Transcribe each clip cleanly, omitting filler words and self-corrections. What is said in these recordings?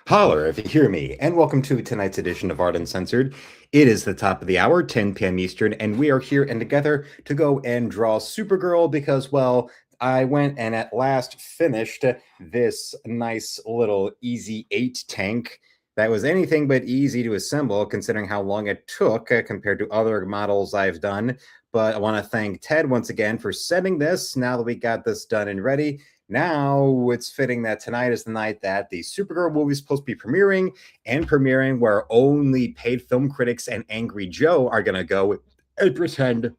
Holler if you hear me, and welcome to tonight's edition of Art Uncensored. It is the top of the hour, 10 p.m. Eastern, and we are here and together to go and draw Supergirl because, well, I went and at last finished this nice little Easy 8 tank that was anything but easy to assemble considering how long it took compared to other models I've done. But I want to thank Ted once again for setting this. Now that we got this done and ready, now it's fitting that tonight is the night that the Supergirl movie is supposed to be premiering where only paid film critics and Angry Joe are going to go and pretend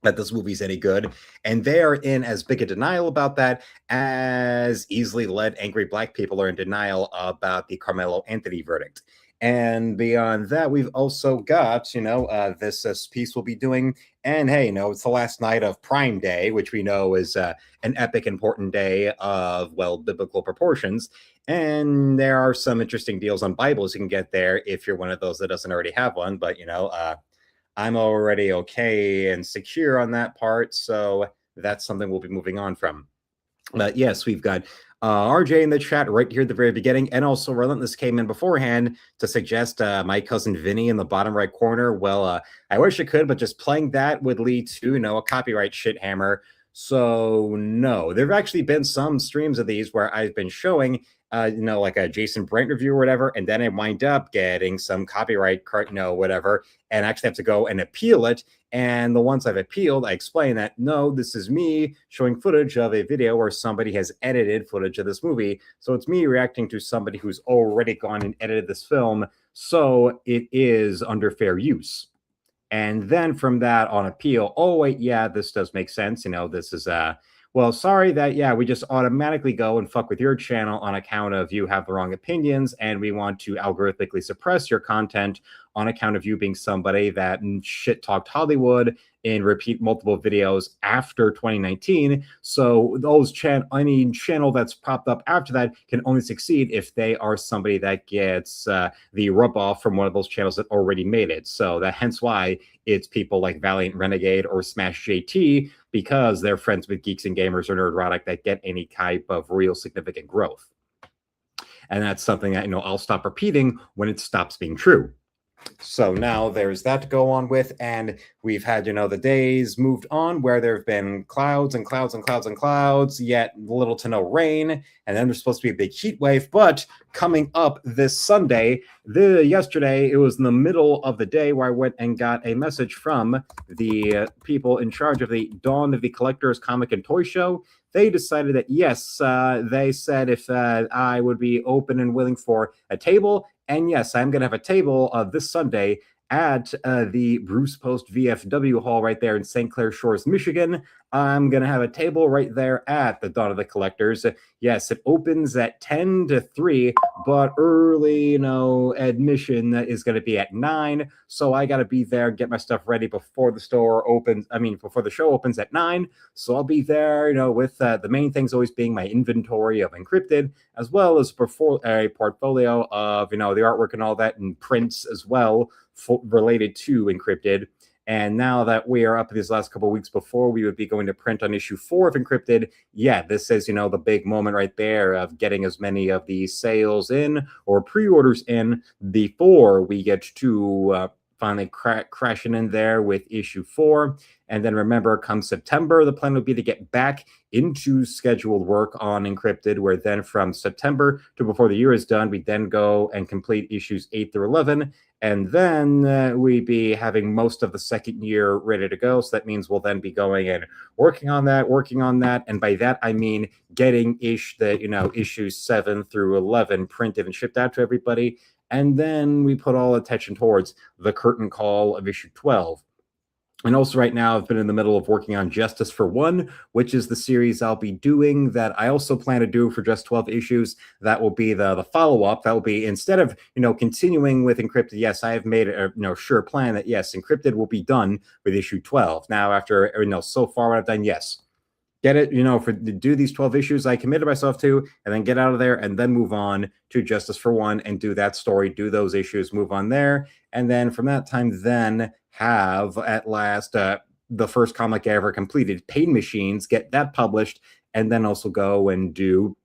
that this movie's any good. And they are in as big a denial about that as easily led angry black people are in denial about the Carmelo Anthony verdict. And beyond that, we've also got, this piece we'll be doing. And hey, it's the last night of Prime Day, which we know is an epic, important day of, well, biblical proportions. And there are some interesting deals on Bibles you can get there if you're one of those that doesn't already have one. But, I'm already okay and secure on that part. So that's something we'll be moving on from. But yes, we've got RJ in the chat right here at the very beginning. And also Relentless came in beforehand to suggest my cousin Vinny in the bottom right corner. Well, I wish I could, but just playing that would lead to, a copyright shit hammer. So no, there have actually been some streams of these where I've been showing, like a Jason Brent review or whatever, and then I wind up getting some copyright, whatever, and actually have to go and appeal it. And the ones I've appealed, I explain that, no, this is me showing footage of a video where somebody has edited footage of this movie. So it's me reacting to somebody who's already gone and edited this film. So it is under fair use. And then from that on appeal, oh, wait, yeah, this does make sense. This is, well, sorry that, yeah, we just automatically go and fuck with your channel on account of you have the wrong opinions, and we want to algorithmically suppress your content on account of you being somebody that shit-talked Hollywood in repeat multiple videos after 2019. So any channel that's popped up after that can only succeed if they are somebody that gets the rub-off from one of those channels that already made it. So that hence why it's people like Valiant Renegade or Smash JT, because they're friends with Geeks and Gamers or Nerdrotic that get any type of real significant growth. And that's something that, I'll stop repeating when it stops being true. So now there's that to go on with, and we've had, the days moved on where there have been clouds and clouds and clouds and clouds, yet little to no rain, and then there's supposed to be a big heat wave. But coming up this Sunday, yesterday, it was in the middle of the day where I went and got a message from the people in charge of the Dawn of the Collectors Comic and Toy Show. They decided that, yes, they said if I would be open and willing for a table. And yes, I'm going to have a table this Sunday at the Bruce Post VFW Hall right there in St. Clair Shores, Michigan. I'm going to have a table right there at the Dawn of the Collectors. Yes, it opens at 10 to 3, but early, admission is going to be at 9. So I got to be there, get my stuff ready before the store opens. Before the show opens at 9. So I'll be there, with the main things always being my inventory of Encrypted, as well as a portfolio of, the artwork and all that, and prints as well related to Encrypted. And now that we are up in these last couple of weeks before we would be going to print on issue 4 of Encrypted, yeah, this is, the big moment right there of getting as many of these sales in or pre-orders in before we get to finally crashing in there with issue 4. And then remember, come September, the plan would be to get back into scheduled work on Encrypted, where then from September to before the year is done, we then go and complete issues 8 through 11. And then we'd be having most of the second year ready to go. So that means we'll then be going and working on that. And by that, I mean getting issues 7 through 11 printed and shipped out to everybody. And then we put all attention towards the curtain call of issue 12. And also right now, I've been in the middle of working on Justice for One, which is the series I'll be doing that I also plan to do for just 12 issues. That will be the follow-up. That will be, instead of, continuing with Encrypted, yes, I have made a, sure plan that, yes, Encrypted will be done with issue 12. Now, after, so far what I've done, yes, get it, do these 12 issues I committed myself to, and then get out of there and then move on to Justice for One and do that story, do those issues, move on there. And then from that time, then have at last the first comic I ever completed, Pain Machines, get that published, and then also go and do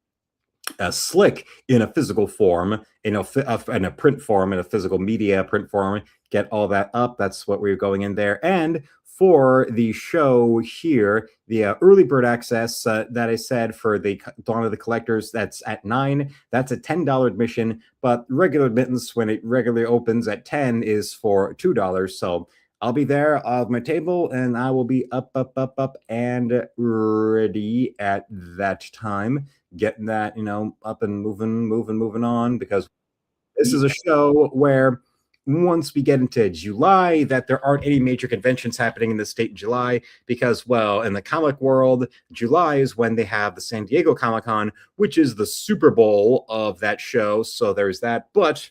slick in a physical form, in a print form, in a physical media print form, get all that up. That's what we're going in there. And for the show here, the early bird access that I said for the Dawn of the Collectors, that's at 9. That's a $10 admission, but regular admittance when it regularly opens at 10 is for $2. So I'll be there. I'll have my table, and I will be up, and ready at that time, getting that, up and moving on, because this is a show where once we get into July, that there aren't any major conventions happening in the state in July because, well, in the comic world, July is when they have the San Diego Comic-Con, which is the Super Bowl of that show. So there's that. But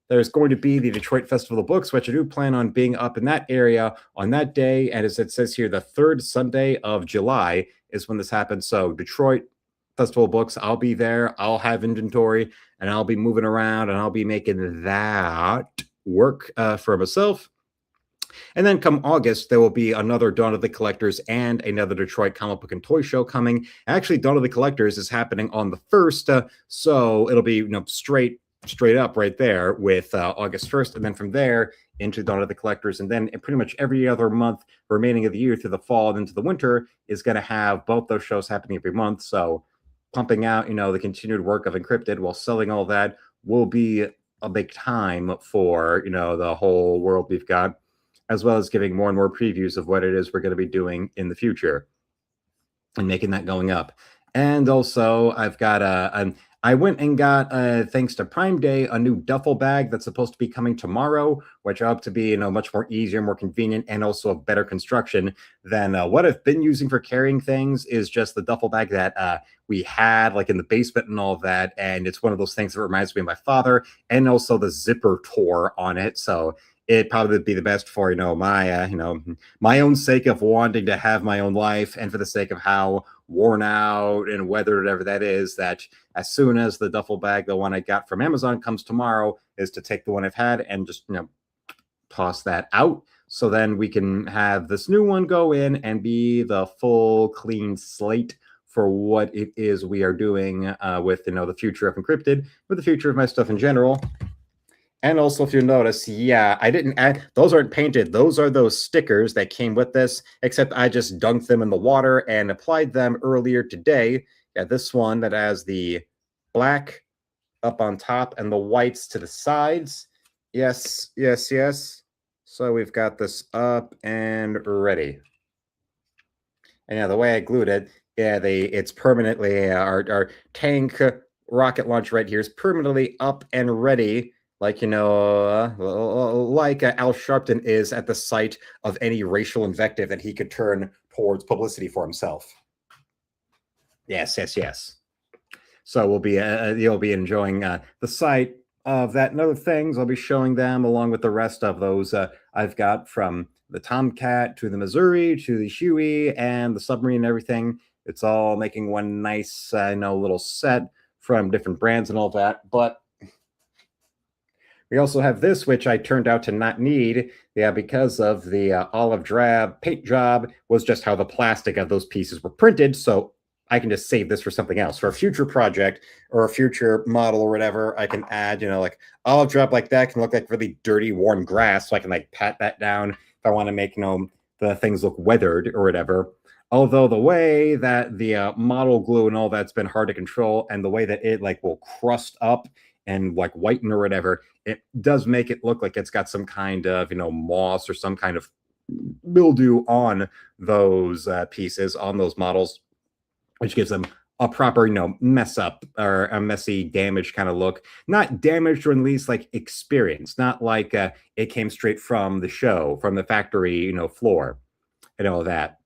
there's going to be the Detroit Festival of Books, which I do plan on being up in that area on that day. And as it says here, the third Sunday of July is when this happens. So Detroit Festival of Books, I'll be there. I'll have inventory, and I'll be moving around, and I'll be making that work for myself. And then come August, there will be another Dawn of the Collectors and another Detroit comic book and toy show coming. Actually, Dawn of the Collectors is happening on the 1st, so it'll be straight up right there with August 1st, and then from there into Dawn of the Collectors, and then pretty much every other month remaining of the year through the fall and into the winter is going to have both those shows happening every month. So pumping out, the continued work of Encrypted while selling all that will be a big time for, the whole world we've got, as well as giving more and more previews of what it is we're going to be doing in the future and making that going up. And also, I've got I went and got, thanks to Prime Day, a new duffel bag that's supposed to be coming tomorrow, which I hope to be, much more easier, more convenient, and also a better construction than what I've been using for carrying things is just the duffel bag that we had like in the basement and all of that. And it's one of those things that reminds me of my father, and also the zipper tore on it. So it probably would be the best for, my own sake of wanting to have my own life, and for the sake of how worn out and weathered, whatever that is, that as soon as the duffel bag, the one I got from Amazon, comes tomorrow, is to take the one I've had and just, toss that out. So then we can have this new one go in and be the full clean slate for what it is we are doing with, the future of Encrypted, with the future of my stuff in general. And also, if you notice, yeah, I didn't add, those aren't painted. Those are those stickers that came with this, except I just dunked them in the water and applied them earlier today. Yeah, this one that has the black up on top and the whites to the sides. Yes, yes, yes. So we've got this up and ready. And yeah, the way I glued it, yeah, it's permanently, our tank rocket launch right here is permanently up and ready. Like, like Al Sharpton is at the site of any racial invective that he could turn towards publicity for himself. Yes, yes, yes. So you'll be enjoying the site of that and other things. I'll be showing them along with the rest of those I've got, from the Tomcat to the Missouri to the Huey and the submarine and everything. It's all making one nice, little set from different brands and all that. But we also have this, which I turned out to not need, because of the olive drab paint job was just how the plastic of those pieces were printed. So I can just save this for something else, for a future project or a future model or whatever. I can add, like olive drab like that can look like really dirty, worn grass. So I can like pat that down if I want to make, the things look weathered or whatever. Although the way that the model glue and all that's been hard to control, and the way that it like will crust up and like whiten or whatever, it does make it look like it's got some kind of, moss or some kind of mildew on those pieces, on those models, which gives them a proper, mess up or a messy, damaged kind of look. Not damaged, or at least like experienced, not like it came straight from the show, from the factory, floor and all that.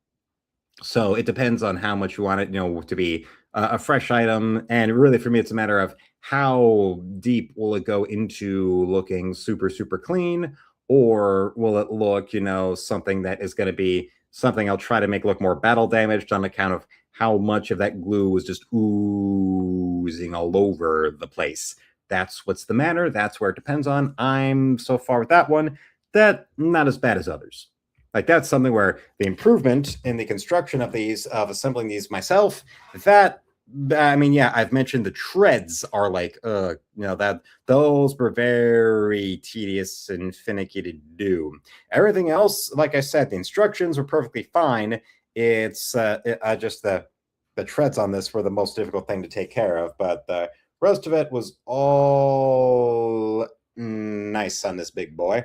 So it depends on how much you want it, to be a fresh item. And really, for me, it's a matter of how deep will it go into looking super, super clean, or will it look, something that is going to be something I'll try to make look more battle damaged on account of how much of that glue was just oozing all over the place. That's what's the matter. That's where it depends on. I'm so far with that one that not as bad as others. Like, that's something where the improvement in the construction of these, of assembling these myself, that I mean, yeah, I've mentioned the treads are like, that those were very tedious and finicky to do. Everything else, like I said, the instructions were perfectly fine. It's just the treads on this were the most difficult thing to take care of, but the rest of it was all nice on this big boy.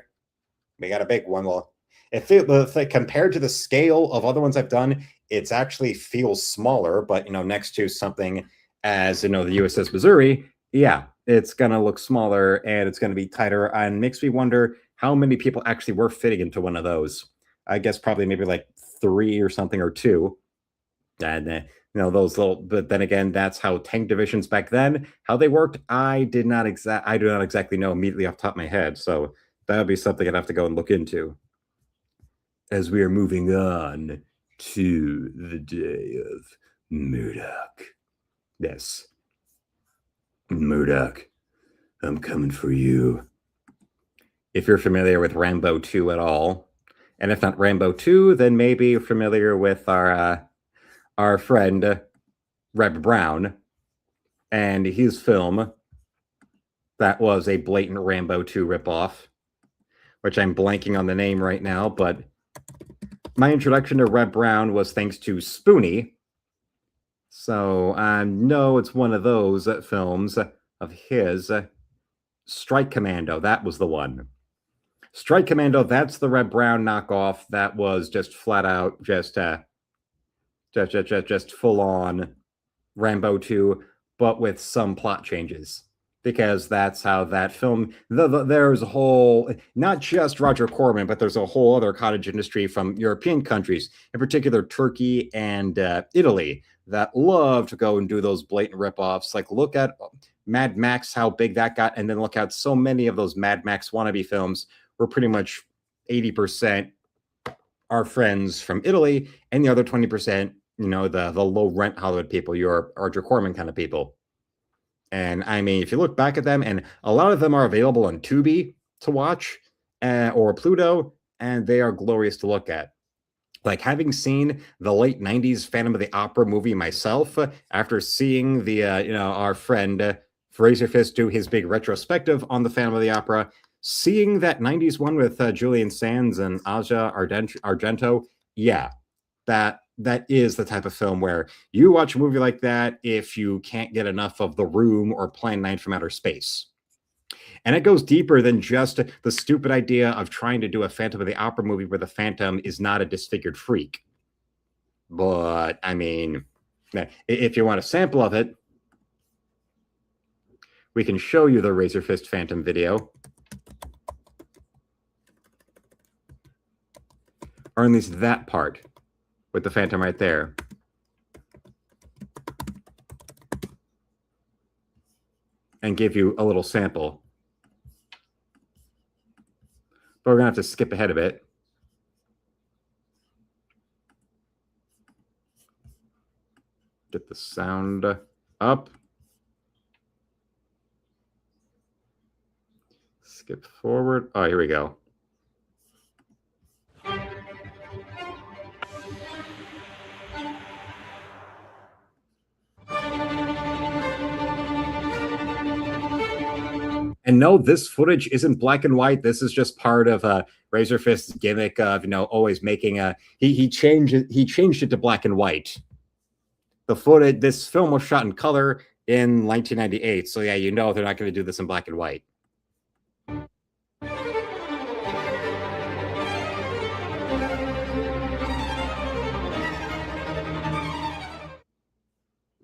We got a big one. Well, compared to the scale of other ones I've done, it's actually feels smaller. But next to something as the USS Missouri, yeah, it's gonna look smaller and it's gonna be tighter, and makes me wonder how many people actually were fitting into one of those. I guess probably maybe like three or something or two. And those little. But then again, that's how tank divisions back then how they worked. I do not exactly know immediately off the top of my head. So that would be something I'd have to go and look into as we are moving on to the day of Murdoch. Yes, Murdoch, I'm coming for you. If you're familiar with Rambo 2 at all, and if not Rambo 2, then maybe you're familiar with our friend Reb Brown and his film that was a blatant Rambo 2 ripoff, which I'm blanking on the name right now, but my introduction to Reb Brown was thanks to Spoonie. So I know it's one of those films of his. Strike Commando, that was the one. Strike Commando, that's the Reb Brown knockoff. That was just flat out just full on Rambo 2, but with some plot changes. Because that's how that film. There's a whole, not just Roger Corman, but there's a whole other cottage industry from European countries, in particular Turkey and Italy, that love to go and do those blatant ripoffs. Like, look at Mad Max, how big that got, and then look at so many of those Mad Max wannabe films were pretty much 80% our friends from Italy, and the other 20%, the low rent Hollywood people, your Roger Corman kind of people. And I mean, if you look back at them, and a lot of them are available on Tubi to watch or Pluto, and they are glorious to look at. Like, having seen the late 90s Phantom of the Opera movie myself, after seeing the, our friend Fraser Fist do his big retrospective on the Phantom of the Opera, seeing that 90s one with Julian Sands and Asia Argento, yeah, that is the type of film where you watch a movie like that if you can't get enough of The Room or Plan 9 from Outer Space. And it goes deeper than just the stupid idea of trying to do a Phantom of the Opera movie where the Phantom is not a disfigured freak. But, I mean, if you want a sample of it, we can show you the Razor Fist Phantom video. Or at least that part with the Phantom right there. And give you a little sample. But we're going to have to skip ahead a bit. Get the sound up. Skip forward. Oh, here we go. And no, this footage isn't black and white. This is just part of Razor Fist's gimmick of always making a. He changed it to black and white. The footage. This film was shot in color in 1998, so yeah, they're not going to do this in black and white.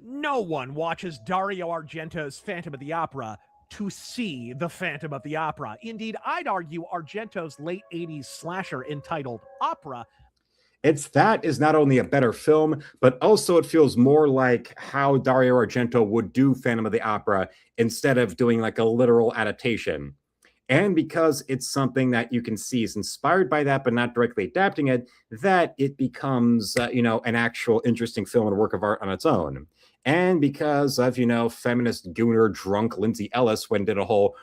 No one watches Dario Argento's Phantom of the Opera to see the Phantom of the Opera. Indeed, I'd argue Argento's late 80s slasher entitled Opera. That is not only a better film, but also it feels more like how Dario Argento would do Phantom of the Opera instead of doing like a literal adaptation. And because it's something that you can see is inspired by that, but not directly adapting it, that it becomes, an actual interesting film and work of art on its own. And because of, feminist gooner drunk Lindsay Ellis when did a whole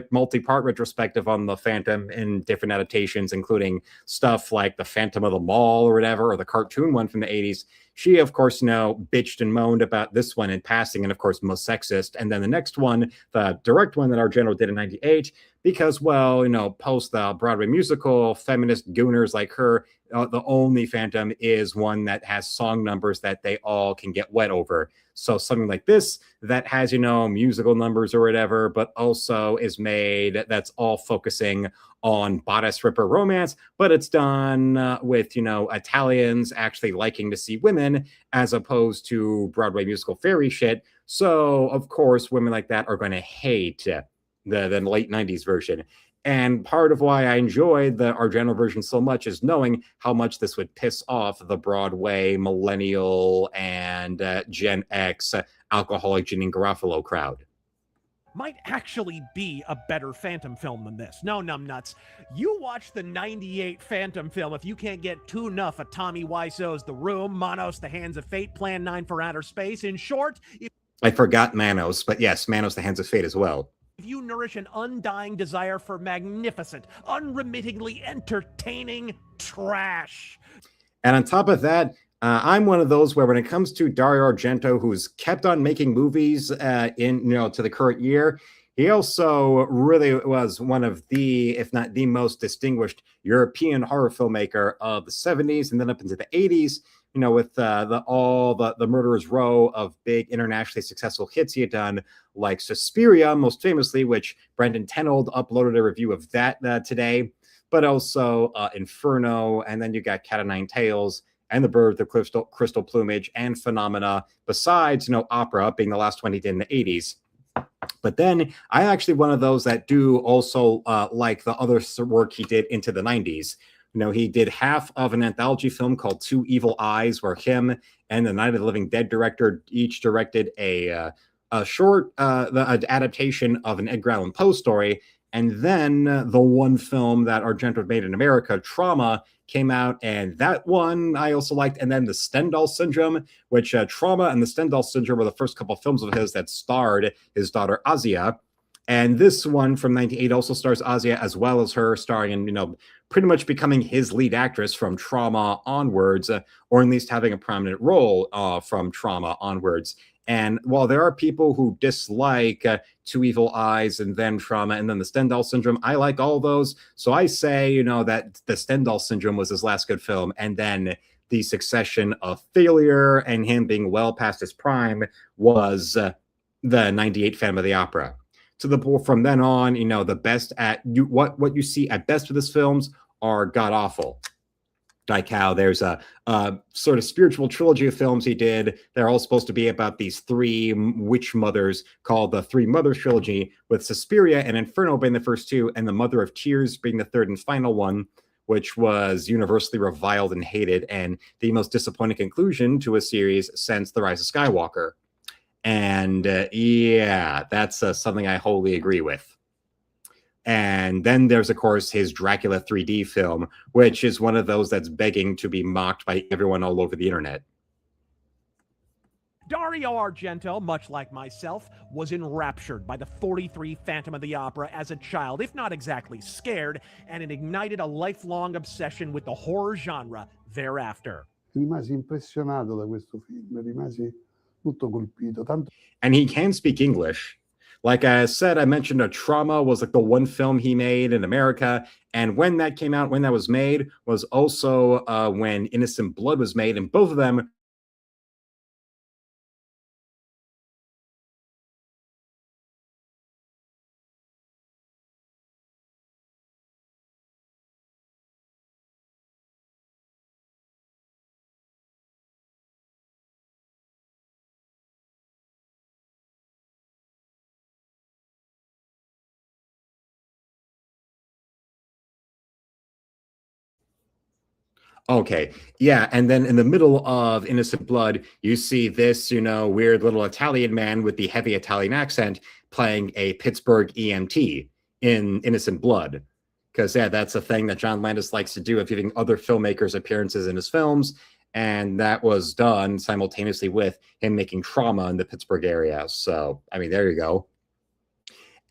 multi-part retrospective on the Phantom in different adaptations, including stuff like the Phantom of the Mall or whatever, or the cartoon one from the 80s, she, of course, bitched and moaned about this one in passing, and of course, most sexist. And then the next one, the direct one that Argento did in '98, because, well, post the Broadway musical, feminist gooners like her, the only Phantom is one that has song numbers that they all can get wet over. So something like this that has, musical numbers or whatever, but also is made that's all focusing on bodice ripper romance, but it's done with, Italians actually liking to see women as opposed to Broadway musical fairy shit. So, of course, women like that are going to hate the late 90s version. And part of why I enjoyed the Argento version so much is knowing how much this would piss off the Broadway millennial and Gen X alcoholic Janine Garofalo crowd. Might actually be a better Phantom film than this. No, numbnuts. You watch the '98 Phantom film if you can't get too enough of Tommy Wiseau's The Room, Manos, The Hands of Fate, Plan 9 for Outer Space. In short, I forgot Manos, but yes, Manos, The Hands of Fate as well. If you nourish an undying desire for magnificent, unremittingly entertaining trash. And on top of that, I'm one of those where when it comes to Dario Argento, who's kept on making movies to the current year, he also really was one of the, if not the most distinguished European horror filmmaker of the 70s and then up into the 80s, with the Murderer's Row of big internationally successful hits he had done, like Suspiria, most famously, which Brendan Tenold uploaded a review of that today, but also Inferno, and then you got Cat o' Nine Tails, and The Bird of the Crystal Plumage, and Phenomena, besides, Opera being the last one he did in the 80s. But then I actually one of those that do also like the other work he did into the 90s. He did half of an anthology film called Two Evil Eyes, where him and the Night of the Living Dead director each directed a short adaptation of an Edgar Allan Poe story. And then the one film that Argento made in America, Trauma, came out, and that one I also liked. And then the Stendhal Syndrome, which Trauma and the Stendhal Syndrome were the first couple of films of his that starred his daughter Asia. And this one from '98 also stars Asia, as well as her starring in, pretty much becoming his lead actress from Trauma onwards, or at least having a prominent role from Trauma onwards. And while there are people who dislike Two Evil Eyes and then Trauma and then the Stendhal Syndrome, I like all those. So I say, that the Stendhal Syndrome was his last good film. And then the succession of failure and him being well past his prime was the '98 Phantom of the Opera. From then on, the best at what you see at best with his films are god awful. Like how there's a sort of spiritual trilogy of films he did. They're all supposed to be about these three witch mothers called the Three Mothers Trilogy, with Suspiria and Inferno being the first two, and the Mother of Tears being the third and final one, which was universally reviled and hated, and the most disappointing conclusion to a series since The Rise of Skywalker. And yeah, that's something I wholly agree with. And then there's, of course, his Dracula 3D film, which is one of those that's begging to be mocked by everyone all over the internet. Dario Argento, much like myself, was enraptured by the '43 Phantom of the Opera as a child, if not exactly scared, and it ignited a lifelong obsession with the horror genre thereafter. Rimasi impressionato da questo film, rimasi tutto colpito. And he can speak English. Like I said, I mentioned Trauma was like the one film he made in America. And when that came out, when that was made, was also when Innocent Blood was made. And both of them Okay, yeah, and then in the middle of Innocent Blood, you see this, weird little Italian man with the heavy Italian accent playing a Pittsburgh EMT in Innocent Blood. Because, yeah, that's a thing that John Landis likes to do, of giving other filmmakers appearances in his films, and that was done simultaneously with him making Trauma in the Pittsburgh area. So, I mean, there you go.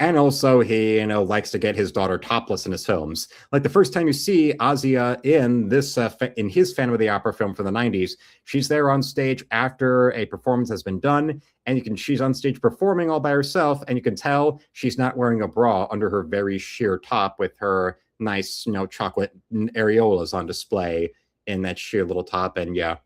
And also, he, likes to get his daughter topless in his films. Like the first time you see Azia in this, in his Phantom of the Opera film from the '90s, she's there on stage after a performance has been done, and she's on stage performing all by herself, and you can tell she's not wearing a bra under her very sheer top with her nice, chocolate areolas on display in that sheer little top, and yeah.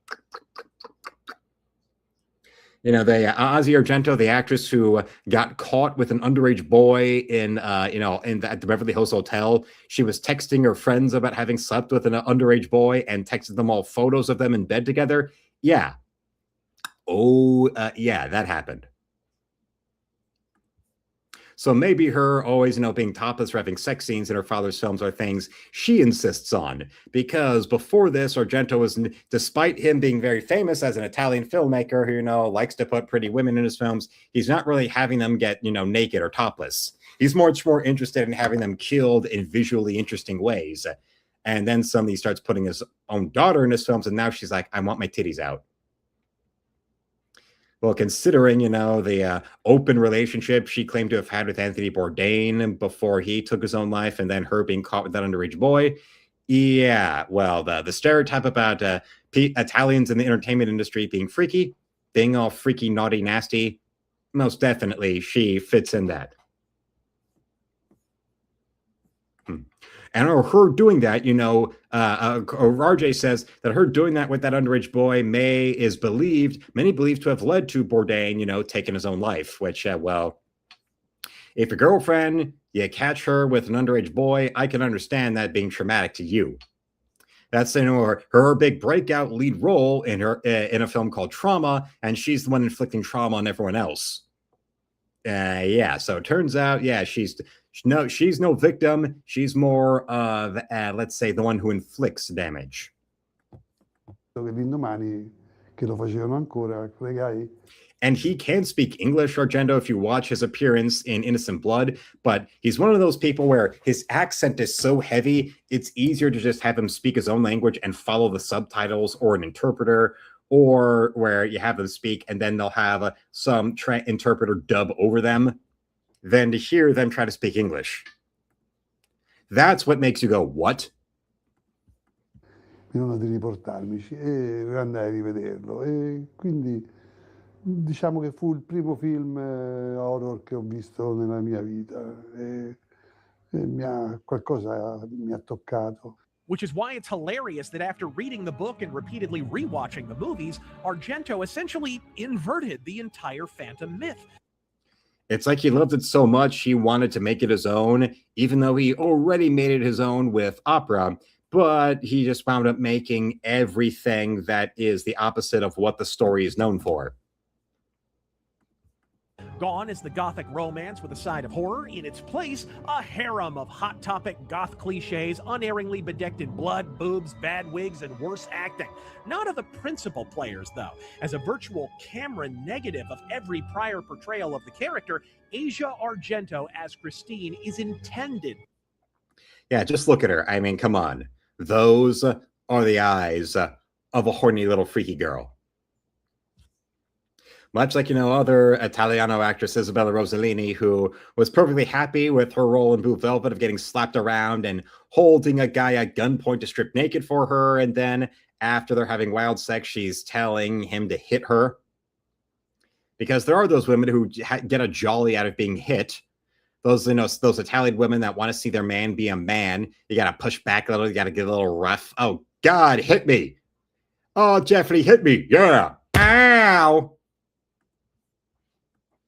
The Ozzy Argento, the actress who got caught with an underage boy at the Beverly Hills Hotel. She was texting her friends about having slept with an underage boy and texted them all photos of them in bed together. Yeah. Oh, yeah, that happened. So maybe her always, being topless or having sex scenes in her father's films are things she insists on. Because before this, Argento was, despite him being very famous as an Italian filmmaker who, likes to put pretty women in his films, he's not really having them get, naked or topless. He's much more interested in having them killed in visually interesting ways. And then suddenly he starts putting his own daughter in his films, and now she's like, I want my titties out. Well, considering, the open relationship she claimed to have had with Anthony Bourdain before he took his own life, and then her being caught with that underage boy. Yeah, well, the stereotype about Italians in the entertainment industry being freaky, being all freaky, naughty, nasty, most definitely she fits in that. And her doing that, RJ says that her doing that with that underage boy many believe to have led to Bourdain, taking his own life, which, well, if your girlfriend, you catch her with an underage boy, I can understand that being traumatic to you. That's her big breakout lead role in a film called Trauma, and she's the one inflicting trauma on everyone else. Yeah, so it turns out, yeah, she's no victim. She's more of, let's say, the one who inflicts damage. And he can speak English, Argento, if you watch his appearance in Innocent Blood, but he's one of those people where his accent is so heavy, it's easier to just have him speak his own language and follow the subtitles or an interpreter, or where you have them speak and then they'll have some interpreter dub over them, than to hear them try to speak English. That's what makes you go, what? Mi di riportarmici e andai a rivederlo, e quindi diciamo che fu il primo film horror che ho visto nella mia vita, e qualcosa mi ha toccato. Which is why it's hilarious that after reading the book and repeatedly rewatching the movies, Argento essentially inverted the entire Phantom myth. It's like he loved it so much he wanted to make it his own, even though he already made it his own with opera, but he just wound up making everything that is the opposite of what the story is known for. Gone is the gothic romance with a side of horror. In its place, a harem of hot topic goth cliches, unerringly bedecked in blood, boobs, bad wigs, and worse acting. Not of the principal players, though. As a virtual camera negative of every prior portrayal of the character, Asia Argento as Christine is intended. Yeah, just look at her. I mean, come on. Those are the eyes of a horny little freaky girl. Much like, other Italiano actress Isabella Rossellini, who was perfectly happy with her role in Blue Velvet of getting slapped around and holding a guy at gunpoint to strip naked for her. And then after they're having wild sex, she's telling him to hit her. Because there are those women who get a jolly out of being hit. Those Italian women that want to see their man be a man. You got to push back a little. You got to get a little rough. Oh, God, hit me. Oh, Jeffrey, hit me. Yeah. Ow.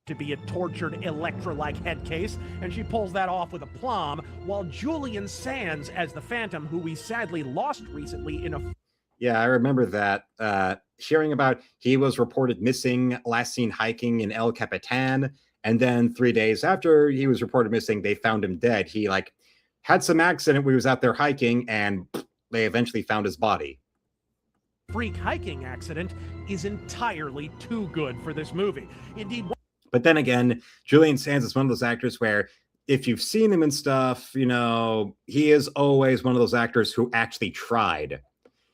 To be a tortured Electra-like head case, and she pulls that off with aplomb, while Julian Sands as the Phantom, who we sadly lost recently in a... Yeah, I remember that. Hearing about he was reported missing, last seen hiking in El Capitan, and then 3 days after he was reported missing, they found him dead. He, had some accident when he was out there hiking, and they eventually found his body. Freak hiking accident is entirely too good for this movie. Indeed... But then again, Julian Sands is one of those actors where if you've seen him and stuff, he is always one of those actors who actually tried.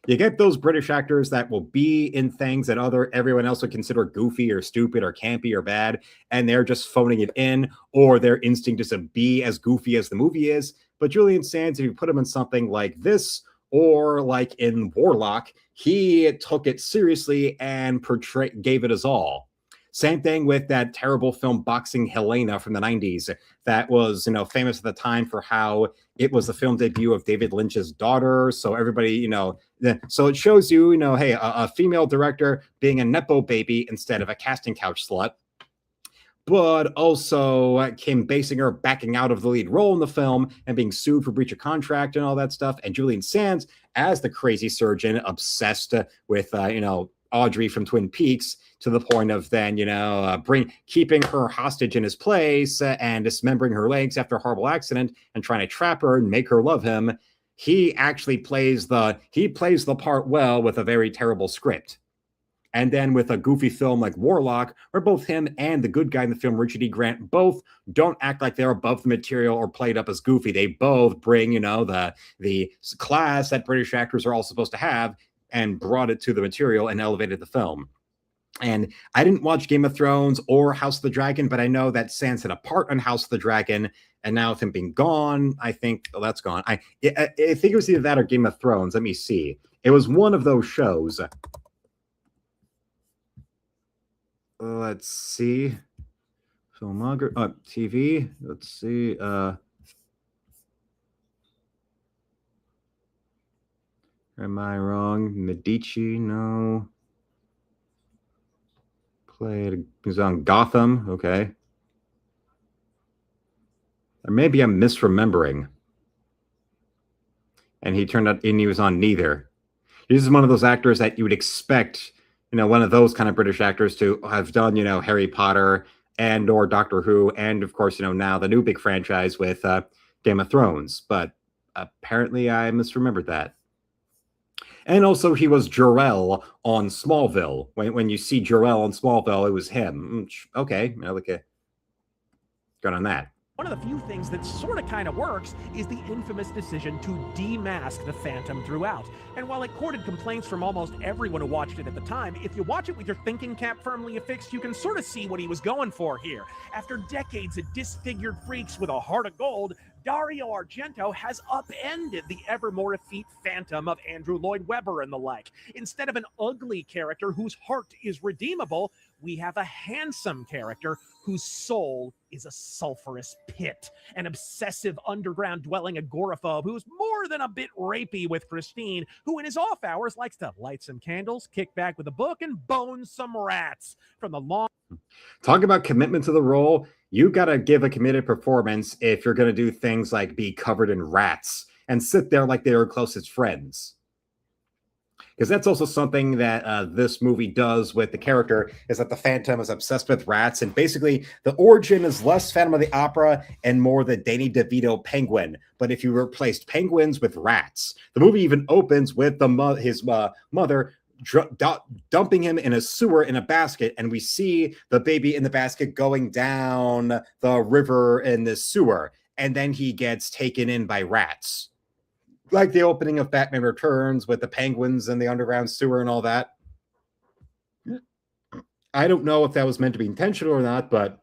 You get those British actors that will be in things that everyone else would consider goofy or stupid or campy or bad, and they're just phoning it in, or their instinct is to be as goofy as the movie is. But Julian Sands, if you put him in something like this, or like in Warlock, he took it seriously and gave it his all. Same thing with that terrible film Boxing Helena from the 90s that was, famous at the time for how it was the film debut of David Lynch's daughter. So everybody, so it shows you, hey, a female director being a Nepo baby instead of a casting couch slut. But also Kim Basinger backing out of the lead role in the film and being sued for breach of contract and all that stuff. And Julian Sands as the crazy surgeon obsessed with, Audrey from Twin Peaks to the point of then, keeping her hostage in his place and dismembering her legs after a horrible accident and trying to trap her and make her love him. He actually plays the part well with a very terrible script. And then with a goofy film like Warlock, where both him and the good guy in the film, Richard E. Grant, both don't act like they're above the material or played up as goofy. They both bring, the class that British actors are all supposed to have and brought it to the material and elevated the film. And I didn't watch Game of Thrones or House of the Dragon, but I know that Sands had a part on House of the Dragon. And now with him being gone, I think that's gone. I think it was either that or Game of Thrones. Let me see. It was one of those shows. Let's see. Filmography, TV. Let's see. Am I wrong? Medici? No. He was on Gotham. Okay. Or maybe I'm misremembering. And he was on neither. This is one of those actors that you would expect, one of those kind of British actors to have done, Harry Potter and or Doctor Who, and of course, now the new big franchise with Game of Thrones. But apparently I misremembered that. And also he was Jor-El on Smallville. When you see Jor-El on Smallville, it was him. Okay, good on that. One of the few things that sort of kind of works is the infamous decision to demask the Phantom throughout. And while it courted complaints from almost everyone who watched it at the time, if you watch it with your thinking cap firmly affixed, you can sort of see what he was going for here. After decades of disfigured freaks with a heart of gold, Dario Argento has upended the ever more effete Phantom of Andrew Lloyd Webber and the like. Instead of an ugly character whose heart is redeemable, we have a handsome character whose soul is a sulfurous pit, an obsessive underground dwelling agoraphobe who's more than a bit rapey with Christine, who in his off hours likes to light some candles, kick back with a book, and bone some rats. From the long... Talk about commitment to the role. You got to give a committed performance if you're going to do things like be covered in rats and sit there like they were closest friends. Because that's also something that this movie does with the character, is that the Phantom is obsessed with rats. And basically, the origin is less Phantom of the Opera and more the Danny DeVito penguin. But if you replaced penguins with rats, the movie even opens with his mother dumping him in a sewer in a basket, and we see the baby in the basket going down the river in this sewer. And then he gets taken in by rats. Like the opening of Batman Returns with the penguins and the underground sewer and all that. I don't know if that was meant to be intentional or not, but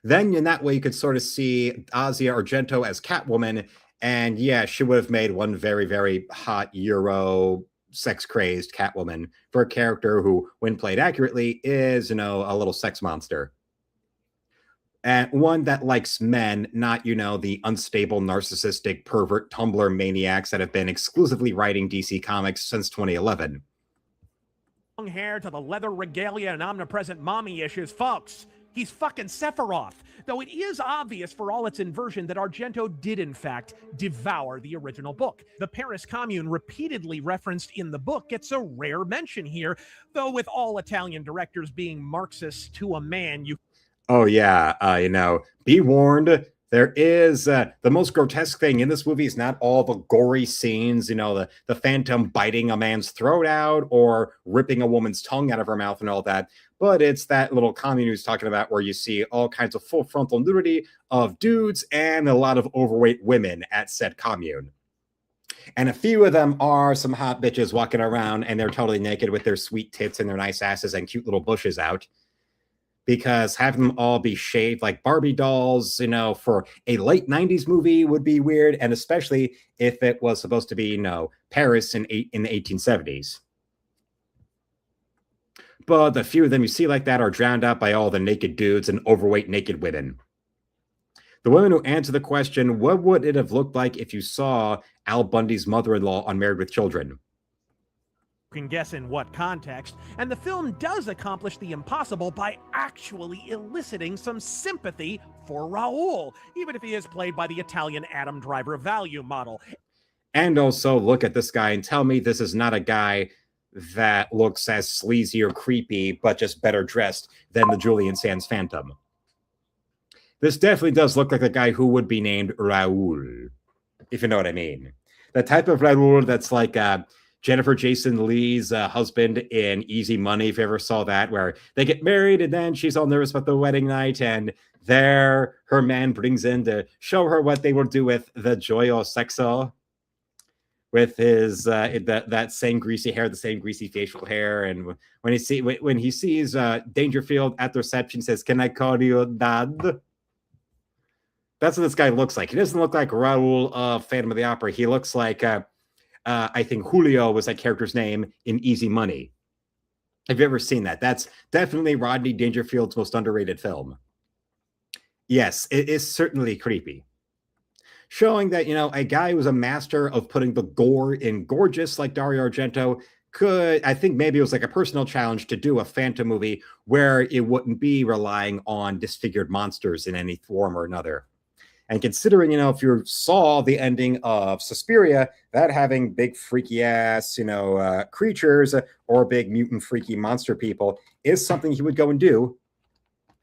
then in that way you could sort of see Asia Argento as Catwoman, and yeah, she would have made one very, very hot Euro sex-crazed Catwoman for a character who, when played accurately, is, a little sex monster. And one that likes men, not, the unstable, narcissistic, pervert, Tumblr maniacs that have been exclusively writing DC Comics since 2011. Long hair to the leather regalia and omnipresent mommy issues, folks. He's fucking Sephiroth. Though it is obvious for all its inversion that Argento did, in fact, devour the original book. The Paris Commune, repeatedly referenced in the book, gets a rare mention here, though with all Italian directors being Marxists to a man, you... Oh, yeah. Be warned. There is the most grotesque thing in this movie is not all the gory scenes, the Phantom biting a man's throat out or ripping a woman's tongue out of her mouth and all that. But it's that little commune he's talking about where you see all kinds of full frontal nudity of dudes and a lot of overweight women at said commune. And a few of them are some hot bitches walking around and they're totally naked with their sweet tits and their nice asses and cute little bushes out. Because having them all be shaved like Barbie dolls, for a late 90s movie would be weird. And especially if it was supposed to be, Paris in the 1870s. But the few of them you see like that are drowned out by all the naked dudes and overweight naked women. The women who answer the question, what would it have looked like if you saw Al Bundy's mother-in-law on Married with Children? Can guess in what context, and the film does accomplish the impossible by actually eliciting some sympathy for Raoul, even if he is played by the Italian Adam Driver value model. And also look at this guy and tell me this is not a guy that looks as sleazy or creepy, but just better dressed than the Julian Sands Phantom. This definitely does look like a guy who would be named Raoul, if you know what I mean. The type of Raoul that's like Jennifer Jason Leigh's husband in Easy Money, if you ever saw that, where they get married and then she's all nervous about the wedding night, and there her man brings in to show her what they will do with the joy or sexo, with his that same greasy hair, the same greasy facial hair, and when he sees Dangerfield at the reception, he says, "Can I call you Dad?" That's what this guy looks like. He doesn't look like Raoul of Phantom of the Opera. He looks like I think Julio was that character's name in Easy Money. Have you ever seen that? That's definitely Rodney Dangerfield's most underrated film. Yes, it is certainly creepy. Showing that, a guy who was a master of putting the gore in gorgeous like Dario Argento I think maybe it was like a personal challenge to do a Phantom movie where it wouldn't be relying on disfigured monsters in any form or another. And considering, if you saw the ending of Suspiria, that having big freaky ass, creatures or big mutant freaky monster people is something he would go and do.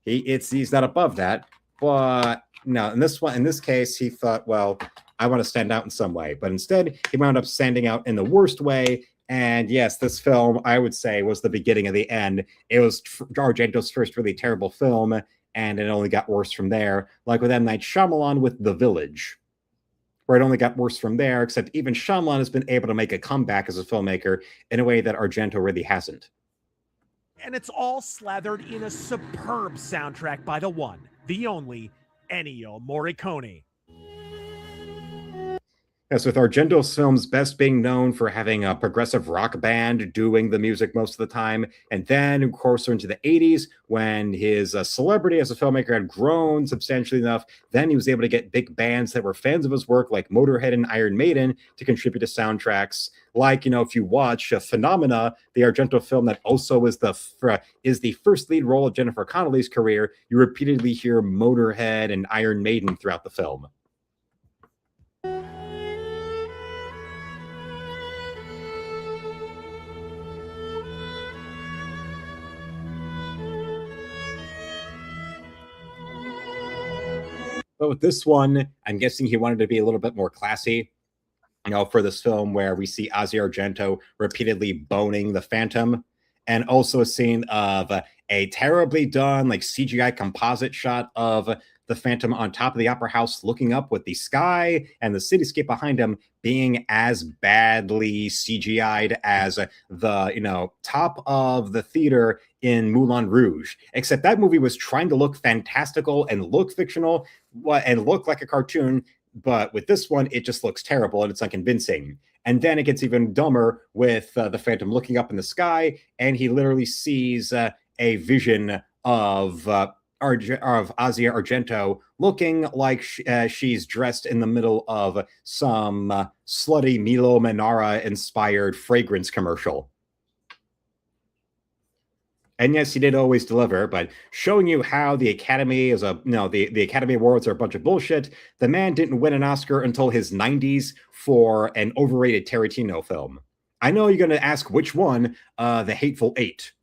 He's not above that, but no, in this case, he thought, well, I want to stand out in some way, but instead he wound up standing out in the worst way. And yes, this film, I would say, was the beginning of the end. It was Argento's first really terrible film, and it only got worse from there, like with M. Night Shyamalan with The Village, where it only got worse from there, except even Shyamalan has been able to make a comeback as a filmmaker in a way that Argento really hasn't. And it's all slathered in a superb soundtrack by the one, the only, Ennio Morricone. Yes, with Argento's films best being known for having a progressive rock band doing the music most of the time. And then, of course, into the 80s, when his celebrity as a filmmaker had grown substantially enough, then he was able to get big bands that were fans of his work, like Motorhead and Iron Maiden, to contribute to soundtracks. Like, if you watch Phenomena, the Argento film that also is the first lead role of Jennifer Connelly's career, you repeatedly hear Motorhead and Iron Maiden throughout the film. But with this one, I'm guessing he wanted to be a little bit more classy, for this film where we see Ozzy Argento repeatedly boning the Phantom, and also a scene of a terribly done like CGI composite shot of the Phantom on top of the Opera House looking up with the sky and the cityscape behind him being as badly CGI'd as the top of the theater in Moulin Rouge, except that movie was trying to look fantastical and look fictional and look like a cartoon, but with this one it just looks terrible and it's unconvincing. And then it gets even dumber with the Phantom looking up in the sky, and he literally sees a vision of Ozzy Argento looking like she's dressed in the middle of some slutty Milo Manara inspired fragrance commercial. And yes, he did always deliver, but showing you how the Academy is the Academy Awards are a bunch of bullshit. The man didn't win an Oscar until his 90s for an overrated Tarantino film. I know you're going to ask which one, The Hateful Eight.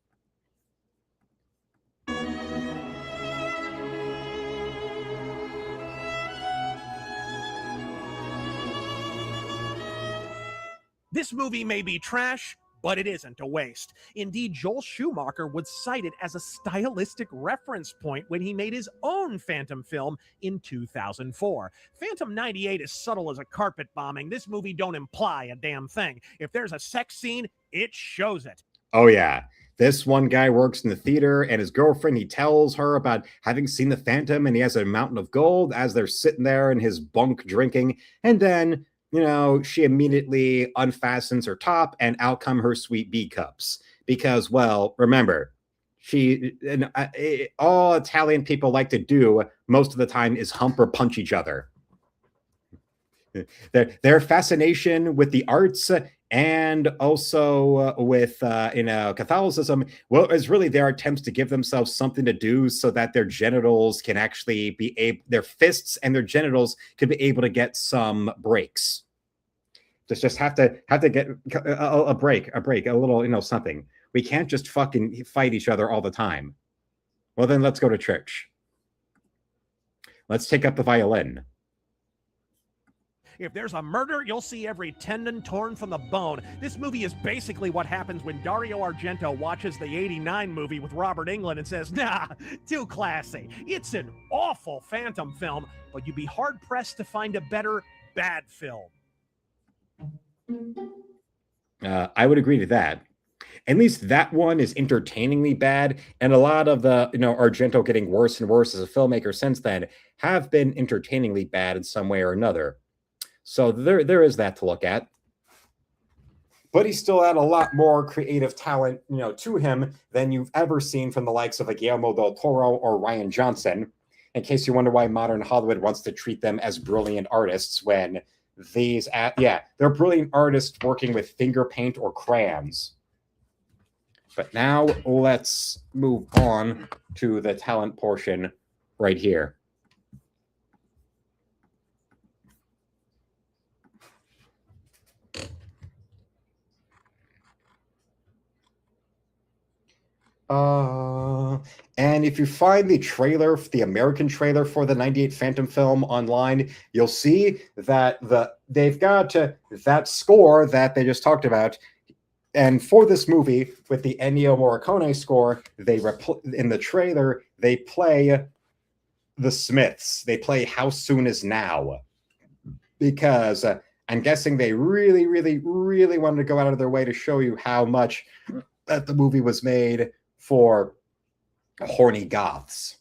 This movie may be trash, But it isn't a waste. Indeed, Joel Schumacher would cite it as a stylistic reference point when he made his own Phantom film in 2004. Phantom 98 is subtle as a carpet bombing. This movie don't imply a damn thing. If there's a sex scene, it shows it. Oh, yeah. This one guy works in the theater, and his girlfriend, he tells her about having seen the Phantom, and he has a mountain of gold as they're sitting there in his bunk drinking. And then, she immediately unfastens her top, and out come her sweet B cups. Because, well, remember, all Italian people like to do most of the time is hump or punch each other. Their fascination with the arts and also with Catholicism, well, is really their attempts to give themselves something to do so that their genitals can actually be able, their fists and their genitals can be able to get some breaks. Just have to get a break, a little, something. We can't just fucking fight each other all the time. Well, then let's go to church. Let's take up the violin. If there's a murder, you'll see every tendon torn from the bone. This movie is basically what happens when Dario Argento watches the '89 movie with Robert Englund and says, nah, too classy. It's an awful Phantom film, but you'd be hard-pressed to find a better bad film. I would agree to that. At least that one is entertainingly bad, and a lot of the Argento getting worse and worse as a filmmaker since then have been entertainingly bad in some way or another. So there is that to look at. But he still had a lot more creative talent, to him than you've ever seen from the likes of Guillermo del Toro or Rian Johnson. In case you wonder why modern Hollywood wants to treat them as brilliant artists when they're brilliant artists working with finger paint or crayons. But now let's move on to the talent portion right here. And if you find the trailer, the American trailer for the '98 Phantom film online, you'll see that they've got that score that they just talked about. And for this movie, with the Ennio Morricone score, in the trailer, they play the Smiths. They play How Soon Is Now. Because I'm guessing they really, really, really wanted to go out of their way to show you how much that the movie was made for horny goths,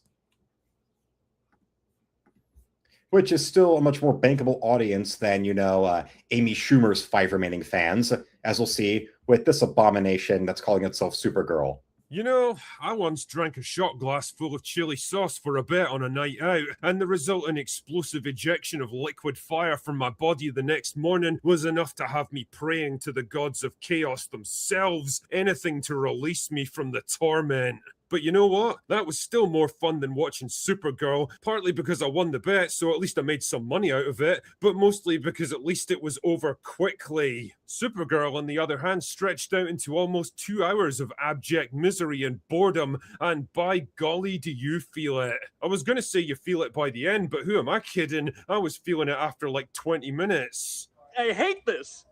which is still a much more bankable audience than, Amy Schumer's 5 remaining fans, as we'll see with this abomination that's calling itself Supergirl. I once drank a shot glass full of chili sauce for a bet on a night out, and the resultant explosive ejection of liquid fire from my body the next morning was enough to have me praying to the gods of chaos themselves, anything to release me from the torment. But you know what? That was still more fun than watching Supergirl, partly because I won the bet, so at least I made some money out of it, but mostly because at least it was over quickly. Supergirl, on the other hand, stretched out into almost 2 hours of abject misery and boredom, and by golly, do you feel it. I was going to say you feel it by the end, but who am I kidding? I was feeling it after like 20 minutes. I hate this.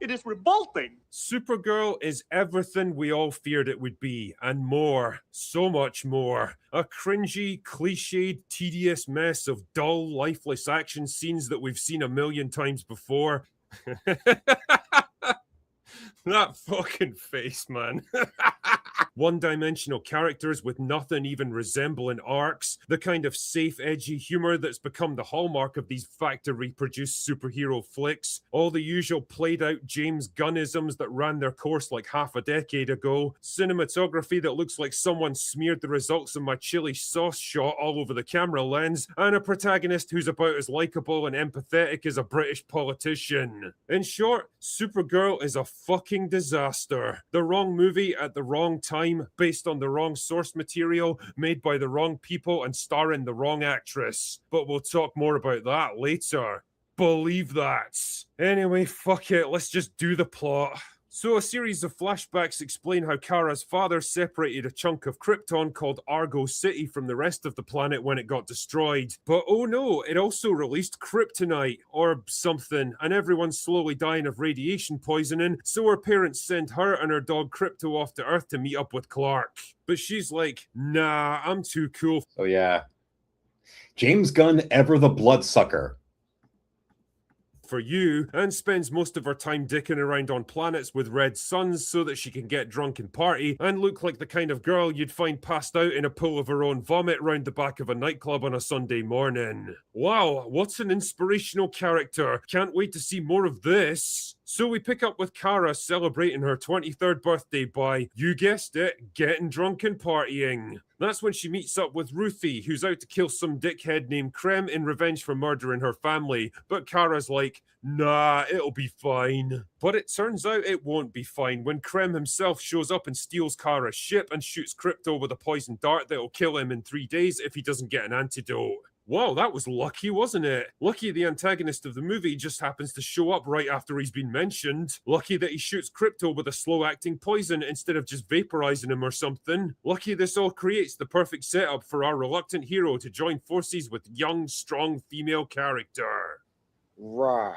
It is revolting. Supergirl is everything we all feared it would be, and more. So much more. A cringy, cliched, tedious mess of dull, lifeless action scenes that we've seen a million times before. That fucking face, man. One-dimensional characters with nothing even resembling arcs, the kind of safe, edgy humor that's become the hallmark of these factory-produced superhero flicks, all the usual played-out James Gunnisms that ran their course like half a decade ago, cinematography that looks like someone smeared the results of my chili sauce shot all over the camera lens, and a protagonist who's about as likable and empathetic as a British politician. In short, Supergirl is a fucking disaster. The wrong movie at the wrong time, based on the wrong source material, made by the wrong people and starring the wrong actress. But we'll talk more about that later. Believe that. Anyway, fuck it, let's just do the plot. So a series of flashbacks explain how Kara's father separated a chunk of Krypton called Argo City from the rest of the planet when it got destroyed. But oh no, it also released kryptonite or something, and everyone's slowly dying of radiation poisoning, so her parents send her and her dog Krypto off to Earth to meet up with Clark. But she's like, nah, I'm too cool. So yeah, James Gunn, ever the bloodsucker. For you, and spends most of her time dicking around on planets with red suns so that she can get drunk and party and look like the kind of girl you'd find passed out in a pool of her own vomit round the back of a nightclub on a Sunday morning. Wow, what's an inspirational character. Can't wait to see more of this. So we pick up with Kara celebrating her 23rd birthday by, you guessed it, getting drunk and partying. That's when she meets up with Ruthie, who's out to kill some dickhead named Krem in revenge for murdering her family. But Kara's like, nah, it'll be fine. But it turns out it won't be fine when Krem himself shows up and steals Kara's ship and shoots Krypto with a poison dart that'll kill him in 3 days if he doesn't get an antidote. Wow, that was lucky, wasn't it? Lucky the antagonist of the movie just happens to show up right after he's been mentioned. Lucky that he shoots Krypto with a slow-acting poison instead of just vaporizing him or something. Lucky this all creates the perfect setup for our reluctant hero to join forces with young, strong female character. Right.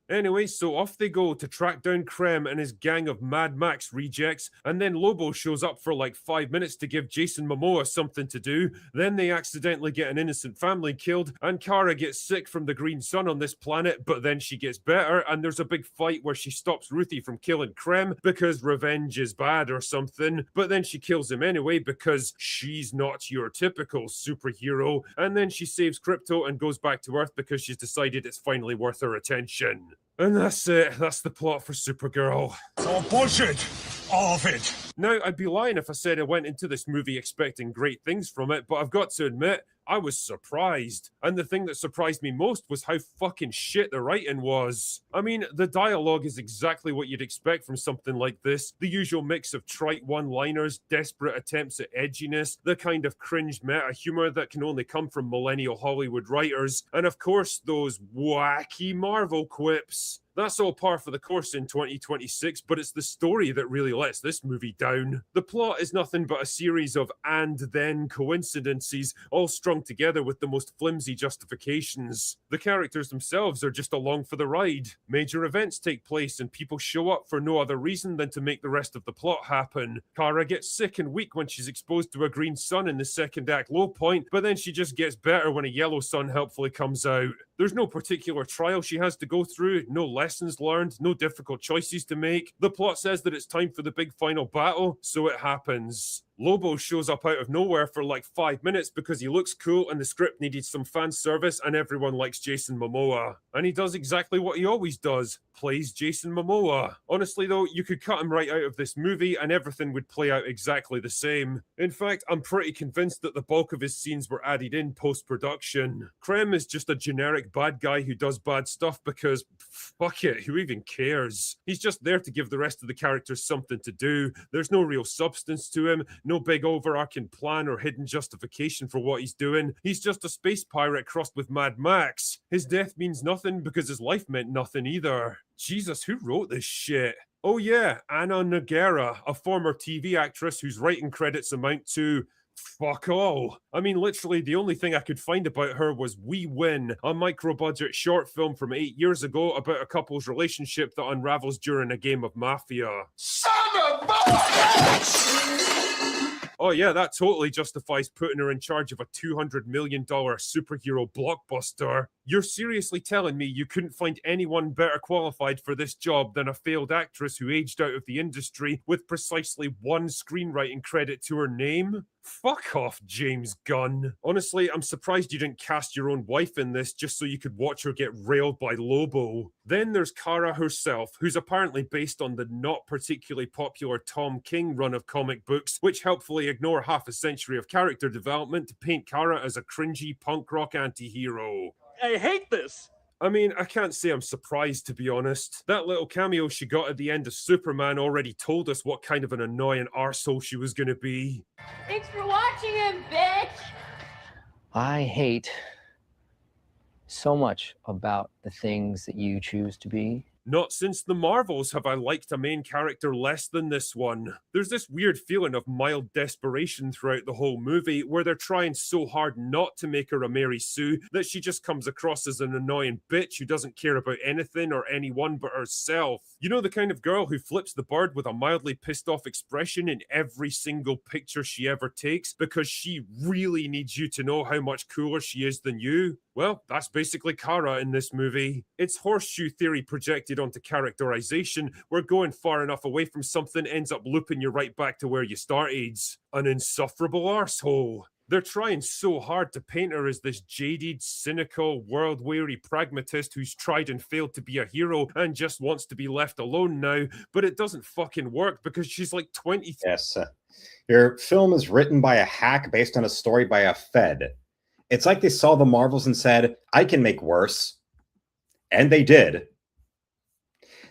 Anyway, so off they go to track down Krem and his gang of Mad Max rejects, and then Lobo shows up for like 5 minutes to give Jason Momoa something to do. Then they accidentally get an innocent family killed, and Kara gets sick from the green sun on this planet, but then she gets better, and there's a big fight where she stops Ruthie from killing Krem because revenge is bad or something, but then she kills him anyway because she's not your typical superhero, and then she saves Krypto and goes back to Earth because she's decided it's finally worth her attention. And that's it. That's the plot for Supergirl. It's all bullshit. All of it. Now, I'd be lying if I said I went into this movie expecting great things from it, but I've got to admit, I was surprised. And the thing that surprised me most was how fucking shit the writing was. I mean, the dialogue is exactly what you'd expect from something like this. The usual mix of trite one-liners, desperate attempts at edginess, the kind of cringe meta-humor that can only come from millennial Hollywood writers, and of course, those wacky Marvel quips. That's all par for the course in 2026, but it's the story that really lets this movie down. The plot is nothing but a series of and-then coincidences, all strung together with the most flimsy justifications. The characters themselves are just along for the ride. Major events take place and people show up for no other reason than to make the rest of the plot happen. Kara gets sick and weak when she's exposed to a green sun in the second act low point, but then she just gets better when a yellow sun helpfully comes out. There's no particular trial she has to go through, no lessons learned, no difficult choices to make. The plot says that it's time for the big final battle, so it happens. Lobo shows up out of nowhere for like 5 minutes because he looks cool and the script needed some fan service and everyone likes Jason Momoa. And he does exactly what he always does, plays Jason Momoa. Honestly though, you could cut him right out of this movie and everything would play out exactly the same. In fact, I'm pretty convinced that the bulk of his scenes were added in post-production. Krem is just a generic bad guy who does bad stuff because, fuck it, who even cares? He's just there to give the rest of the characters something to do. There's no real substance to him, no big overarching plan or hidden justification for what he's doing. He's just a space pirate crossed with Mad Max. His death means nothing because his life meant nothing either. Jesus, who wrote this shit? Oh yeah, Anna Nogueira, a former TV actress whose writing credits amount to fuck all. I mean, literally, the only thing I could find about her was We Win, a micro-budget short film from 8 years ago about a couple's relationship that unravels during a game of Mafia. Son of a bitch! Oh yeah, that totally justifies putting her in charge of a $200 million superhero blockbuster. You're seriously telling me you couldn't find anyone better qualified for this job than a failed actress who aged out of the industry with precisely one screenwriting credit to her name? Fuck off, James Gunn. Honestly, I'm surprised you didn't cast your own wife in this just so you could watch her get railed by Lobo. Then there's Kara herself, who's apparently based on the not particularly popular Tom King run of comic books, which helpfully ignore half a century of character development to paint Kara as a cringy punk rock anti-hero. I hate this. I mean, I can't say I'm surprised, to be honest. That little cameo she got at the end of Superman already told us what kind of an annoying arsehole she was gonna be. Thanks for watching him, bitch! I hate so much about the things that you choose to be Not since the Marvels have I liked a main character less than this one. There's this weird feeling of mild desperation throughout the whole movie, where they're trying so hard not to make her a Mary Sue that she just comes across as an annoying bitch who doesn't care about anything or anyone but herself. You know, the kind of girl who flips the bird with a mildly pissed off expression in every single picture she ever takes because she really needs you to know how much cooler she is than you? Well, that's basically Kara in this movie. It's horseshoe theory projected onto characterization, where going far enough away from something ends up looping you right back to where you started. An insufferable arsehole. They're trying so hard to paint her as this jaded, cynical, world-weary pragmatist who's tried and failed to be a hero and just wants to be left alone now, but it doesn't fucking work because she's like 20. Yes. Your film is written by a hack based on a story by a Fed. It's like they saw the Marvels and said, I can make worse. And they did.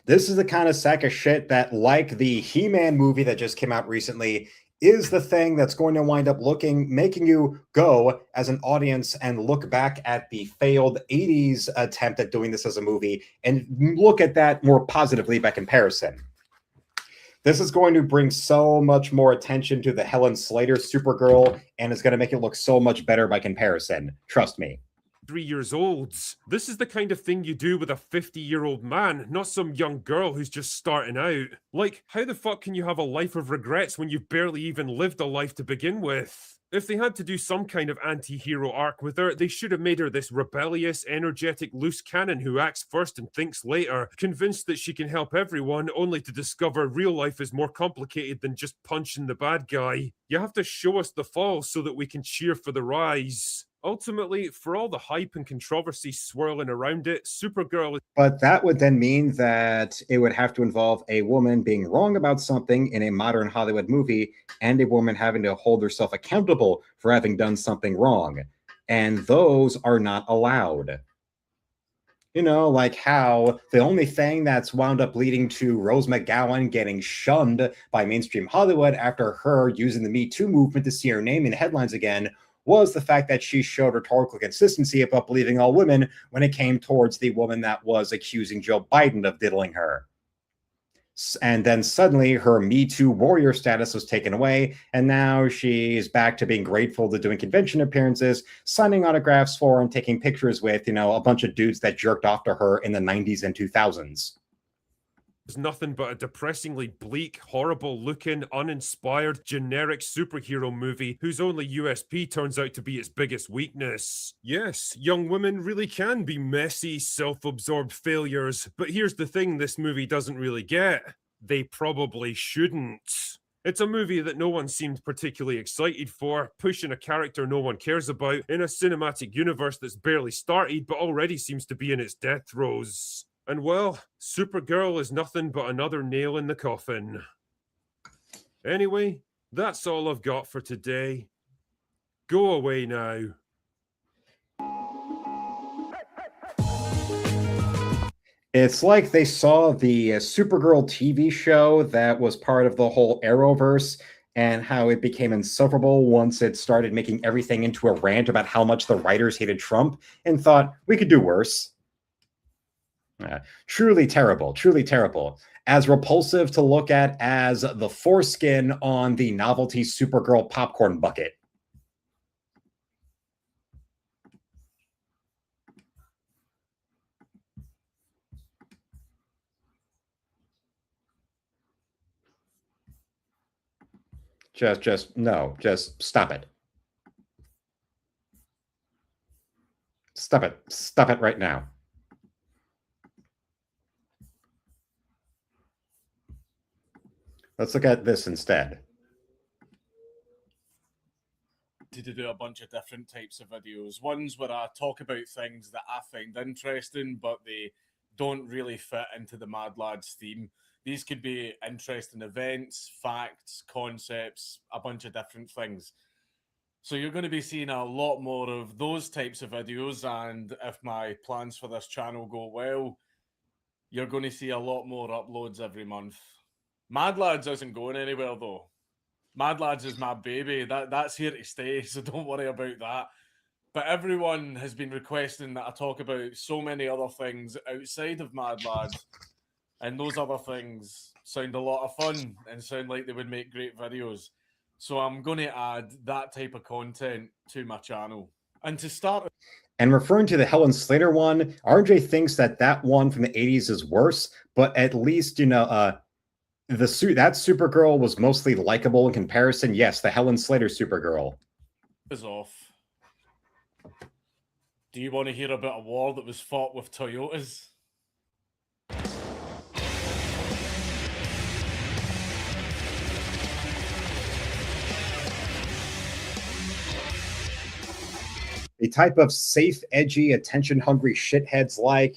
This is the kind of sack of shit that, like the He-Man movie that just came out recently, is the thing that's going to wind up making you go as an audience and look back at the failed 80s attempt at doing this as a movie and look at that more positively by comparison. This is going to bring so much more attention to the Helen Slater Supergirl, and it's going to make it look so much better by comparison. Trust me. 3 years old. This is the kind of thing you do with a 50-year-old man, not some young girl who's just starting out. Like, how the fuck can you have a life of regrets when you've barely even lived a life to begin with? If they had to do some kind of anti-hero arc with her, they should have made her this rebellious, energetic, loose cannon who acts first and thinks later, convinced that she can help everyone, only to discover real life is more complicated than just punching the bad guy. You have to show us the fall so that we can cheer for the rise. Ultimately, for all the hype and controversy swirling around it, Supergirl is... But that would then mean that it would have to involve a woman being wrong about something in a modern Hollywood movie and a woman having to hold herself accountable for having done something wrong. And those are not allowed. You know, like how the only thing that's wound up leading to Rose McGowan getting shunned by mainstream Hollywood after her using the Me Too movement to see her name in headlines again was the fact that she showed rhetorical consistency about believing all women when it came towards the woman that was accusing Joe Biden of diddling her. And then suddenly her Me Too warrior status was taken away, and now she's back to being grateful to doing convention appearances, signing autographs for and taking pictures with, you know, a bunch of dudes that jerked off to her in the 90s and 2000s. It's nothing but a depressingly bleak, horrible-looking, uninspired, generic superhero movie whose only USP turns out to be its biggest weakness. Yes, young women really can be messy, self-absorbed failures, but here's the thing this movie doesn't really get. They probably shouldn't. It's a movie that no one seemed particularly excited for, pushing a character no one cares about in a cinematic universe that's barely started but already seems to be in its death throes. And well, Supergirl is nothing but another nail in the coffin. Anyway, that's all I've got for today. Go away now. It's like they saw the Supergirl TV show that was part of the whole Arrowverse and how it became insufferable once it started making everything into a rant about how much the writers hated Trump and thought we could do worse. Truly terrible, truly terrible. As repulsive to look at as the foreskin on the novelty Supergirl popcorn bucket. Just stop it. Stop it right now. Let's look at this instead. To do a bunch of different types of videos. Ones where I talk about things that I find interesting, but they don't really fit into the Mad Lads theme. These could be interesting events, facts, concepts, a bunch of different things. So you're going to be seeing a lot more of those types of videos, and if my plans for this channel go well, you're going to see a lot more uploads every month. Mad Lads isn't going anywhere though. Mad Lads is my baby. That's here to stay, so don't worry about that. But everyone has been requesting that I talk about so many other things outside of Mad Lads. And those other things sound a lot of fun and sound like they would make great videos. So I'm going to add that type of content to my channel. And to start... And referring to the Helen Slater one, RJ thinks that one from the 80s is worse, but at least, that Supergirl was mostly likable in comparison. Yes, the Helen Slater Supergirl. Is off. Do you want to hear about a war that was fought with Toyotas? The type of safe, edgy, attention-hungry shitheads like,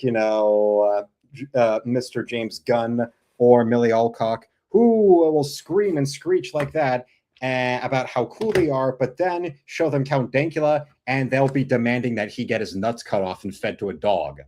Mr. James Gunn or Millie Alcock, who will scream and screech like that about how cool they are, but then show them Count Dankula, and they'll be demanding that he get his nuts cut off and fed to a dog.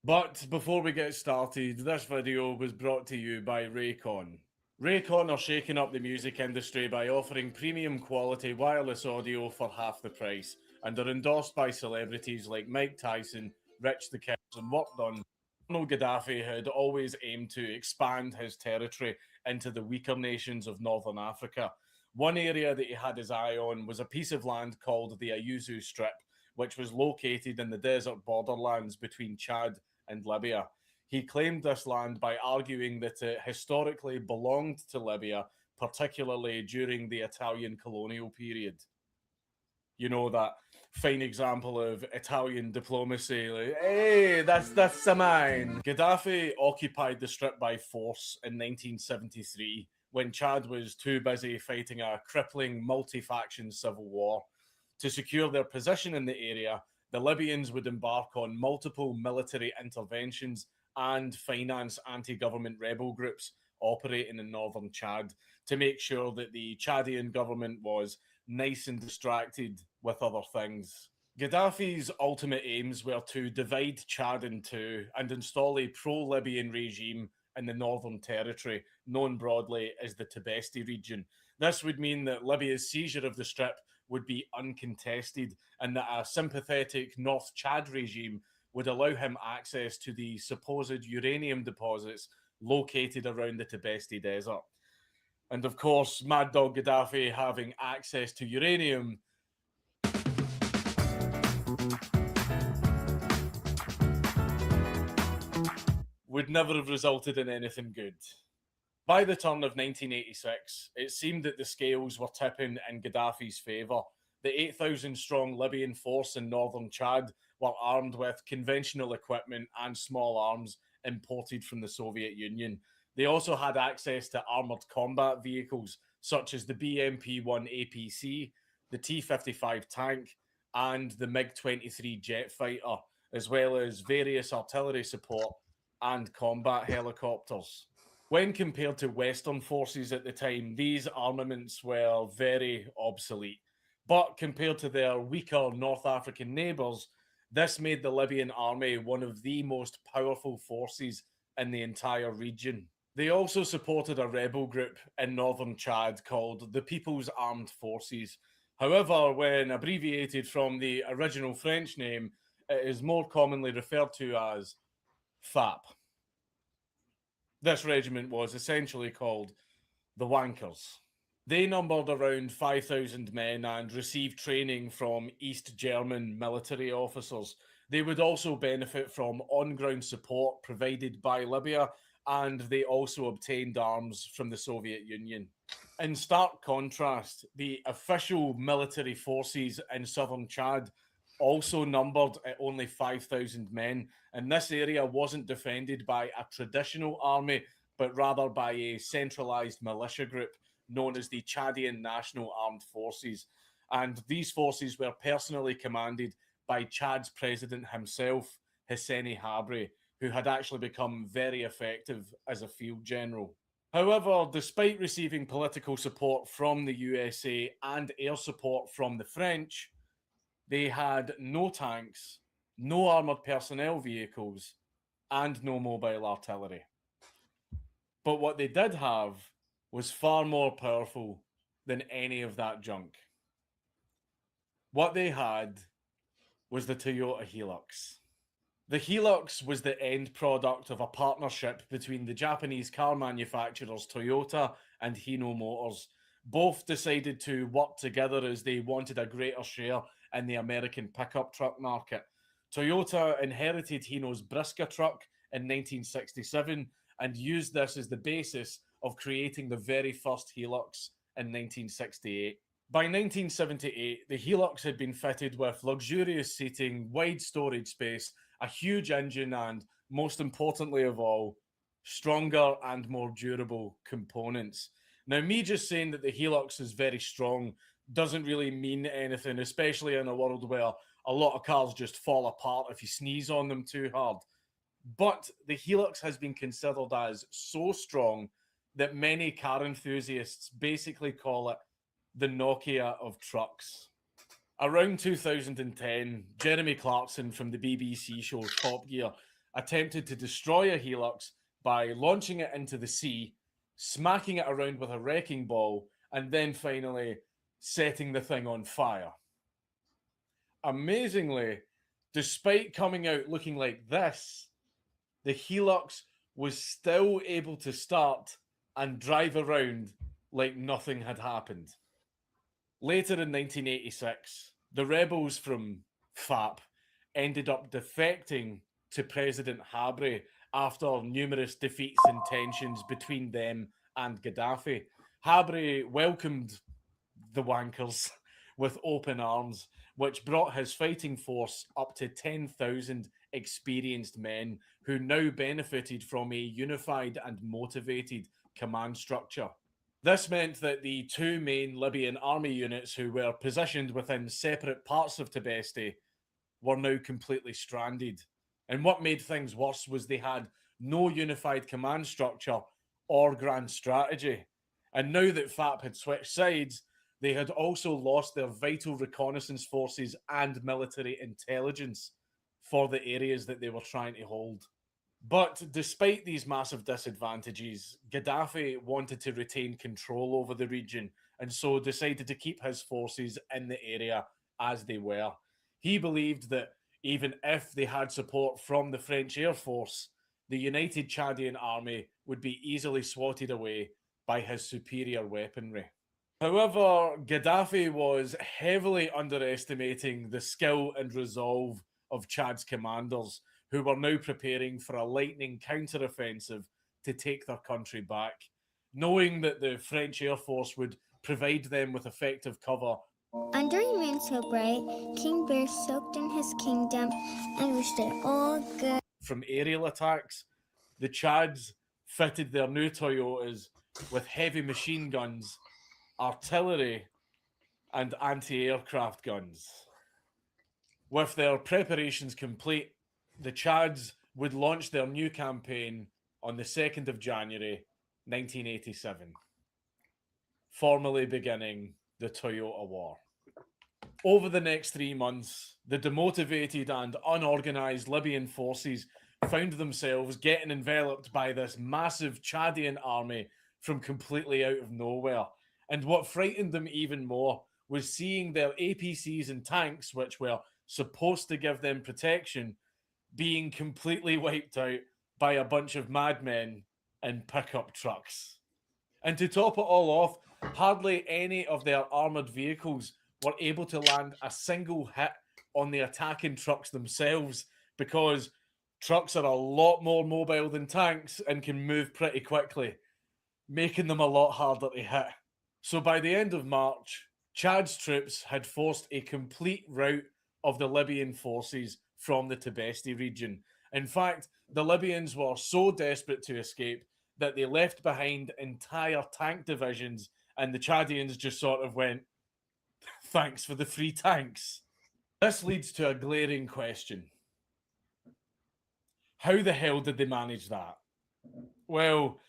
But before we get started, this video was brought to you by Raycon. Raycon are shaking up the music industry by offering premium quality wireless audio for half the price, and are endorsed by celebrities like Mike Tyson, Rich the Kid, and work done. Colonel Gaddafi had always aimed to expand his territory into the weaker nations of Northern Africa. One area that he had his eye on was a piece of land called the Ayuzu Strip, which was located in the desert borderlands between Chad and Libya. He claimed this land by arguing that it historically belonged to Libya, particularly during the Italian colonial period. You know, that fine example of Italian diplomacy, like, hey, that's mine. Gaddafi occupied the strip by force in 1973, when Chad was too busy fighting a crippling multi-faction civil war. To secure their position in the area, the Libyans would embark on multiple military interventions and finance anti-government rebel groups operating in northern Chad to make sure that the Chadian government was nice and distracted with other things. Gaddafi's ultimate aims were to divide Chad in two and install a pro-Libyan regime in the Northern Territory, known broadly as the Tibesti region. This would mean that Libya's seizure of the Strip would be uncontested, and that a sympathetic North Chad regime would allow him access to the supposed uranium deposits located around the Tibesti Desert. And of course, Mad Dog Gaddafi having access to uranium would never have resulted in anything good. By the turn of 1986, it seemed that the scales were tipping in Gaddafi's favour. The 8,000-strong Libyan force in northern Chad were armed with conventional equipment and small arms imported from the Soviet Union. They also had access to armoured combat vehicles such as the BMP-1 APC, the T-55 tank, and the MiG-23 jet fighter, as well as various artillery support and combat helicopters. When compared to Western forces at the time, these armaments were very obsolete. But compared to their weaker North African neighbours, this made the Libyan army one of the most powerful forces in the entire region. They also supported a rebel group in northern Chad called the People's Armed Forces. However, when abbreviated from the original French name, it is more commonly referred to as FAP. This regiment was essentially called the Wankers. They numbered around 5,000 men and received training from East German military officers. They would also benefit from on-ground support provided by Libya, and they also obtained arms from the Soviet Union. In stark contrast, the official military forces in southern Chad also numbered at only 5,000 men, and this area wasn't defended by a traditional army, but rather by a centralized militia group known as the Chadian National Armed Forces. And these forces were personally commanded by Chad's president himself, Hissène Habré, who had actually become very effective as a field general. However, despite receiving political support from the USA and air support from the French, they had no tanks, no armoured personnel vehicles, and no mobile artillery. But what they did have was far more powerful than any of that junk. What they had was the Toyota Hilux. The Hilux was the end product of a partnership between the Japanese car manufacturers Toyota and Hino Motors. Both decided to work together as they wanted a greater share in the American pickup truck market. Toyota inherited Hino's Brisker truck in 1967 and used this as the basis of creating the very first Hilux in 1968. By 1978, the Hilux had been fitted with luxurious seating, wide storage space, a huge engine, and, most importantly of all, stronger and more durable components. Now, me just saying that the Hilux is very strong doesn't really mean anything, especially in a world where a lot of cars just fall apart if you sneeze on them too hard. But the Hilux has been considered as so strong that many car enthusiasts basically call it the Nokia of trucks. Around 2010, Jeremy Clarkson from the BBC show Top Gear attempted to destroy a Hilux by launching it into the sea, smacking it around with a wrecking ball, and then finally setting the thing on fire. Amazingly, despite coming out looking like this, the Hilux was still able to start and drive around like nothing had happened. Later in 1986, the rebels from FAP ended up defecting to President Habre after numerous defeats and tensions between them and Gaddafi. Habre welcomed the wankers with open arms, which brought his fighting force up to 10,000 experienced men who now benefited from a unified and motivated command structure. This meant that the two main Libyan army units who were positioned within separate parts of Tibesti were now completely stranded. And what made things worse was they had no unified command structure or grand strategy. And now that FAP had switched sides, they had also lost their vital reconnaissance forces and military intelligence for the areas that they were trying to hold. But despite these massive disadvantages, Gaddafi wanted to retain control over the region and so decided to keep his forces in the area as they were. He believed that even if they had support from the French Air Force, the United Chadian Army would be easily swatted away by his superior weaponry. However, Gaddafi was heavily underestimating the skill and resolve of Chad's commanders, who were now preparing for a lightning counteroffensive to take their country back. Knowing that the French Air Force would provide them with effective cover. Under a moon so bright, King Bear soaked in his kingdom and wished it all good. From aerial attacks, the Chads fitted their new Toyotas with heavy machine guns, artillery, and anti-aircraft guns. With their preparations complete, the Chads would launch their new campaign on the 2nd of January, 1987, formally beginning the Toyota War. Over the next 3 months, the demotivated and unorganized Libyan forces found themselves getting enveloped by this massive Chadian army from completely out of nowhere. And what frightened them even more was seeing their APCs and tanks, which were supposed to give them protection, being completely wiped out by a bunch of madmen in pickup trucks. And to top it all off, hardly any of their armoured vehicles were able to land a single hit on the attacking trucks themselves, because trucks are a lot more mobile than tanks and can move pretty quickly, making them a lot harder to hit. So by the end of March, Chad's troops had forced a complete rout of the Libyan forces from the Tibesti region. In fact, the Libyans were so desperate to escape that they left behind entire tank divisions, and the Chadians just sort of went, thanks for the free tanks. This leads to a glaring question. How the hell did they manage that? Well,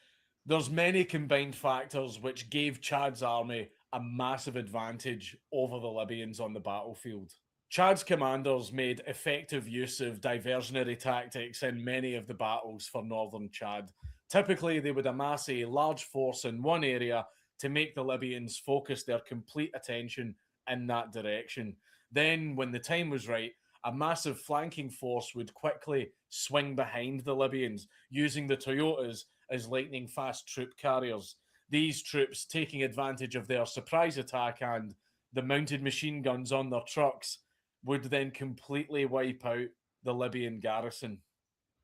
there's many combined factors which gave Chad's army a massive advantage over the Libyans on the battlefield. Chad's commanders made effective use of diversionary tactics in many of the battles for northern Chad. Typically, they would amass a large force in one area to make the Libyans focus their complete attention in that direction. Then, when the time was right, a massive flanking force would quickly swing behind the Libyans, using the Toyotas as lightning-fast troop carriers. These troops, taking advantage of their surprise attack and the mounted machine guns on their trucks, would then completely wipe out the Libyan garrison.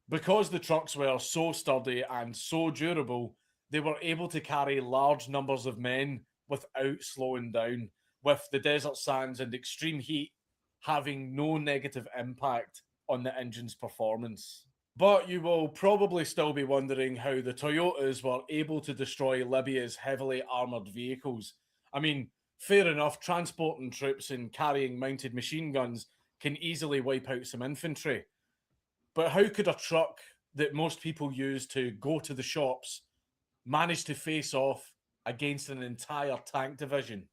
Because the trucks were so sturdy and so durable, they were able to carry large numbers of men without slowing down, with the desert sands and extreme heat having no negative impact on the engine's performance. But you will probably still be wondering how the Toyotas were able to destroy Libya's heavily armoured vehicles. I mean, fair enough, transporting troops and carrying mounted machine guns can easily wipe out some infantry. But how could a truck that most people use to go to the shops manage to face off against an entire tank division?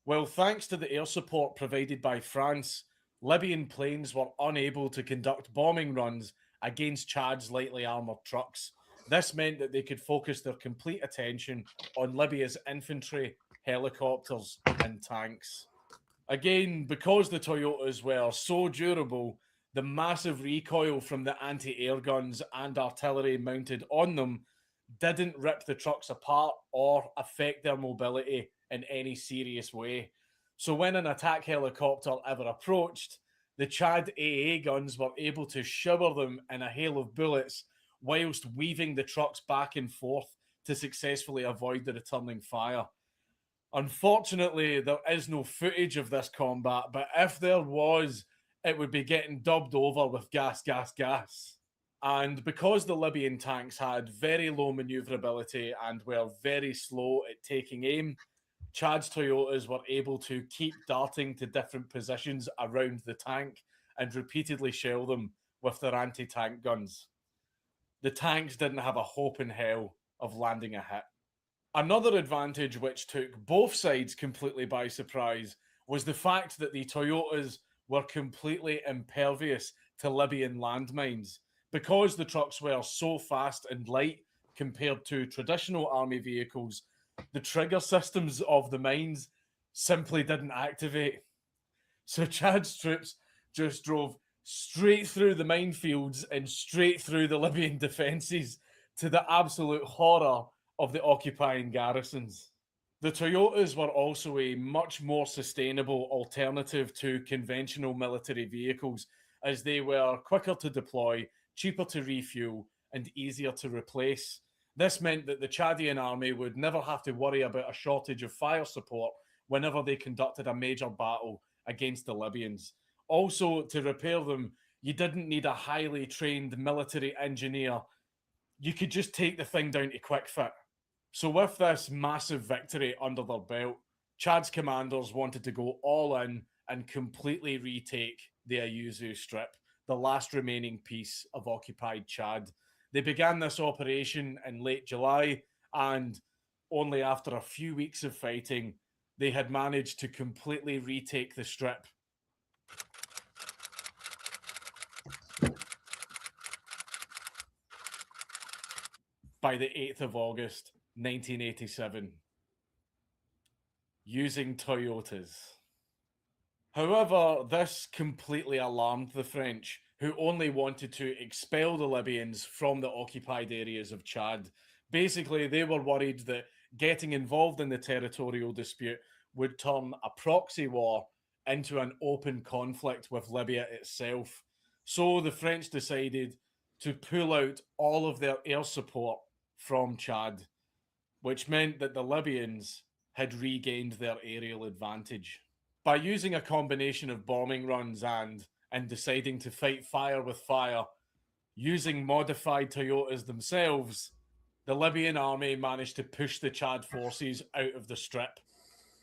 Well, thanks to the air support provided by France, Libyan planes were unable to conduct bombing runs against Chad's lightly armoured trucks. This meant that they could focus their complete attention on Libya's infantry, helicopters, and tanks. Again, because the Toyotas were so durable, the massive recoil from the anti-air guns and artillery mounted on them didn't rip the trucks apart or affect their mobility in any serious way. So when an attack helicopter ever approached, the Chad AA guns were able to shower them in a hail of bullets whilst weaving the trucks back and forth to successfully avoid the returning fire. Unfortunately, there is no footage of this combat, but if there was, it would be getting dubbed over with gas, gas, gas. And because the Libyan tanks had very low maneuverability and were very slow at taking aim, Chad's Toyotas were able to keep darting to different positions around the tank and repeatedly shell them with their anti-tank guns. The tanks didn't have a hope in hell of landing a hit. Another advantage which took both sides completely by surprise was the fact that the Toyotas were completely impervious to Libyan landmines. Because the trucks were so fast and light compared to traditional army vehicles, the trigger systems of the mines simply didn't activate. So Chad's troops just drove straight through the minefields and straight through the Libyan defences to the absolute horror of the occupying garrisons. The Toyotas were also a much more sustainable alternative to conventional military vehicles, as they were quicker to deploy, cheaper to refuel, and easier to replace. This meant that the Chadian army would never have to worry about a shortage of fire support whenever they conducted a major battle against the Libyans. Also, to repair them, you didn't need a highly trained military engineer. You could just take the thing down to quick fit. So with this massive victory under their belt, Chad's commanders wanted to go all in and completely retake the Ayuzu Strip, the last remaining piece of occupied Chad. They began this operation in late July, and only after a few weeks of fighting, they had managed to completely retake the strip. By the 8th of August, 1987, using Toyotas. However, this completely alarmed the French, who only wanted to expel the Libyans from the occupied areas of Chad. Basically, they were worried that getting involved in the territorial dispute would turn a proxy war into an open conflict with Libya itself. So the French decided to pull out all of their air support from Chad, which meant that the Libyans had regained their aerial advantage. By using a combination of bombing runs and deciding to fight fire with fire, using modified Toyotas themselves, the Libyan army managed to push the Chad forces out of the strip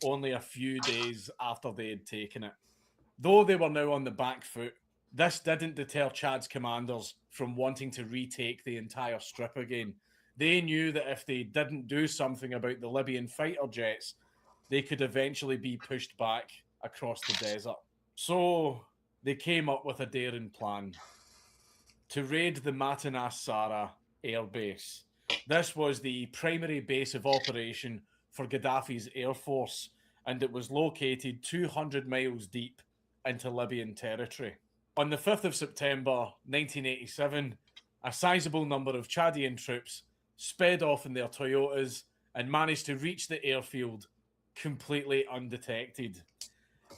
only a few days after they had taken it. Though they were now on the back foot, this didn't deter Chad's commanders from wanting to retake the entire strip again. They knew that if they didn't do something about the Libyan fighter jets, they could eventually be pushed back across the desert. So they came up with a daring plan to raid the Matanas Sara air base. This was the primary base of operation for Gaddafi's air force, and it was located 200 miles deep into Libyan territory. On the 5th of September 1987, a sizable number of Chadian troops sped off in their Toyotas and managed to reach the airfield completely undetected.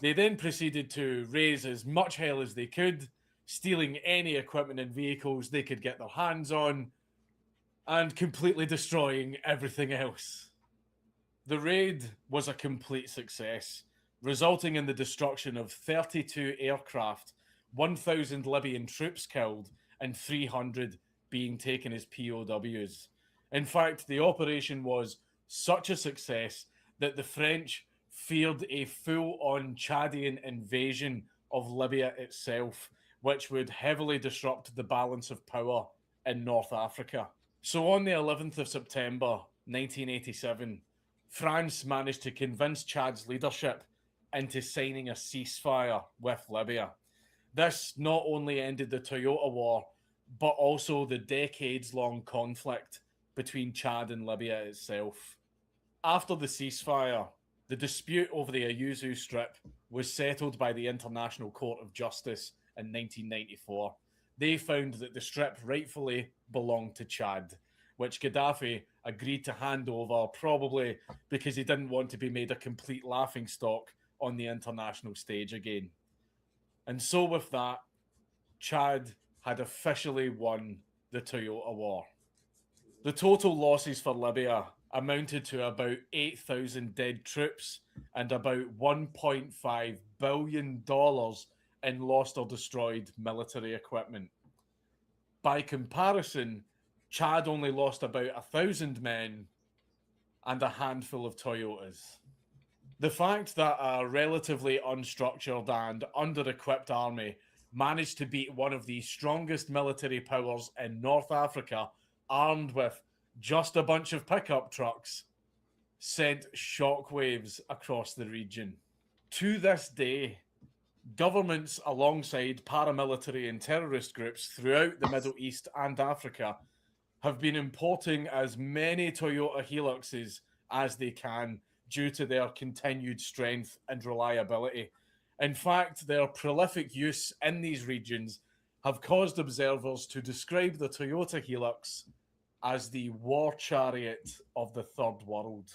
They then proceeded to raise as much hell as they could, stealing any equipment and vehicles they could get their hands on, and completely destroying everything else. The raid was a complete success, resulting in the destruction of 32 aircraft, 1,000 Libyan troops killed, and 300 being taken as POWs. In fact, the operation was such a success that the French feared a full-on Chadian invasion of Libya itself, which would heavily disrupt the balance of power in North Africa. So on the 11th of September 1987, France managed to convince Chad's leadership into signing a ceasefire with Libya. This not only ended the Toyota War, but also the decades-long conflict between Chad and Libya itself. After the ceasefire, the dispute over the Ayuzu Strip was settled by the International Court of Justice in 1994. They found that the strip rightfully belonged to Chad, which Gaddafi agreed to hand over, probably because he didn't want to be made a complete laughingstock on the international stage again. And so with that, Chad had officially won the Toyota War. The total losses for Libya amounted to about 8,000 dead troops and about $1.5 billion in lost or destroyed military equipment. By comparison, Chad only lost about 1,000 men and a handful of Toyotas. The fact that a relatively unstructured and under-equipped army managed to beat one of the strongest military powers in North Africa, armed with just a bunch of pickup trucks, sent shockwaves across the region. To this day, governments alongside paramilitary and terrorist groups throughout the Middle East and Africa have been importing as many Toyota Hiluxes as they can due to their continued strength and reliability. In fact, their prolific use in these regions have caused observers to describe the Toyota Hilux as the war chariot of the third world.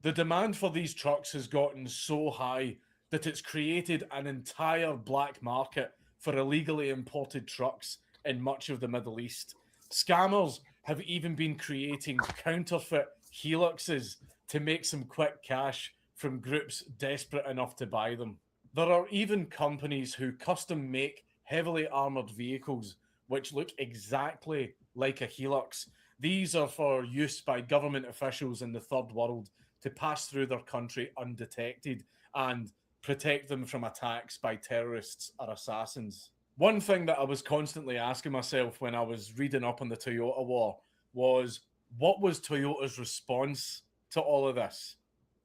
The demand for these trucks has gotten so high that it's created an entire black market for illegally imported trucks in much of the Middle East. Scammers have even been creating counterfeit Hiluxes to make some quick cash from groups desperate enough to buy them. There are even companies who custom make heavily armoured vehicles which look exactly like a Hilux. These are for use by government officials in the third world to pass through their country undetected and protect them from attacks by terrorists or assassins. One thing that I was constantly asking myself when I was reading up on the Toyota War was, what was Toyota's response to all of this?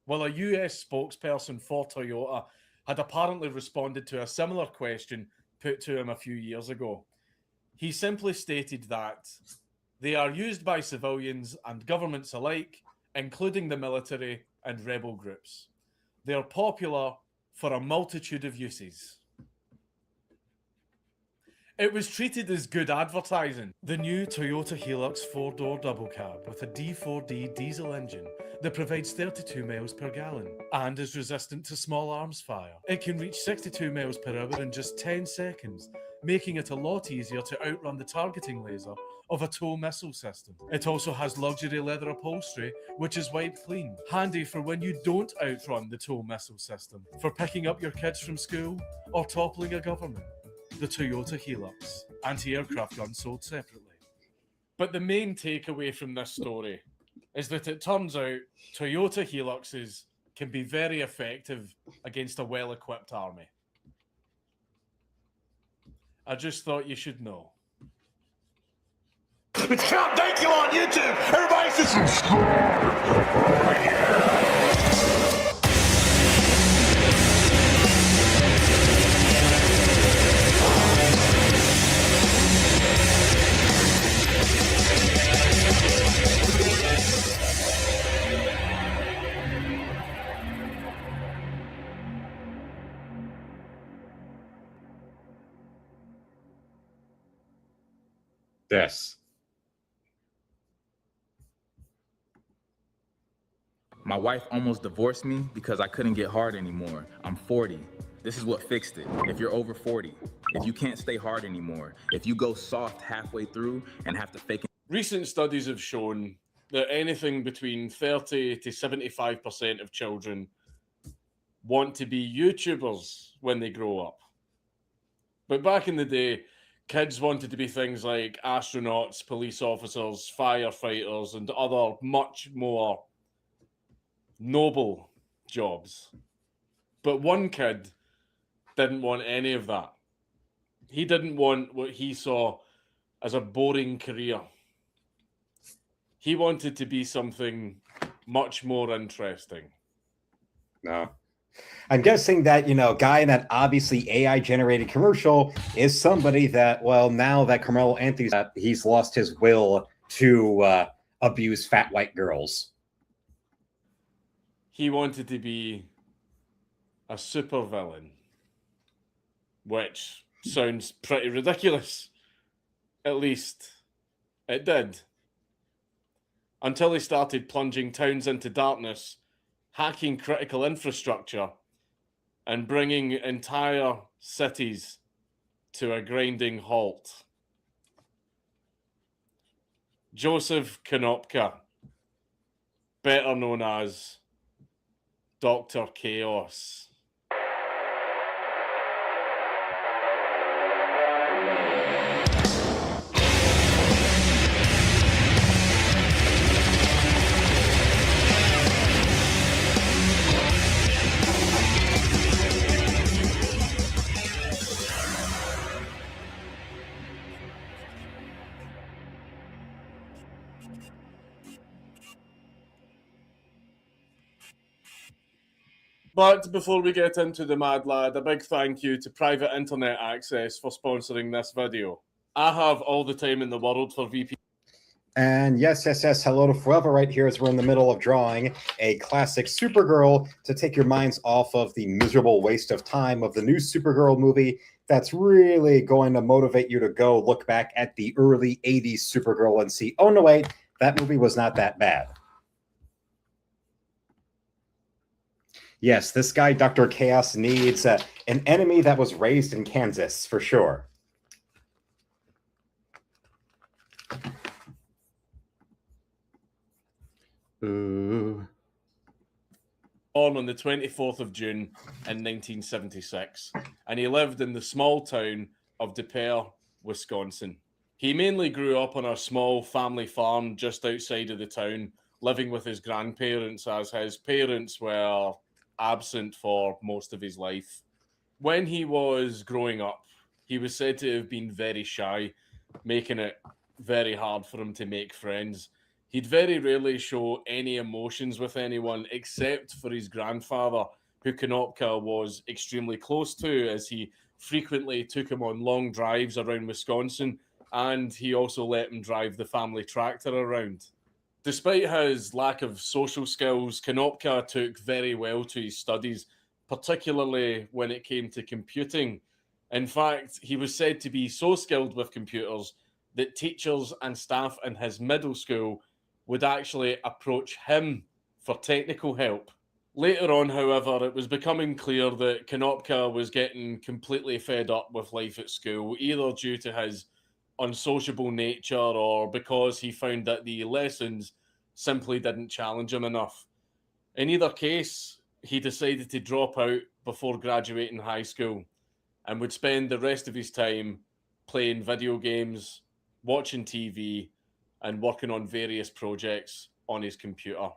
Well, a US spokesperson for Toyota had apparently responded to a similar question put to him a few years ago. He simply stated that they are used by civilians and governments alike, including the military and rebel groups. They are popular for a multitude of uses. It was treated as good advertising. The new Toyota Hilux 4-door double cab with a D4D diesel engine that provides 32 miles per gallon and is resistant to small arms fire. It can reach 62 miles per hour in just 10 seconds, making it a lot easier to outrun the targeting laser of a tow missile system. It also has luxury leather upholstery, which is wiped clean, handy for when you don't outrun the tow missile system, for picking up your kids from school or toppling a government. The Toyota Hilux, anti-aircraft gun sold separately. But the main takeaway from this story is that it turns out Toyota Hiluxes can be very effective against a well-equipped army. I just thought you should know. It's Count Thank You on YouTube. Everybody should subscribe. This. My wife almost divorced me because I couldn't get hard anymore. I'm 40. This is what fixed it. If you're over 40, if you can't stay hard anymore, if you go soft halfway through and have to fake it. Recent studies have shown that anything between 30 to 75% of children want to be YouTubers when they grow up. But back in the day, kids wanted to be things like astronauts, police officers, firefighters, and other much more noble jobs. But one kid didn't want any of that. He didn't want what he saw as a boring career. He wanted to be something much more interesting. No. I'm guessing that, guy in that obviously AI-generated commercial is somebody that, well, now that Carmelo Anthony's he's lost his will to abuse fat white girls. He wanted to be a supervillain, which sounds pretty ridiculous. At least it did. Until he started plunging towns into darkness, hacking critical infrastructure, and bringing entire cities to a grinding halt. Joseph Konopka, better known as Dr. Chaos. But before we get into the Mad Lad, a big thank you to Private Internet Access for sponsoring this video. I have all the time in the world for VP. And yes, hello to Forever right here as we're in the middle of drawing a classic Supergirl to take your minds off of the miserable waste of time of the new Supergirl movie that's really going to motivate you to go look back at the early 80s Supergirl and see, oh no, wait, that movie was not that bad. Yes, this guy, Dr. Chaos, needs an enemy that was raised in Kansas, for sure. Born on the 24th of June in 1976, and he lived in the small town of De Pere, Wisconsin. He mainly grew up on a small family farm just outside of the town, living with his grandparents as his parents were absent for most of his life. When he was growing up, he was said to have been very shy, making it very hard for him to make friends. He'd very rarely show any emotions with anyone except for his grandfather, who Konopka was extremely close to, as he frequently took him on long drives around Wisconsin, and he also let him drive the family tractor around. Despite his lack of social skills, Konopka took very well to his studies, particularly when it came to computing. In fact, he was said to be so skilled with computers that teachers and staff in his middle school would actually approach him for technical help. Later on, however, it was becoming clear that Konopka was getting completely fed up with life at school, either due to his unsociable nature or because he found that the lessons simply didn't challenge him enough. In either case, he decided to drop out before graduating high school and would spend the rest of his time playing video games, watching TV, and working on various projects on his computer.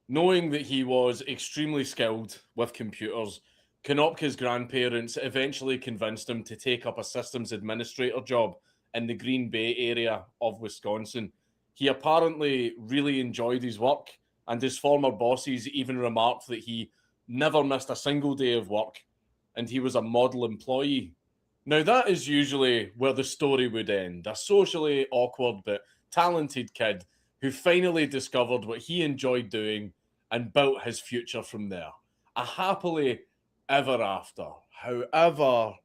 Knowing that he was extremely skilled with computers, Konopka's grandparents eventually convinced him to take up a systems administrator job in the Green Bay area of Wisconsin. He apparently really enjoyed his work, and his former bosses even remarked that he never missed a single day of work, and he was a model employee. Now, that is usually where the story would end. A socially awkward but talented kid who finally discovered what he enjoyed doing and built his future from there. A happily ever after. However,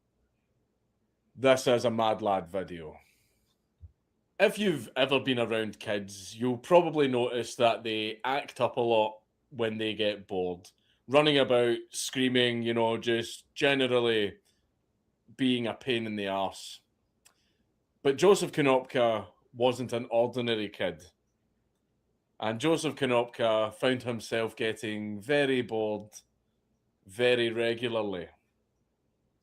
this is a Mad Lad video. If you've ever been around kids, you'll probably notice that they act up a lot when they get bored. Running about, screaming, just generally being a pain in the arse. But Joseph Konopka wasn't an ordinary kid. And Joseph Konopka found himself getting very bored very regularly.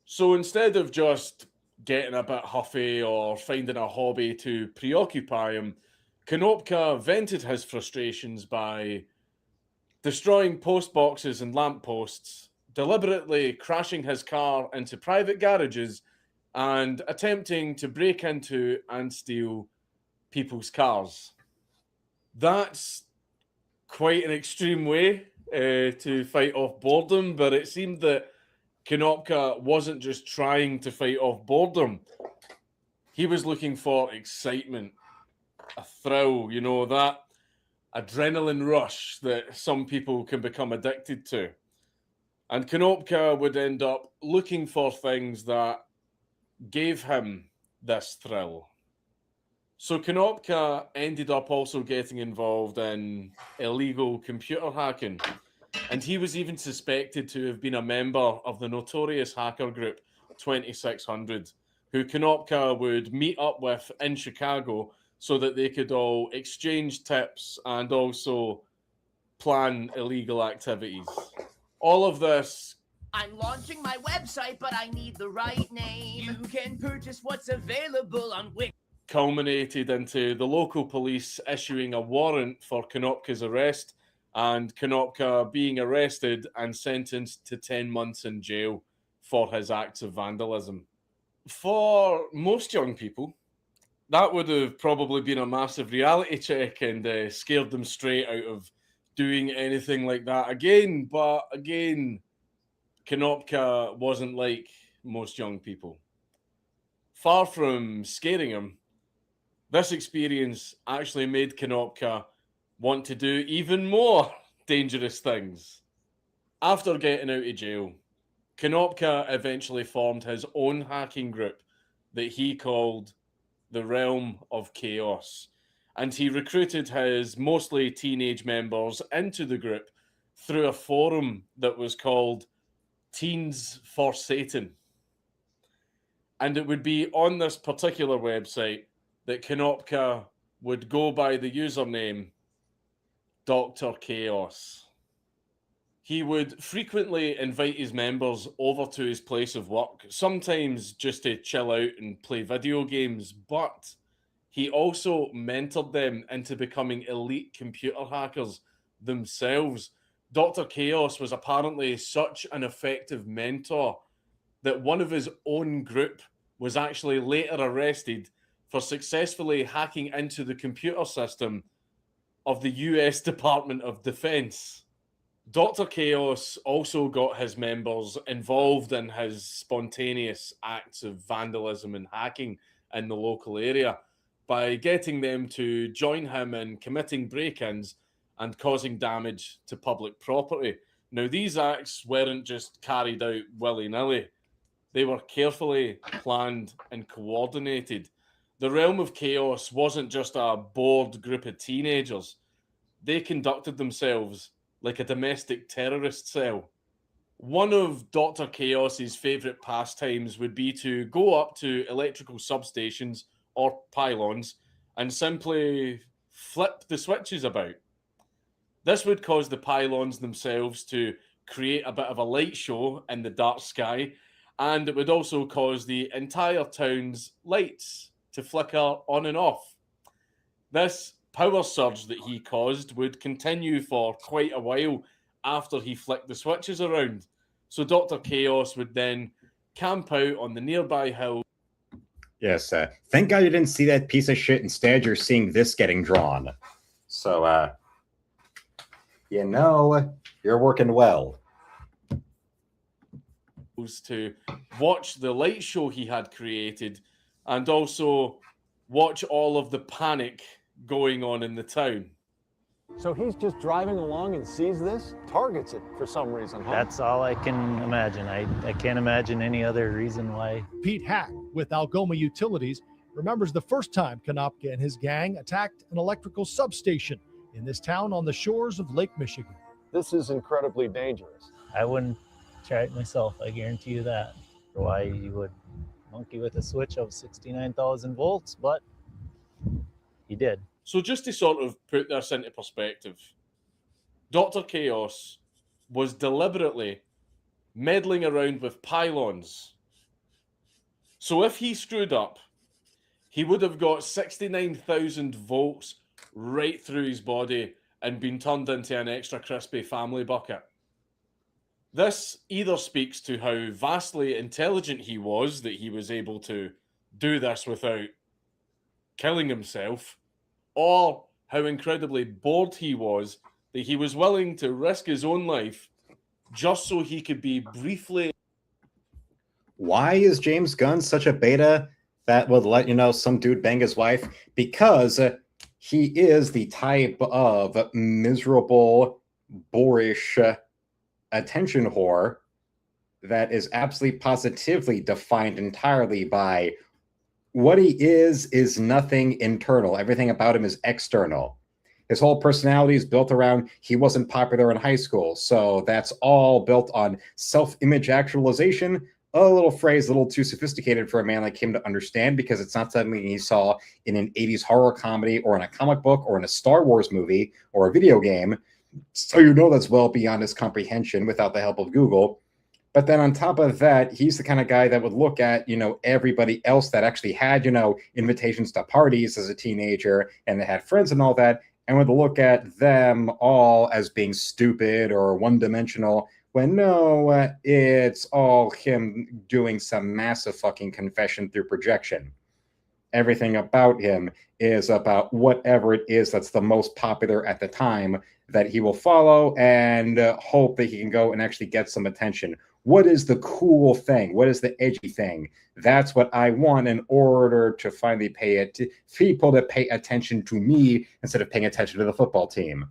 So instead of just getting a bit huffy or finding a hobby to preoccupy him, Konopka vented his frustrations by destroying post boxes and lampposts, deliberately crashing his car into private garages, and attempting to break into and steal people's cars. That's quite an extreme way to fight off boredom, but it seemed that Konopka wasn't just trying to fight off boredom. He was looking for excitement, a thrill, that adrenaline rush that some people can become addicted to. And Konopka would end up looking for things that gave him this thrill. So Konopka ended up also getting involved in illegal computer hacking. And he was even suspected to have been a member of the notorious hacker group 2600, who Konopka would meet up with in Chicago so that they could all exchange tips and also plan illegal activities. All of this. I'm launching my website, but I need the right name. You can purchase what's available on Wix. Culminated into the local police issuing a warrant for Konopka's arrest, and Konopka being arrested and sentenced to 10 months in jail for his acts of vandalism. For most young people, that would have probably been a massive reality check and scared them straight out of doing anything like that again. But again, Konopka wasn't like most young people. Far from scaring him, this experience actually made Konopka want to do even more dangerous things. After getting out of jail, Konopka eventually formed his own hacking group that he called the Realm of Chaos. And he recruited his mostly teenage members into the group through a forum that was called Teens for Satan. And it would be on this particular website that Konopka would go by the username Dr. Chaos. He would frequently invite his members over to his place of work, sometimes just to chill out and play video games, but he also mentored them into becoming elite computer hackers themselves. Dr. Chaos was apparently such an effective mentor that one of his own group was actually later arrested for successfully hacking into the computer system of the US Department of Defense. Dr. Chaos also got his members involved in his spontaneous acts of vandalism and hacking in the local area by getting them to join him in committing break-ins and causing damage to public property. Now, these acts weren't just carried out willy-nilly. They were carefully planned and coordinated. The Realm of Chaos wasn't just a bored group of teenagers. They conducted themselves like a domestic terrorist cell. One of Dr. Chaos's favourite pastimes would be to go up to electrical substations or pylons and simply flip the switches about. This would cause the pylons themselves to create a bit of a light show in the dark sky, and it would also cause the entire town's lights to flicker on and off. This power surge that he caused would continue for quite a while after he flicked the switches around. So Dr. Chaos would then camp out on the nearby hill. Yes, thank God you didn't see that piece of shit. Instead, you're seeing this getting drawn. So, you're working well. To watch the light show he had created and also watch all of the panic going on in the town. So he's just driving along and sees this, targets it for some reason, huh? That's all I can imagine. I can't imagine any other reason why. Pete Hack with Algoma Utilities remembers the first time Konopka and his gang attacked an electrical substation in this town on the shores of Lake Michigan. This is incredibly dangerous. I wouldn't try it myself, I guarantee you that. Why you would monkey with a switch of 69,000 volts, but he did. So just to sort of put this into perspective, Dr. Chaos was deliberately meddling around with pylons. So if he screwed up, he would have got 69,000 volts right through his body and been turned into an extra crispy family bucket. This either speaks to how vastly intelligent he was, that he was able to do this without killing himself, or how incredibly bored he was that he was willing to risk his own life just so he could be briefly... Why is James Gunn such a beta that would let you know some dude bang his wife? Because he is the type of miserable, boorish attention whore that is absolutely positively defined entirely by what he is nothing internal. Everything about him is external. His whole personality is built around he wasn't popular in high school. So that's all built on self-image actualization. A little phrase, a little too sophisticated for a man like him to understand, because it's not something he saw in an 80s horror comedy or in a comic book or in a Star Wars movie or a video game. So you know that's well beyond his comprehension without the help of Google. But then on top of that, he's the kind of guy that would look at, everybody else that actually had, invitations to parties as a teenager and they had friends and all that, and would look at them all as being stupid or one-dimensional, when no, it's all him doing some massive fucking confession through projection. Everything about him is about whatever it is that's the most popular at the time that he will follow and hope that he can go and actually get some attention. What is the cool thing? What is the edgy thing? That's what I want in order to finally pay it to people to pay attention to me instead of paying attention to the football team.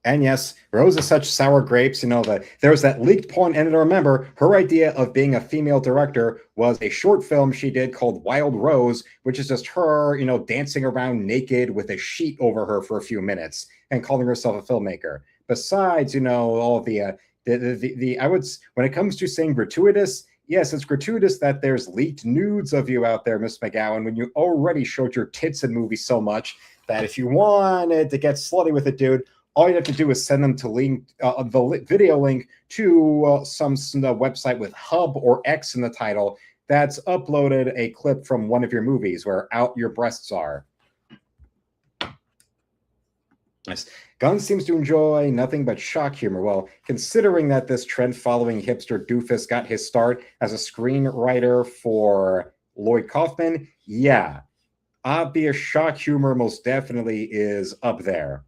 And yes, Rose is such sour grapes. There was that leaked porn, and remember, her idea of being a female director was a short film she did called Wild Rose, which is just her, dancing around naked with a sheet over her for a few minutes and calling herself a filmmaker. Besides, all of the I would, when it comes to saying gratuitous, yes, it's gratuitous that there's leaked nudes of you out there, Miss McGowan, when you already showed your tits in movies so much that if you wanted to get slutty with it, dude, all you have to do is send them to the video link to some website with Hub or X in the title that's uploaded a clip from one of your movies where out your breasts are. Nice. Gunn seems to enjoy nothing but shock humor. Well, considering that this trend-following hipster doofus got his start as a screenwriter for Lloyd Kaufman, yeah, obvious shock humor most definitely is up there.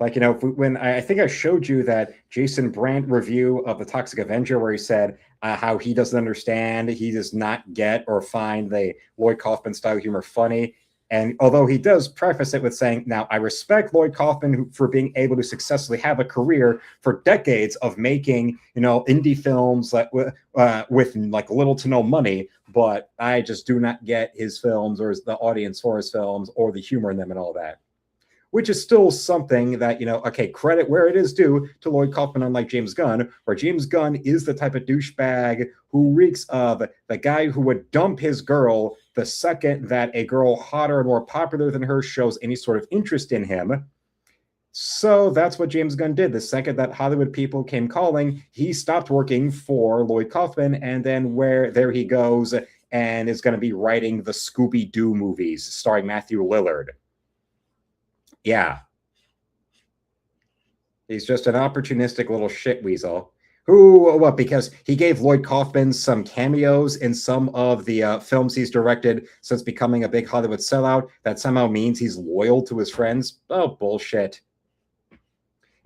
Like, when I think I showed you that Jason Brandt review of The Toxic Avenger where he said how he doesn't understand, he does not get or find the Lloyd Kaufman style humor funny. And although he does preface it with saying, now, I respect Lloyd Kaufman for being able to successfully have a career for decades of making, indie films with like little to no money, but I just do not get his films or the audience for his films or the humor in them and all that. Which is still something that, okay, credit where it is due to Lloyd Kaufman, unlike James Gunn, where James Gunn is the type of douchebag who reeks of the guy who would dump his girl the second that a girl hotter and more popular than her shows any sort of interest in him. So that's what James Gunn did. The second that Hollywood people came calling, he stopped working for Lloyd Kaufman, and then there he goes and is going to be writing the Scooby-Doo movies starring Matthew Lillard. Yeah. He's just an opportunistic little shit weasel because he gave Lloyd Kaufman some cameos in some of the films he's directed since becoming a big Hollywood sellout. That somehow means he's loyal to his friends. Oh, bullshit.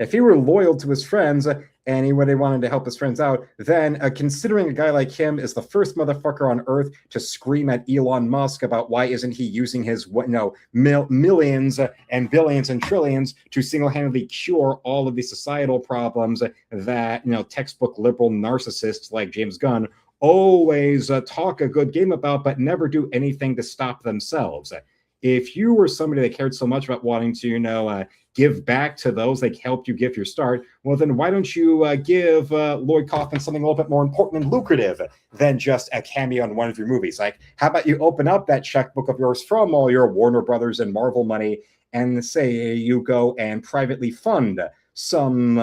If he were loyal to his friends, and he really wanted to help his friends out, then considering a guy like him is the first motherfucker on Earth to scream at Elon Musk about why isn't he using his millions and billions and trillions to single-handedly cure all of the societal problems that textbook liberal narcissists like James Gunn always talk a good game about, but never do anything to stop themselves. If you were somebody that cared so much about wanting to, give back to those that helped you give your start, well, then why don't you give Lloyd Kaufman something a little bit more important and lucrative than just a cameo in one of your movies? Like, how about you open up that checkbook of yours from all your Warner Brothers and Marvel money and say you go and privately fund some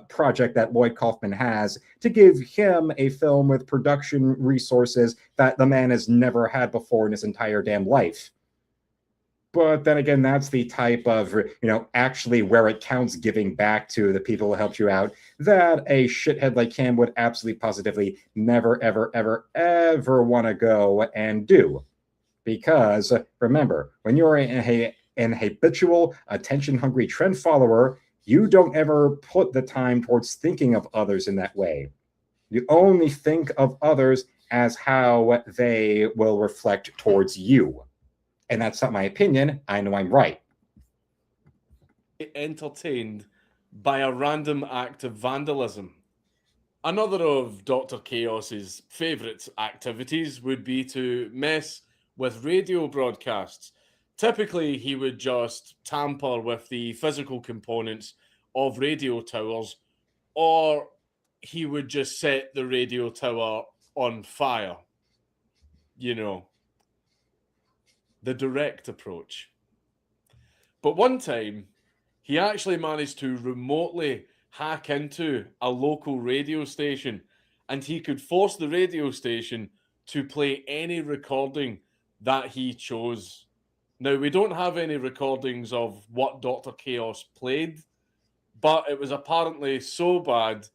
project that Lloyd Kaufman has to give him a film with production resources that the man has never had before in his entire damn life. But then again, that's the type of, actually where it counts giving back to the people who helped you out that a shithead like him would absolutely positively never, ever, ever, ever want to go and do. Because remember, when you're an habitual, attention-hungry trend follower, you don't ever put the time towards thinking of others in that way. You only think of others as how they will reflect towards you. And that's not my opinion. I know I'm right. Entertained by a random act of vandalism. Another of Dr. Chaos's favourite activities would be to mess with radio broadcasts. Typically, he would just tamper with the physical components of radio towers, or he would just set the radio tower on fire. The direct approach. But one time, he actually managed to remotely hack into a local radio station, and he could force the radio station to play any recording that he chose. Now, we don't have any recordings of what Dr. Chaos played, but it was apparently so bad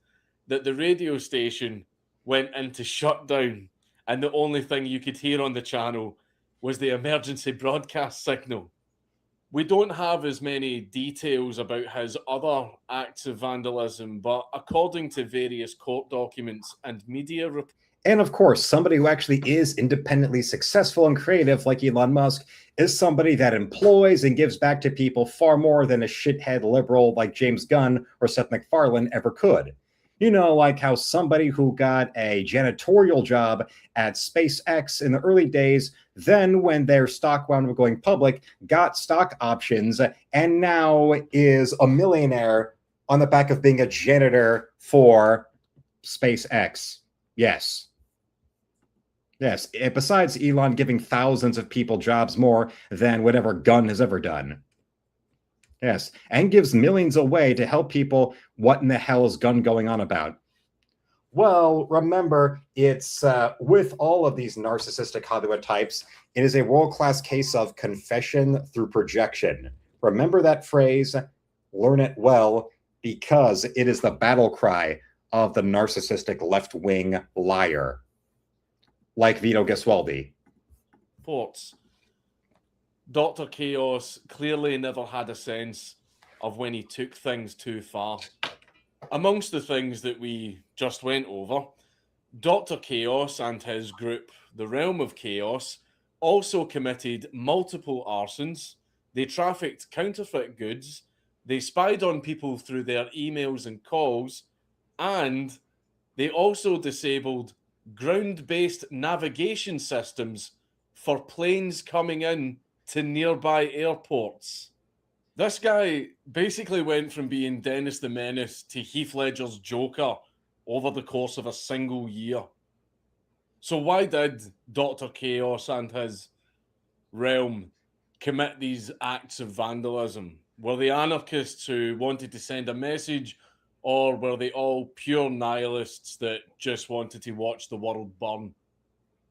that the radio station went into shutdown, and the only thing you could hear on the channel was the emergency broadcast signal. We don't have as many details about his other acts of vandalism, but according to various court documents and media reports, and of course, somebody who actually is independently successful and creative like Elon Musk is somebody that employs and gives back to people far more than a shithead liberal like James Gunn or Seth MacFarlane ever could. Like how somebody who got a janitorial job at SpaceX in the early days, then when their stock wound up going public, got stock options, and now is a millionaire on the back of being a janitor for SpaceX. Yes. Besides Elon giving thousands of people jobs more than whatever Gunn has ever done. Yes, and gives millions away to help people. What in the hell is Gunn going on about? Well, remember, it's with all of these narcissistic Hollywood types, it is a world-class case of confession through projection. Remember that phrase, learn it well, because it is the battle cry of the narcissistic left-wing liar, like Vito Gesualdi. Ports. Dr. Chaos clearly never had a sense of when he took things too far. Amongst the things that we just went over, Dr. Chaos and his group, the Realm of Chaos, also committed multiple arsons. They trafficked counterfeit goods, they spied on people through their emails and calls, and they also disabled ground-based navigation systems for planes coming in to nearby airports. This guy basically went from being Dennis the Menace to Heath Ledger's Joker over the course of a single year. So why did Dr. Chaos and his realm commit these acts of vandalism? Were they anarchists who wanted to send a message, or were they all pure nihilists that just wanted to watch the world burn?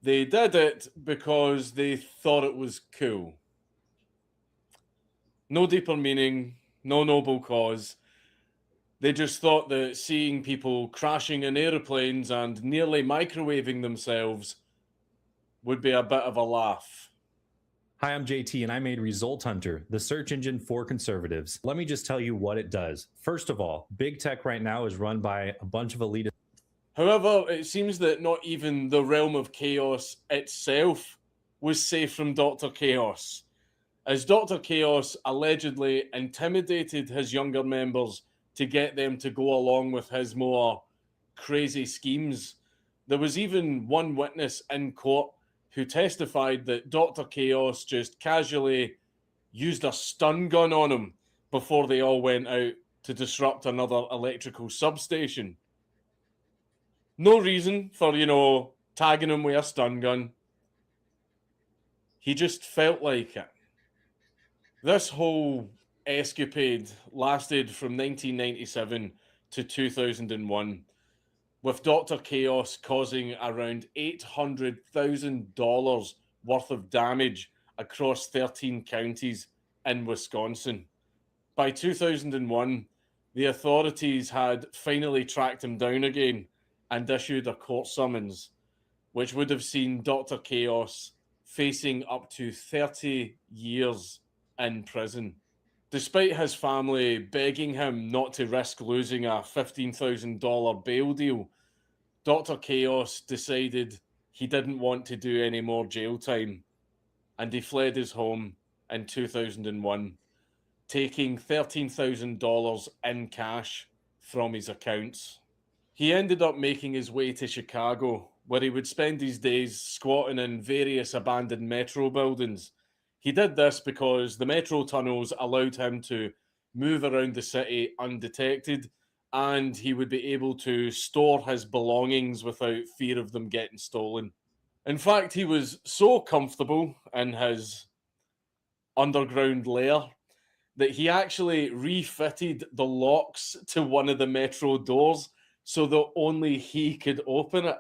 They did it because they thought it was cool. No deeper meaning, no noble cause. They just thought that seeing people crashing in aeroplanes and nearly microwaving themselves would be a bit of a laugh. Hi, I'm JT, and I made Result Hunter, the search engine for conservatives. Let me just tell you what it does. First of all, big tech right now is run by a bunch of elitists. However, it seems that not even the realm of chaos itself was safe from Dr. Chaos, as Dr. Chaos allegedly intimidated his younger members to get them to go along with his more crazy schemes. There was even one witness in court who testified that Dr. Chaos just casually used a stun gun on him before they all went out to disrupt another electrical substation. No reason for, tagging him with a stun gun. He just felt like it. This whole escapade lasted from 1997 to 2001, with Dr. Chaos causing around $800,000 worth of damage across 13 counties in Wisconsin. By 2001, the authorities had finally tracked him down again and issued a court summons, which would have seen Dr. Chaos facing up to 30 years in prison. Despite his family begging him not to risk losing a $15,000 bail deal, Dr. Chaos decided he didn't want to do any more jail time, and he fled his home in 2001, taking $13,000 in cash from his accounts. He ended up making his way to Chicago, where he would spend his days squatting in various abandoned metro buildings. He did this because the metro tunnels allowed him to move around the city undetected, and he would be able to store his belongings without fear of them getting stolen. In fact, he was so comfortable in his underground lair that he actually refitted the locks to one of the metro doors so that only he could open it.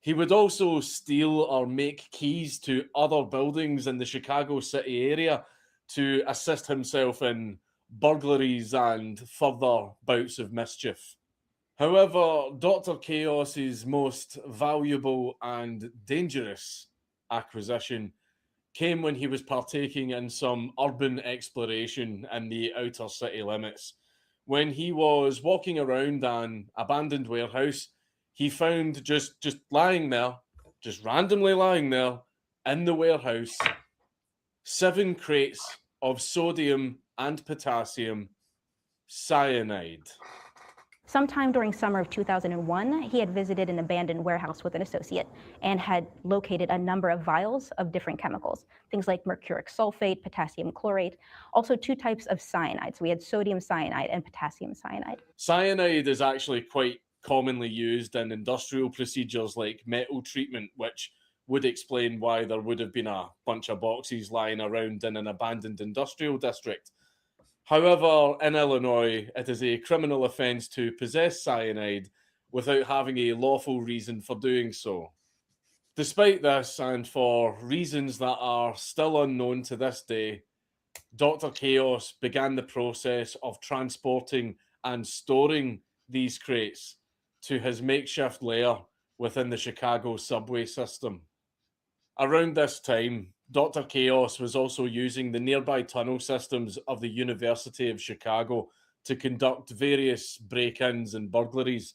He would also steal or make keys to other buildings in the Chicago city area to assist himself in burglaries and further bouts of mischief. However, Dr. Chaos's most valuable and dangerous acquisition came when he was partaking in some urban exploration in the outer city limits. When he was walking around an abandoned warehouse, he found just lying there, just randomly lying there in the warehouse, 7 crates of sodium and potassium cyanide. Sometime during summer of 2001, he had visited an abandoned warehouse with an associate and had located a number of vials of different chemicals, things like mercuric sulfate, potassium chlorate, also 2 types of cyanide. So we had sodium cyanide and potassium cyanide. Cyanide is actually quite commonly used in industrial procedures like metal treatment, which would explain why there would have been a bunch of boxes lying around in an abandoned industrial district. However, in Illinois, it is a criminal offence to possess cyanide without having a lawful reason for doing so. Despite this, and for reasons that are still unknown to this day, Dr. Chaos began the process of transporting and storing these crates to his makeshift lair within the Chicago subway system. Around this time, Dr. Chaos was also using the nearby tunnel systems of the University of Chicago to conduct various break-ins and burglaries.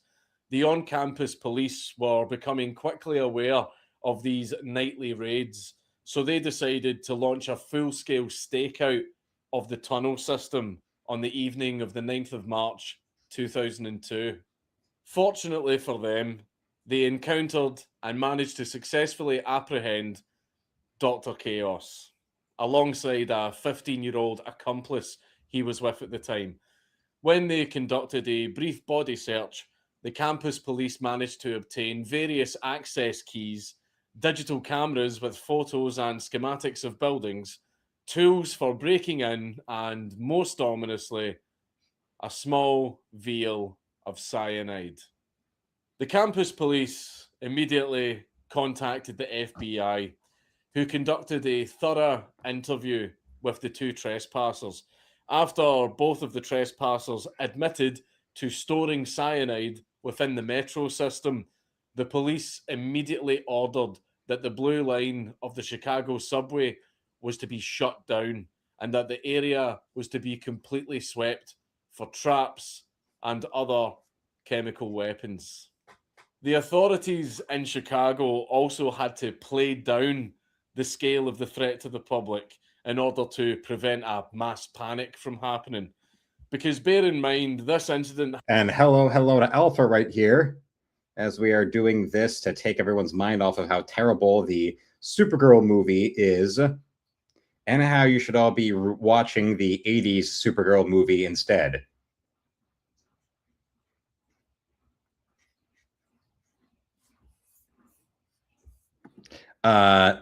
The on-campus police were becoming quickly aware of these nightly raids, so they decided to launch a full-scale stakeout of the tunnel system on the evening of the 9th of March, 2002. Fortunately for them, they encountered and managed to successfully apprehend Dr. Chaos, alongside a 15-year-old accomplice he was with at the time. When they conducted a brief body search, the campus police managed to obtain various access keys, digital cameras with photos and schematics of buildings, tools for breaking in, and most ominously, a small vial of cyanide. The campus police immediately contacted the FBI, who conducted a thorough interview with the 2 trespassers. After both of the trespassers admitted to storing cyanide within the metro system, the police immediately ordered that the blue line of the Chicago subway was to be shut down and that the area was to be completely swept for traps and other chemical weapons. The authorities in Chicago also had to play down the scale of the threat to the public in order to prevent a mass panic from happening. Because bear in mind, this incident... And hello to Alpha right here, as we are doing this to take everyone's mind off of how terrible the Supergirl movie is, and how you should all be watching the 80s Supergirl movie instead.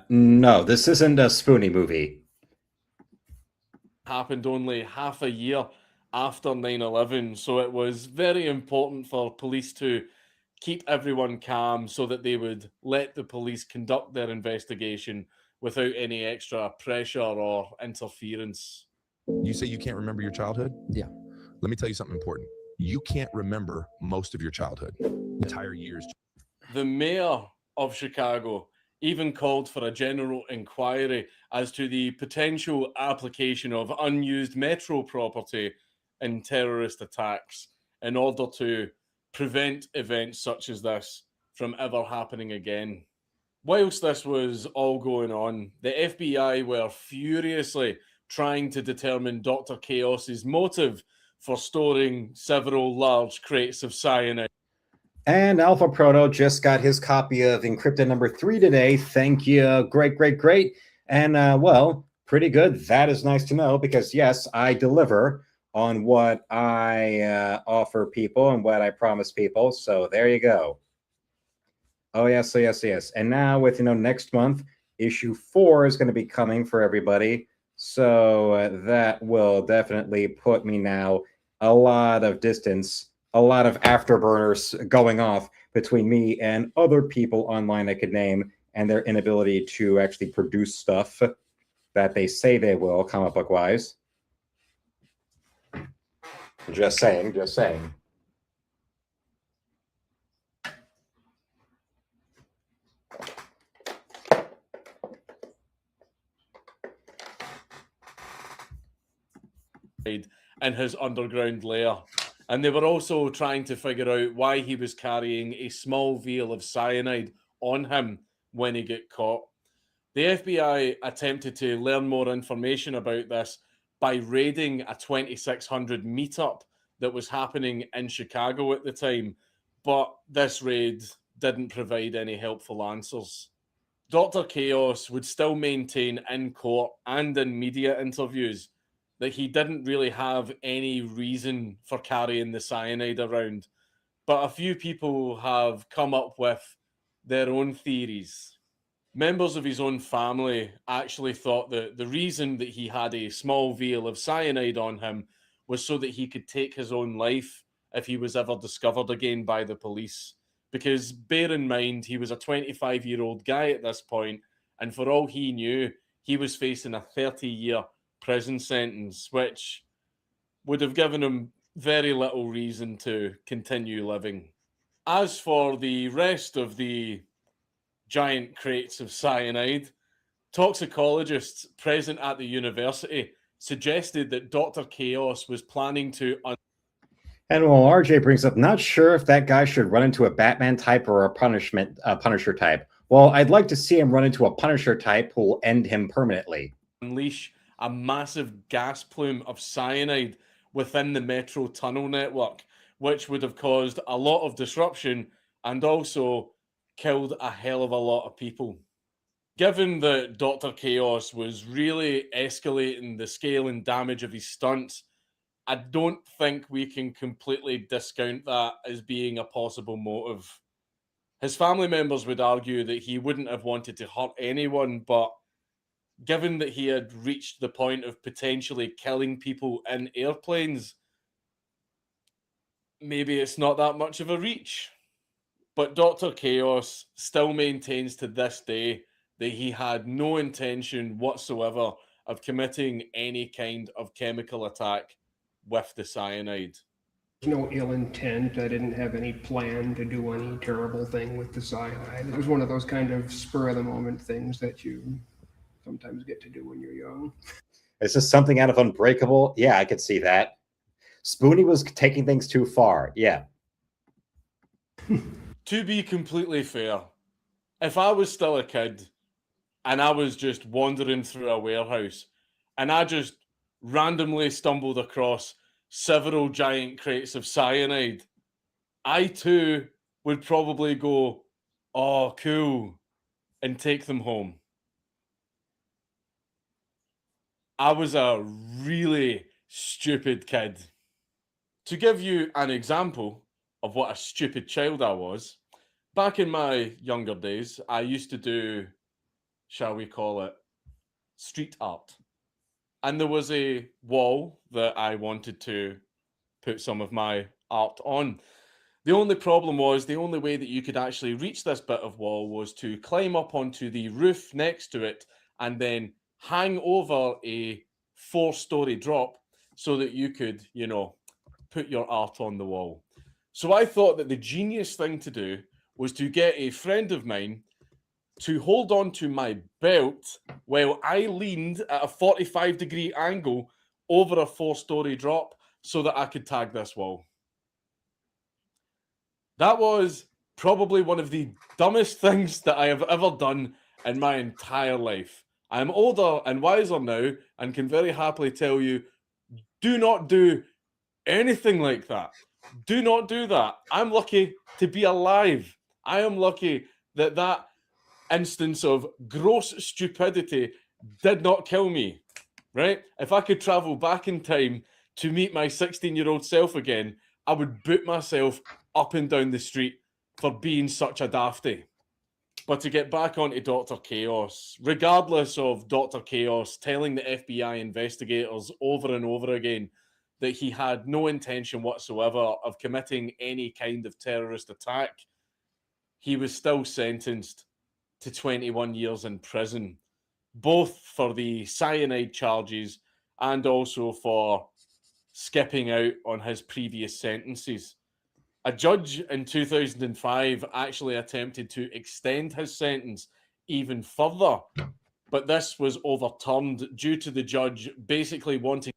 No, this isn't a Spoonie movie. Happened only half a year after 9/11, so it was very important for police to keep everyone calm so that they would let the police conduct their investigation without any extra pressure or interference. You say you can't remember your childhood? Yeah. Let me tell you something important. You can't remember most of your childhood, entire years. The mayor of Chicago even called for a general inquiry as to the potential application of unused metro property in terrorist attacks in order to prevent events such as this from ever happening again. Whilst this was all going on, the FBI were furiously trying to determine Dr. Chaos's motive for storing several large crates of cyanide. And Alpha Proto just got his copy of Encrypted number 3 today. Thank you. Great. And, well, pretty good. That is nice to know because, yes, I deliver on what I offer people and what I promise people. So there you go. Oh, yes. And now with, next month, issue 4 is going to be coming for everybody. So that will definitely put me now a lot of distance, a lot of afterburners going off between me and other people online I could name and their inability to actually produce stuff that they say they will, comic book wise. Just saying. In his underground lair. And they were also trying to figure out why he was carrying a small vial of cyanide on him when he got caught. The FBI attempted to learn more information about this by raiding a 2600 meetup that was happening in Chicago at the time, but this raid didn't provide any helpful answers. Dr. Chaos would still maintain in court and in media interviews that he didn't really have any reason for carrying the cyanide around. But a few people have come up with their own theories. Members of his own family actually thought that the reason that he had a small vial of cyanide on him was so that he could take his own life if he was ever discovered again by the police. Because bear in mind, he was a 25-year-old guy at this point, and for all he knew, he was facing a 30-year prison sentence, which would have given him very little reason to continue living. As for the rest of the giant crates of cyanide, toxicologists present at the university suggested that Dr. Chaos was planning to... And well, RJ brings up, not sure if that guy should run into a Batman type or a Punisher type. Well, I'd like to see him run into a Punisher type who will end him permanently. Unleash a massive gas plume of cyanide within the metro tunnel network, which would have caused a lot of disruption and also killed a hell of a lot of people. Given that Dr. Chaos was really escalating the scale and damage of his stunts, I don't think we can completely discount that as being a possible motive. His family members would argue that he wouldn't have wanted to hurt anyone, but given that he had reached the point of potentially killing people in airplanes, maybe it's not that much of a reach. But Dr. Chaos still maintains to this day that he had no intention whatsoever of committing any kind of chemical attack with the cyanide. No ill intent. I didn't have any plan to do any terrible thing with the cyanide. It was one of those kind of spur-of-the-moment things that you sometimes get to do when you're young. Is this something out of Unbreakable? Yeah, I could see that. Spoonie was taking things too far. Yeah. To be completely fair, if I was still a kid and I was just wandering through a warehouse and I just randomly stumbled across several giant crates of cyanide, I too would probably go, "Oh, cool," and take them home. I was a really stupid kid. To give you an example of what a stupid child I was, back in my younger days, I used to do, shall we call it, street art. And there was a wall that I wanted to put some of my art on. The only problem was the only way that you could actually reach this bit of wall was to climb up onto the roof next to it and then hang over a 4-story drop so that you could, put your art on the wall. So I thought that the genius thing to do was to get a friend of mine to hold on to my belt while I leaned at a 45-degree angle over a 4-story drop so that I could tag this wall. That was probably one of the dumbest things that I have ever done in my entire life. I'm older and wiser now and can very happily tell you, do not do anything like that. Do not do that. I'm lucky to be alive. I am lucky that that instance of gross stupidity did not kill me, right? If I could travel back in time to meet my 16-year-old self again, I would boot myself up and down the street for being such a dafty. But to get back onto Dr. Chaos, regardless of Dr. Chaos telling the FBI investigators over and over again that he had no intention whatsoever of committing any kind of terrorist attack, he was still sentenced to 21 years in prison, both for the cyanide charges and also for skipping out on his previous sentences. A judge in 2005 actually attempted to extend his sentence even further, but this was overturned due to the judge basically wanting.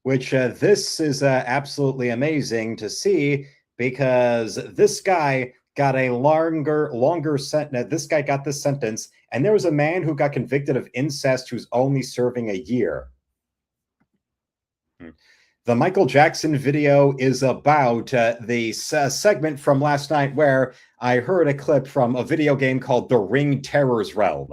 Which this is absolutely amazing to see, because this guy got a longer sentence. This guy got this sentence, and there was a man who got convicted of incest who's only serving a year. The Michael Jackson video is about the segment from last night where I heard a clip from a video game called The Ring Terror's Realm.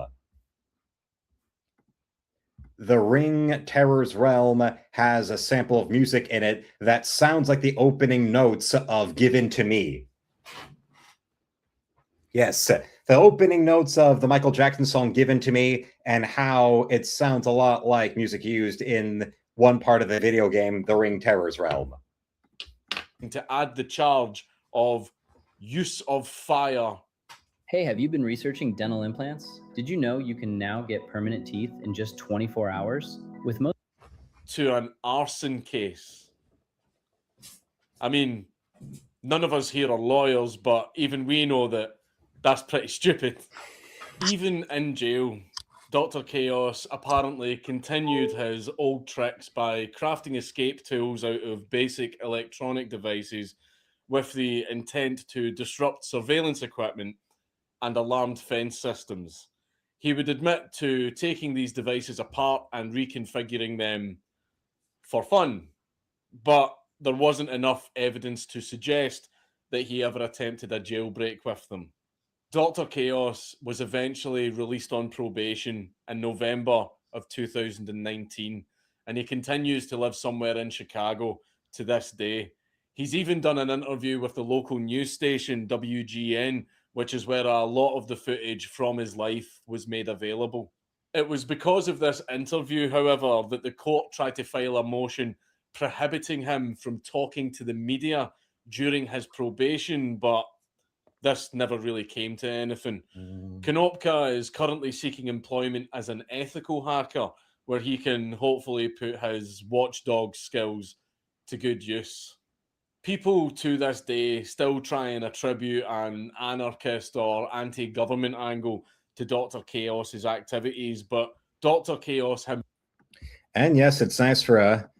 The Ring Terror's Realm has a sample of music in it that sounds like the opening notes of Give In To Me. Yes, the opening notes of the Michael Jackson song Give In To Me, and how it sounds a lot like music used in one part of the video game, The Ring Terror's Realm. To add the charge of use of fire. Hey, have you been researching dental implants? Did you know you can now get permanent teeth in just 24 hours? With most to an arson case. I mean, none of us here are lawyers, but even we know that that's pretty stupid. Even in jail, Dr. Chaos apparently continued his old tricks by crafting escape tools out of basic electronic devices with the intent to disrupt surveillance equipment and alarmed fence systems. He would admit to taking these devices apart and reconfiguring them for fun, but there wasn't enough evidence to suggest that he ever attempted a jailbreak with them. Dr. Chaos was eventually released on probation in November of 2019, and he continues to live somewhere in Chicago to this day. He's even done an interview with the local news station, WGN, which is where a lot of the footage from his life was made available. It was because of this interview, however, that the court tried to file a motion prohibiting him from talking to the media during his probation, but this never really came to anything. Konopka is currently seeking employment as an ethical hacker, where he can hopefully put his watchdog skills to good use. People to this day still try and attribute an anarchist or anti-government angle to Dr. Chaos's activities, but Dr. Chaos And yes, it's nice for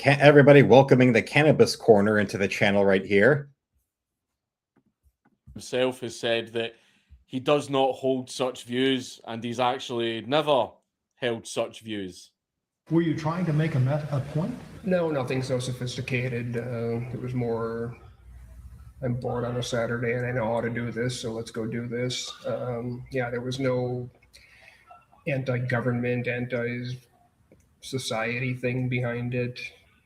everybody welcoming the cannabis corner into the channel right here. himself has said that he does not hold such views, and he's actually never held such views. Were you trying to make a point? No, nothing so sophisticated. It was more, I'm bored on a Saturday and I know how to do this, so let's go do this. Yeah, there was no anti-government, anti-society thing behind it.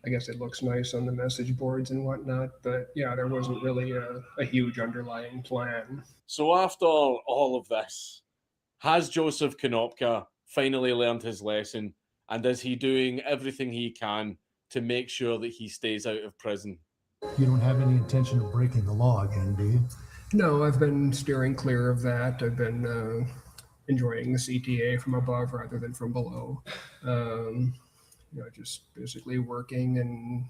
I guess it looks nice on the message boards and whatnot, but yeah, there wasn't really a huge underlying plan. So after all of this, has Joseph Konopka finally learned his lesson, and is he doing everything he can to make sure that he stays out of prison? You don't have any intention of breaking the law again, do you? No, I've been steering clear of that. I've been enjoying the CTA from above rather than from below. Just basically working and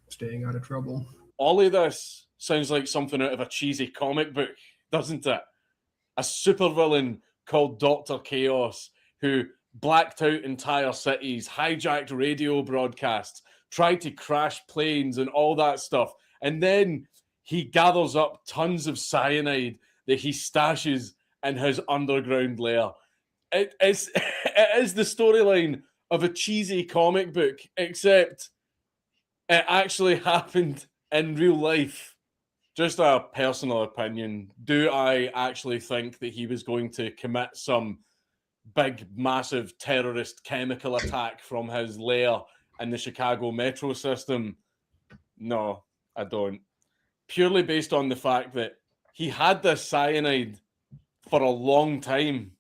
staying out of trouble. All of this sounds like something out of a cheesy comic book, doesn't it? A supervillain called Dr. Chaos who blacked out entire cities, hijacked radio broadcasts, tried to crash planes and all that stuff. And then he gathers up tons of cyanide that he stashes in his underground lair. It is the storyline of a cheesy comic book, except it actually happened in real life. Just a personal opinion. Do I actually think that he was going to commit some big, massive terrorist chemical attack from his lair in the Chicago metro system? No, I don't. Purely based on the fact that he had this cyanide for a long time.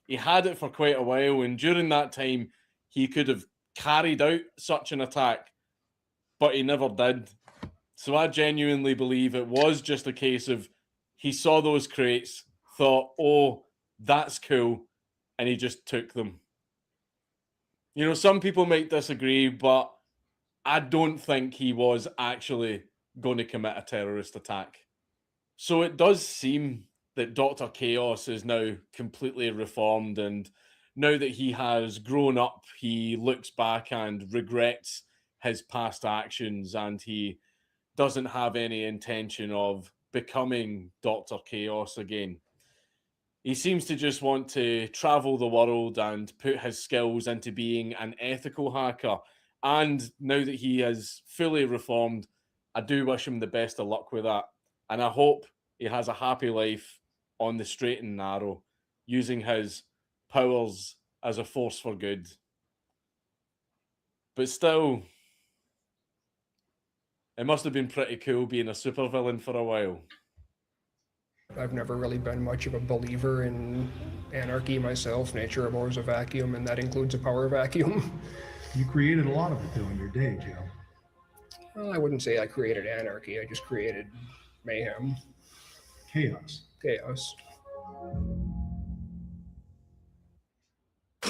He had it for quite a while, and during that time, he could have carried out such an attack, but he never did. So I genuinely believe it was just a case of he saw those crates, thought, oh, that's cool, and he just took them. You know, some people might disagree, but I don't think he was actually going to commit a terrorist attack. So it does seem that Dr. Chaos is now completely reformed, and now that he has grown up, he looks back and regrets his past actions, and he doesn't have any intention of becoming Dr. Chaos again. He seems to just want to travel the world and put his skills into being an ethical hacker. And now that he is fully reformed, I do wish him the best of luck with that. And I hope he has a happy life on the straight and narrow, using his powers as a force for good. But still, it must have been pretty cool being a supervillain for a while. I've never really been much of a believer in anarchy myself. Nature abhors a vacuum, and that includes a power vacuum. You created a lot of it, though, in your day, Joe. Well, I wouldn't say I created anarchy. I just created mayhem. Chaos. Chaos.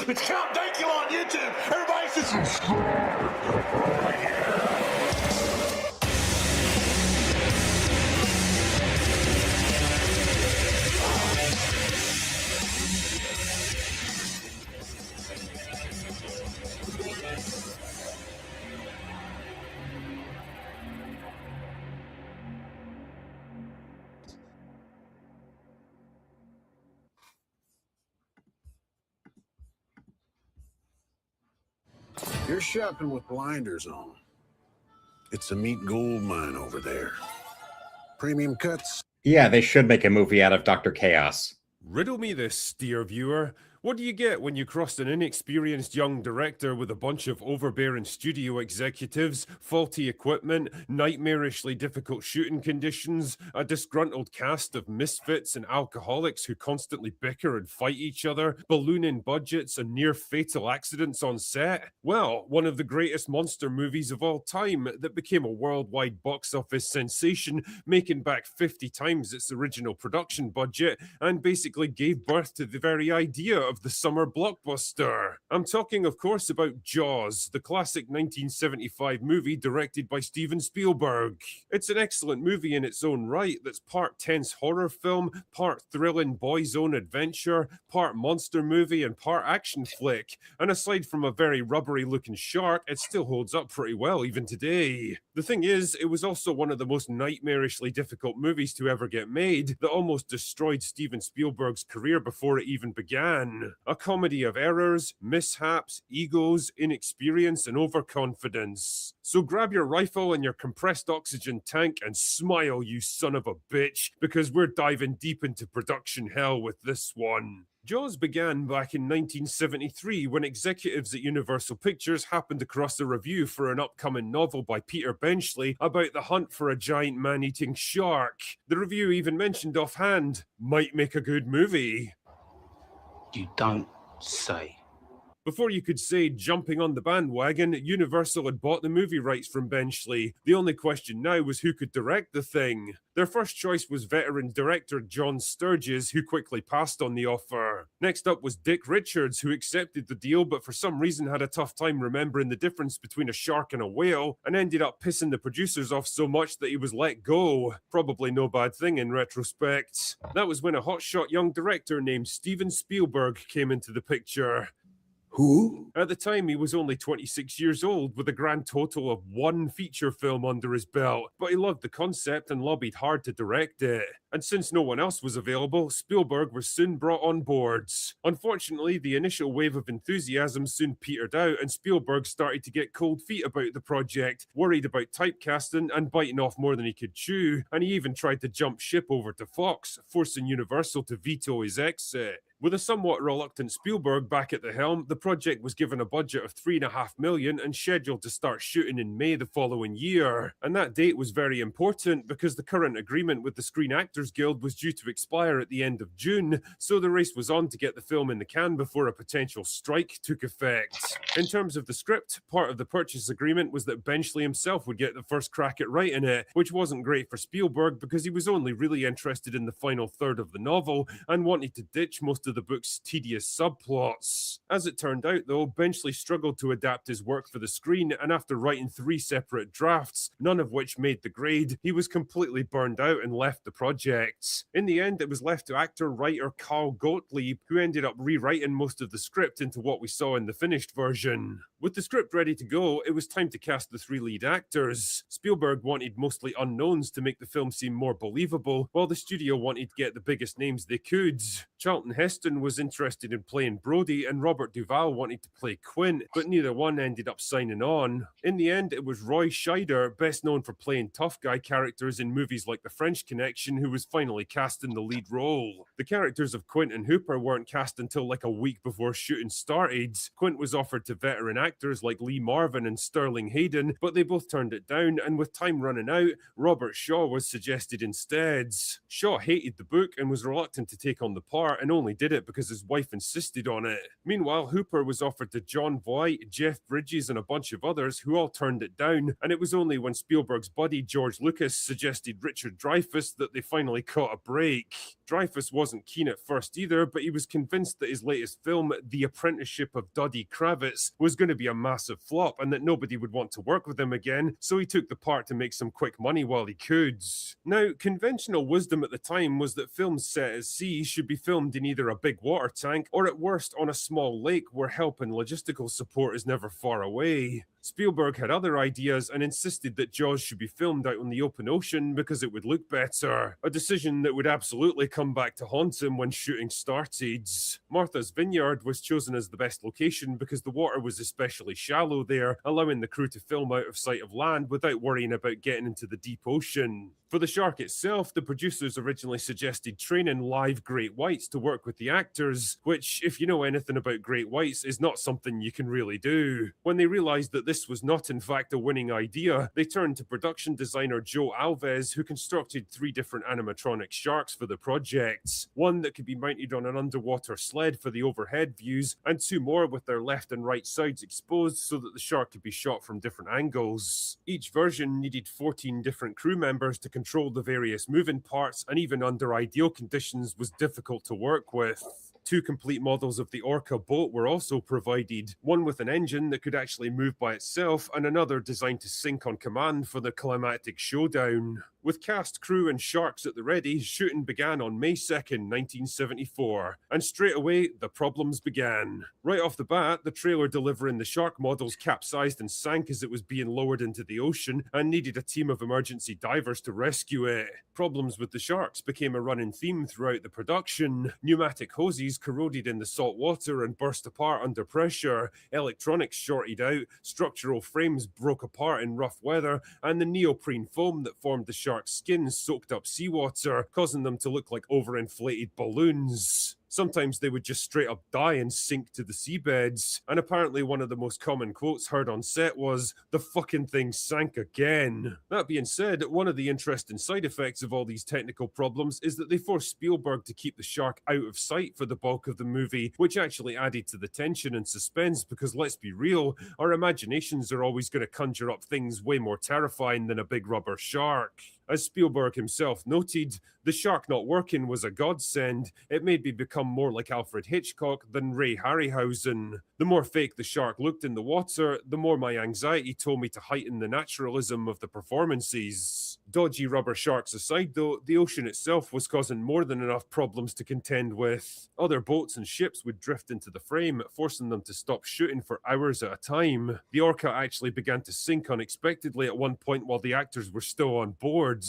It's Count Dankula on YouTube. Everybody should subscribe. You're shopping with blinders on. It's a meat gold mine over there. Premium cuts. Yeah, they should make a movie out of Dr. Chaos. Riddle me this, Steer viewer. What do you get when you cross an inexperienced young director with a bunch of overbearing studio executives, faulty equipment, nightmarishly difficult shooting conditions, a disgruntled cast of misfits and alcoholics who constantly bicker and fight each other, ballooning budgets and near-fatal accidents on set? Well, one of the greatest monster movies of all time that became a worldwide box office sensation, making back 50 times its original production budget, and basically gave birth to the very idea of the summer blockbuster. I'm talking, of course, about Jaws, the classic 1975 movie directed by Steven Spielberg. It's an excellent movie in its own right that's part tense horror film, part thrilling boy's own adventure, part monster movie, and part action flick. And aside from a very rubbery looking shark, it still holds up pretty well even today. The thing is, it was also one of the most nightmarishly difficult movies to ever get made that almost destroyed Steven Spielberg's career before it even began. A comedy of errors, mishaps, egos, inexperience, and overconfidence. So grab your rifle and your compressed oxygen tank and smile, you son of a bitch, because we're diving deep into production hell with this one. Jaws began back in 1973 when executives at Universal Pictures happened across a review for an upcoming novel by Peter Benchley about the hunt for a giant man-eating shark. The review even mentioned offhand, might make a good movie. You don't say. Before you could say jumping on the bandwagon, Universal had bought the movie rights from Benchley. The only question now was who could direct the thing. Their first choice was veteran director John Sturges, who quickly passed on the offer. Next up was Dick Richards, who accepted the deal but for some reason had a tough time remembering the difference between a shark and a whale, and ended up pissing the producers off so much that he was let go. Probably no bad thing in retrospect. That was when a hotshot young director named Steven Spielberg came into the picture. Who? At the time, he was only 26 years old, with a grand total of one feature film under his belt, but he loved the concept and lobbied hard to direct it. And since no one else was available, Spielberg was soon brought on boards. Unfortunately, the initial wave of enthusiasm soon petered out, and Spielberg started to get cold feet about the project, worried about typecasting and biting off more than he could chew, and he even tried to jump ship over to Fox, forcing Universal to veto his exit. With a somewhat reluctant Spielberg back at the helm, the project was given a budget of $3.5 million and scheduled to start shooting in May the following year. And that date was very important because the current agreement with the Screen Actors Guild was due to expire at the end of June, so the race was on to get the film in the can before a potential strike took effect. In terms of the script, part of the purchase agreement was that Benchley himself would get the first crack at writing it, which wasn't great for Spielberg because he was only really interested in the final third of the novel and wanted to ditch most of the book's tedious subplots. As it turned out, though, Benchley struggled to adapt his work for the screen, and after writing 3 separate drafts, none of which made the grade, he was completely burned out and left the project. In the end, it was left to actor-writer Carl Gottlieb, who ended up rewriting most of the script into what we saw in the finished version. With the script ready to go, it was time to cast the 3 lead actors. Spielberg wanted mostly unknowns to make the film seem more believable, while the studio wanted to get the biggest names they could. Charlton Heston was interested in playing Brody, and Robert Duvall wanted to play Quint, but neither one ended up signing on. In the end, it was Roy Scheider, best known for playing tough guy characters in movies like The French Connection, who was finally cast in the lead role. The characters of Quint and Hooper weren't cast until like a week before shooting started. Quint was offered to veteran actors like Lee Marvin and Sterling Hayden, but they both turned it down, and with time running out, Robert Shaw was suggested instead. Shaw hated the book and was reluctant to take on the part, and only did it because his wife insisted on it. Meanwhile, Hooper was offered to John Voight, Jeff Bridges, and a bunch of others who all turned it down, and it was only when Spielberg's buddy George Lucas suggested Richard Dreyfuss that they finally caught a break. Dreyfuss wasn't keen at first either, but he was convinced that his latest film, The Apprenticeship of Duddy Kravitz, was going to be a massive flop and that nobody would want to work with him again, so he took the part to make some quick money while he could. Now, conventional wisdom at the time was that films set at sea should be filmed in either a big water tank or at worst on a small lake where help and logistical support is never far away. Spielberg had other ideas and insisted that Jaws should be filmed out on the open ocean because it would look better, a decision that would absolutely come back to haunt him when shooting started. Martha's Vineyard was chosen as the best location because the water was especially shallow there, allowing the crew to film out of sight of land without worrying about getting into the deep ocean. For the shark itself, the producers originally suggested training live great whites to work with the actors, which, if you know anything about great whites, is not something you can really do. When they realized that this was not in fact a winning idea, they turned to production designer Joe Alves, who constructed 3 different animatronic sharks for the project. One that could be mounted on an underwater sled for the overhead views, and 2 more with their left and right sides exposed so that the shark could be shot from different angles. Each version needed 14 different crew members to control the various moving parts, and even under ideal conditions was difficult to work with. 2 complete models of the Orca boat were also provided, one with an engine that could actually move by itself and another designed to sink on command for the climactic showdown. With cast, crew and sharks at the ready, shooting began on May 2nd, 1974, and straight away the problems began. Right off the bat, the trailer delivering the shark models capsized and sank as it was being lowered into the ocean and needed a team of emergency divers to rescue it. Problems with the sharks became a running theme throughout the production. Pneumatic hoses corroded in the salt water and burst apart under pressure, electronics shorted out, structural frames broke apart in rough weather, and the neoprene foam that formed the shark's skin soaked up seawater, causing them to look like overinflated balloons. Sometimes they would just straight up die and sink to the seabeds. And apparently one of the most common quotes heard on set was, "The fucking thing sank again." That being said, one of the interesting side effects of all these technical problems is that they forced Spielberg to keep the shark out of sight for the bulk of the movie, which actually added to the tension and suspense because let's be real, our imaginations are always going to conjure up things way more terrifying than a big rubber shark. As Spielberg himself noted, the shark not working was a godsend. It made me become more like Alfred Hitchcock than Ray Harryhausen. The more fake the shark looked in the water, the more my anxiety told me to heighten the naturalism of the performances. Dodgy rubber sharks aside though, the ocean itself was causing more than enough problems to contend with. Other boats and ships would drift into the frame, forcing them to stop shooting for hours at a time. The Orca actually began to sink unexpectedly at one point while the actors were still on board.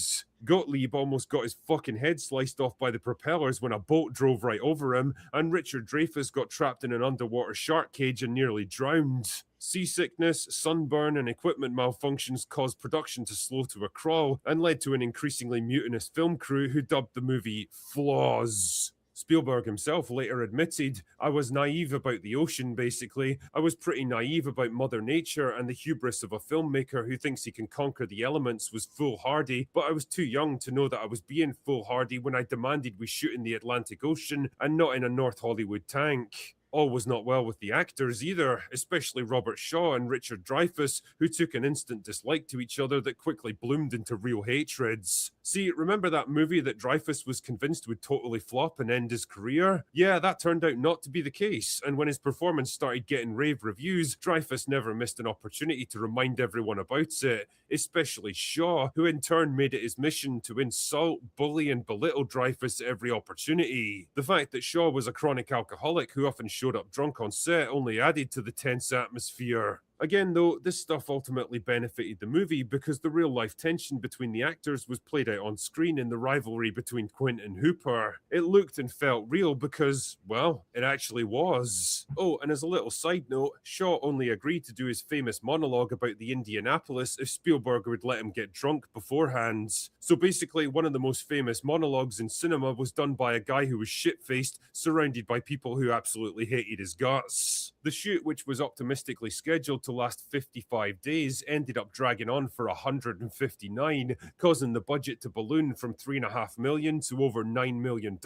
Gottlieb almost got his fucking head sliced off by the propellers when a boat drove right over him, and Richard Dreyfuss got trapped in an underwater shark cage and nearly drowned. Seasickness, sunburn, and equipment malfunctions caused production to slow to a crawl and led to an increasingly mutinous film crew who dubbed the movie Flaws. Spielberg himself later admitted, "I was naive about the ocean, basically. I was pretty naive about Mother Nature, and the hubris of a filmmaker who thinks he can conquer the elements was foolhardy, but I was too young to know that I was being foolhardy when I demanded we shoot in the Atlantic Ocean and not in a North Hollywood tank." All was not well with the actors either, especially Robert Shaw and Richard Dreyfuss, who took an instant dislike to each other that quickly bloomed into real hatreds. See, remember that movie that Dreyfuss was convinced would totally flop and end his career? Yeah, that turned out not to be the case, and when his performance started getting rave reviews, Dreyfuss never missed an opportunity to remind everyone about it, especially Shaw, who in turn made it his mission to insult, bully, and belittle Dreyfuss at every opportunity. The fact that Shaw was a chronic alcoholic who often showed up drunk on set only added to the tense atmosphere. Again, though, this stuff ultimately benefited the movie because the real-life tension between the actors was played out on screen in the rivalry between Quint and Hooper. It looked and felt real because, well, it actually was. Oh, and as a little side note, Shaw only agreed to do his famous monologue about the Indianapolis if Spielberg would let him get drunk beforehand. So basically, one of the most famous monologues in cinema was done by a guy who was shit-faced, surrounded by people who absolutely hated his guts. The shoot, which was optimistically scheduled to last 55 days, ended up dragging on for 159, causing the budget to balloon from $3.5 million to over $9 million.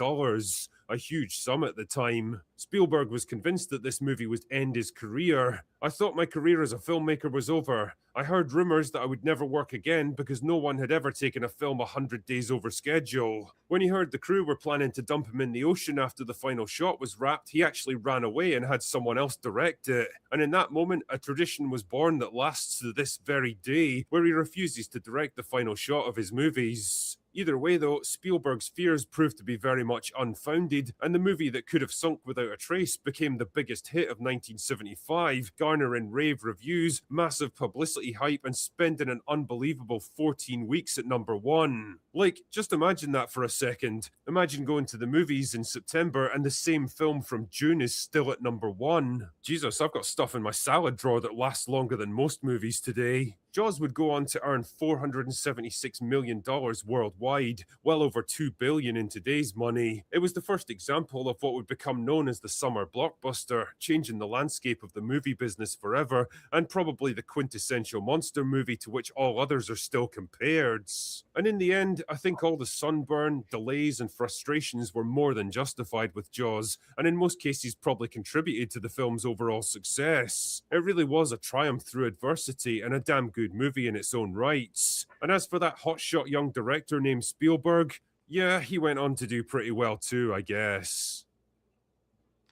A huge sum at the time. Spielberg was convinced that this movie would end his career. "I thought my career as a filmmaker was over. I heard rumors that I would never work again because no one had ever taken a film 100 days over schedule. When he heard the crew were planning to dump him in the ocean after the final shot was wrapped, he actually ran away and had someone else direct it. And in that moment, a tradition was born that lasts to this very day, where he refuses to direct the final shot of his movies." Either way, though, Spielberg's fears proved to be very much unfounded, and the movie that could have sunk without a trace became the biggest hit of 1975, garnering rave reviews, massive publicity hype, and spending an unbelievable 14 weeks at #1. Like, just imagine that for a second. Imagine going to the movies in September and the same film from June is still at #1. Jesus, I've got stuff in my salad drawer that lasts longer than most movies today. Jaws would go on to earn $476 million worldwide, well over $2 billion in today's money. It was the first example of what would become known as the summer blockbuster, changing the landscape of the movie business forever, and probably the quintessential monster movie to which all others are still compared. And in the end, I think all the sunburn, delays, and frustrations were more than justified with Jaws, and in most cases probably contributed to the film's overall success. It really was a triumph through adversity and a damn good movie in its own rights. And as for that hotshot young director named Spielberg, yeah, he went on to do pretty well too, I guess.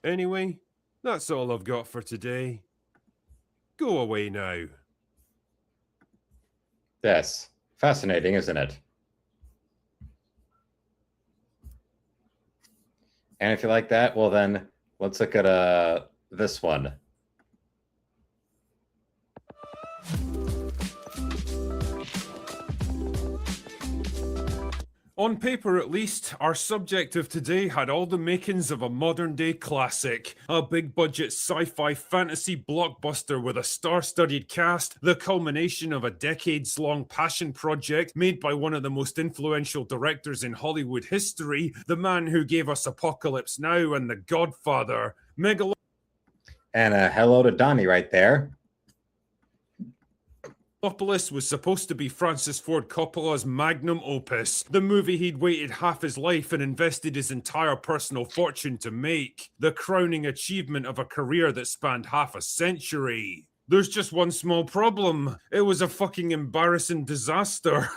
Anyway, that's all I've got for today. Go away now. Yes. Fascinating, isn't it? And if you like that, well then, let's look at this one. On paper, at least, our subject of today had all the makings of a modern-day classic. A big-budget sci-fi fantasy blockbuster with a star-studded cast, the culmination of a decades-long passion project made by one of the most influential directors in Hollywood history, the man who gave us Apocalypse Now and The Godfather. And hello to Donnie right there. Megalopolis was supposed to be Francis Ford Coppola's magnum opus, the movie he'd waited half his life and invested his entire personal fortune to make, the crowning achievement of a career that spanned half a century. There's just one small problem. It was a fucking embarrassing disaster.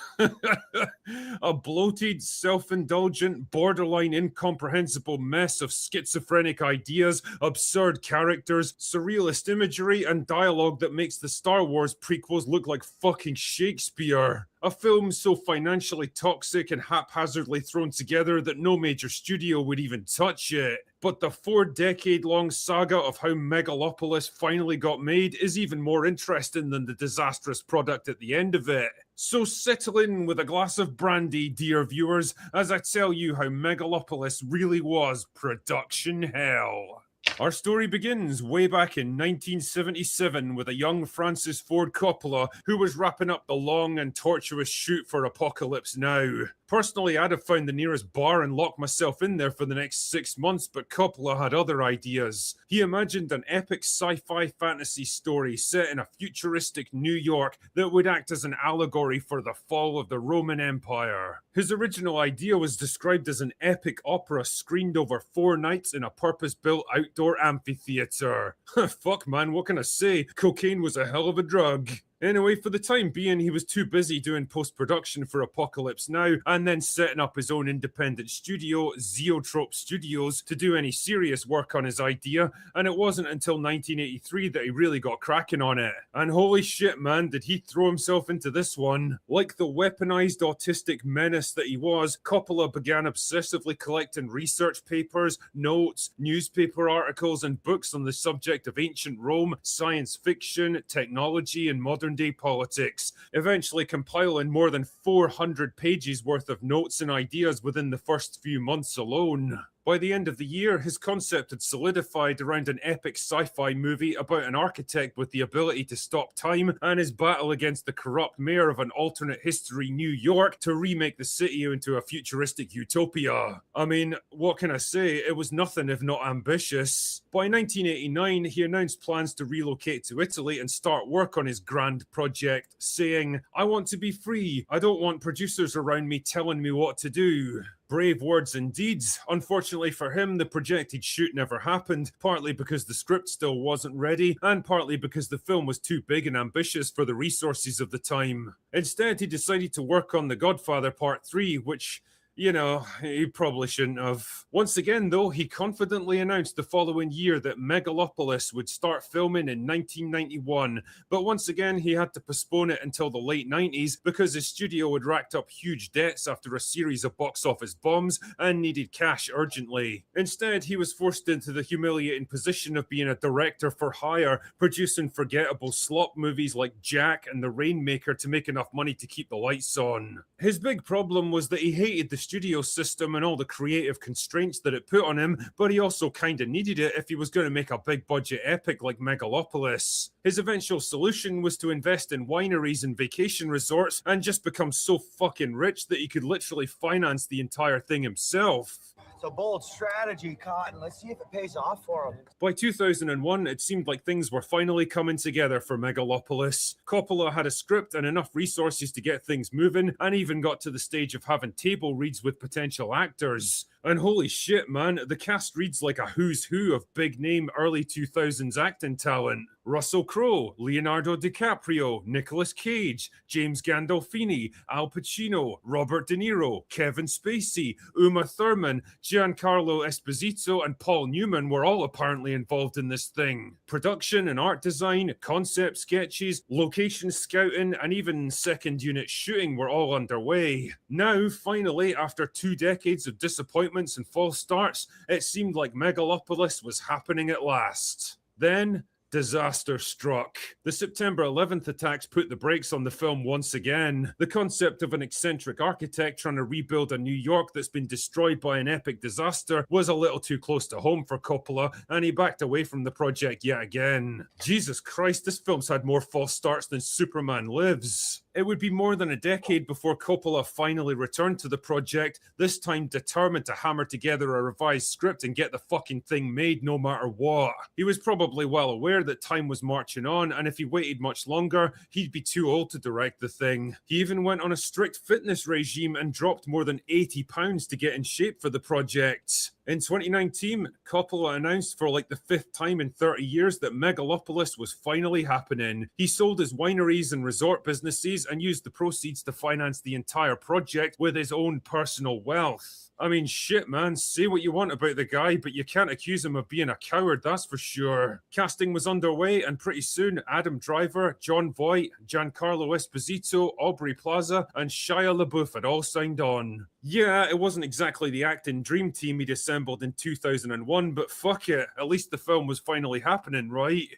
A bloated, self-indulgent, borderline incomprehensible mess of schizophrenic ideas, absurd characters, surrealist imagery, and dialogue that makes the Star Wars prequels look like fucking Shakespeare. A film so financially toxic and haphazardly thrown together that no major studio would even touch it. But the 4-decade-long saga of how Megalopolis finally got made is even more interesting than the disastrous product at the end of it. So settle in with a glass of brandy, dear viewers, as I tell you how Megalopolis really was production hell. Our story begins way back in 1977 with a young Francis Ford Coppola who was wrapping up the long and tortuous shoot for Apocalypse Now. Personally, I'd have found the nearest bar and locked myself in there for the next 6 months, but Coppola had other ideas. He imagined an epic sci-fi fantasy story set in a futuristic New York that would act as an allegory for the fall of the Roman Empire. His original idea was described as an epic opera screened over 4 nights in a purpose-built outdoor amphitheater. Fuck man, what can I say? Cocaine was a hell of a drug. Anyway, for the time being, he was too busy doing post-production for Apocalypse Now and then setting up his own independent studio, Zeotrope Studios, to do any serious work on his idea, and it wasn't until 1983 that he really got cracking on it. And holy shit, man, did he throw himself into this one. Like the weaponized autistic menace that he was, Coppola began obsessively collecting research papers, notes, newspaper articles, and books on the subject of ancient Rome, science fiction, technology, and modern day politics, eventually compiling more than 400 pages worth of notes and ideas within the first few months alone. By the end of the year, his concept had solidified around an epic sci-fi movie about an architect with the ability to stop time and his battle against the corrupt mayor of an alternate history New York to remake the city into a futuristic utopia. I mean, what can I say? It was nothing if not ambitious. By 1989, he announced plans to relocate to Italy and start work on his grand project, saying, "I want to be free. I don't want producers around me telling me what to do." Brave words indeed. Unfortunately for him, the projected shoot never happened, partly because the script still wasn't ready, and partly because the film was too big and ambitious for the resources of the time. Instead, he decided to work on The Godfather Part 3, which, you know, he probably shouldn't have. Once again, though, he confidently announced the following year that Megalopolis would start filming in 1991, but once again, he had to postpone it until the late 90s because his studio had racked up huge debts after a series of box office bombs and needed cash urgently. Instead, he was forced into the humiliating position of being a director for hire, producing forgettable slop movies like Jack and The Rainmaker to make enough money to keep the lights on. His big problem was that he hated the studio system and all the creative constraints that it put on him, but he also kinda needed it if he was going to make a big budget epic like Megalopolis. His eventual solution was to invest in wineries and vacation resorts and just become so fucking rich that he could literally finance the entire thing himself. It's a bold strategy, Cotton. Let's see if it pays off for him. By 2001, it seemed like things were finally coming together for Megalopolis. Coppola had a script and enough resources to get things moving, and even got to the stage of having table reads with potential actors. And holy shit, man, the cast reads like a who's who of big name early 2000s acting talent. Russell Crowe, Leonardo DiCaprio, Nicolas Cage, James Gandolfini, Al Pacino, Robert De Niro, Kevin Spacey, Uma Thurman, Giancarlo Esposito, and Paul Newman were all apparently involved in this thing. Production and art design, concept sketches, location scouting, and even second unit shooting were all underway. Now, finally, after 2 decades of disappointments and false starts, it seemed like Megalopolis was happening at last. Then, disaster struck. The September 11th attacks put the brakes on the film once again. The concept of an eccentric architect trying to rebuild a New York that's been destroyed by an epic disaster was a little too close to home for Coppola, and he backed away from the project yet again. Jesus Christ, this film's had more false starts than Superman Lives. It would be more than a decade before Coppola finally returned to the project, this time determined to hammer together a revised script and get the fucking thing made no matter what. He was probably well aware that time was marching on, and if he waited much longer, he'd be too old to direct the thing. He even went on a strict fitness regime and dropped more than 80 pounds to get in shape for the project. In 2019, Coppola announced for like the 5th time in 30 years that Megalopolis was finally happening. He sold his wineries and resort businesses and used the proceeds to finance the entire project with his own personal wealth. I mean, shit, man, say what you want about the guy, but you can't accuse him of being a coward, that's for sure. Casting was underway, and pretty soon, Adam Driver, Jon Voight, Giancarlo Esposito, Aubrey Plaza, and Shia LaBeouf had all signed on. Yeah, it wasn't exactly the acting dream team he'd assembled in 2001, but fuck it, at least the film was finally happening, right?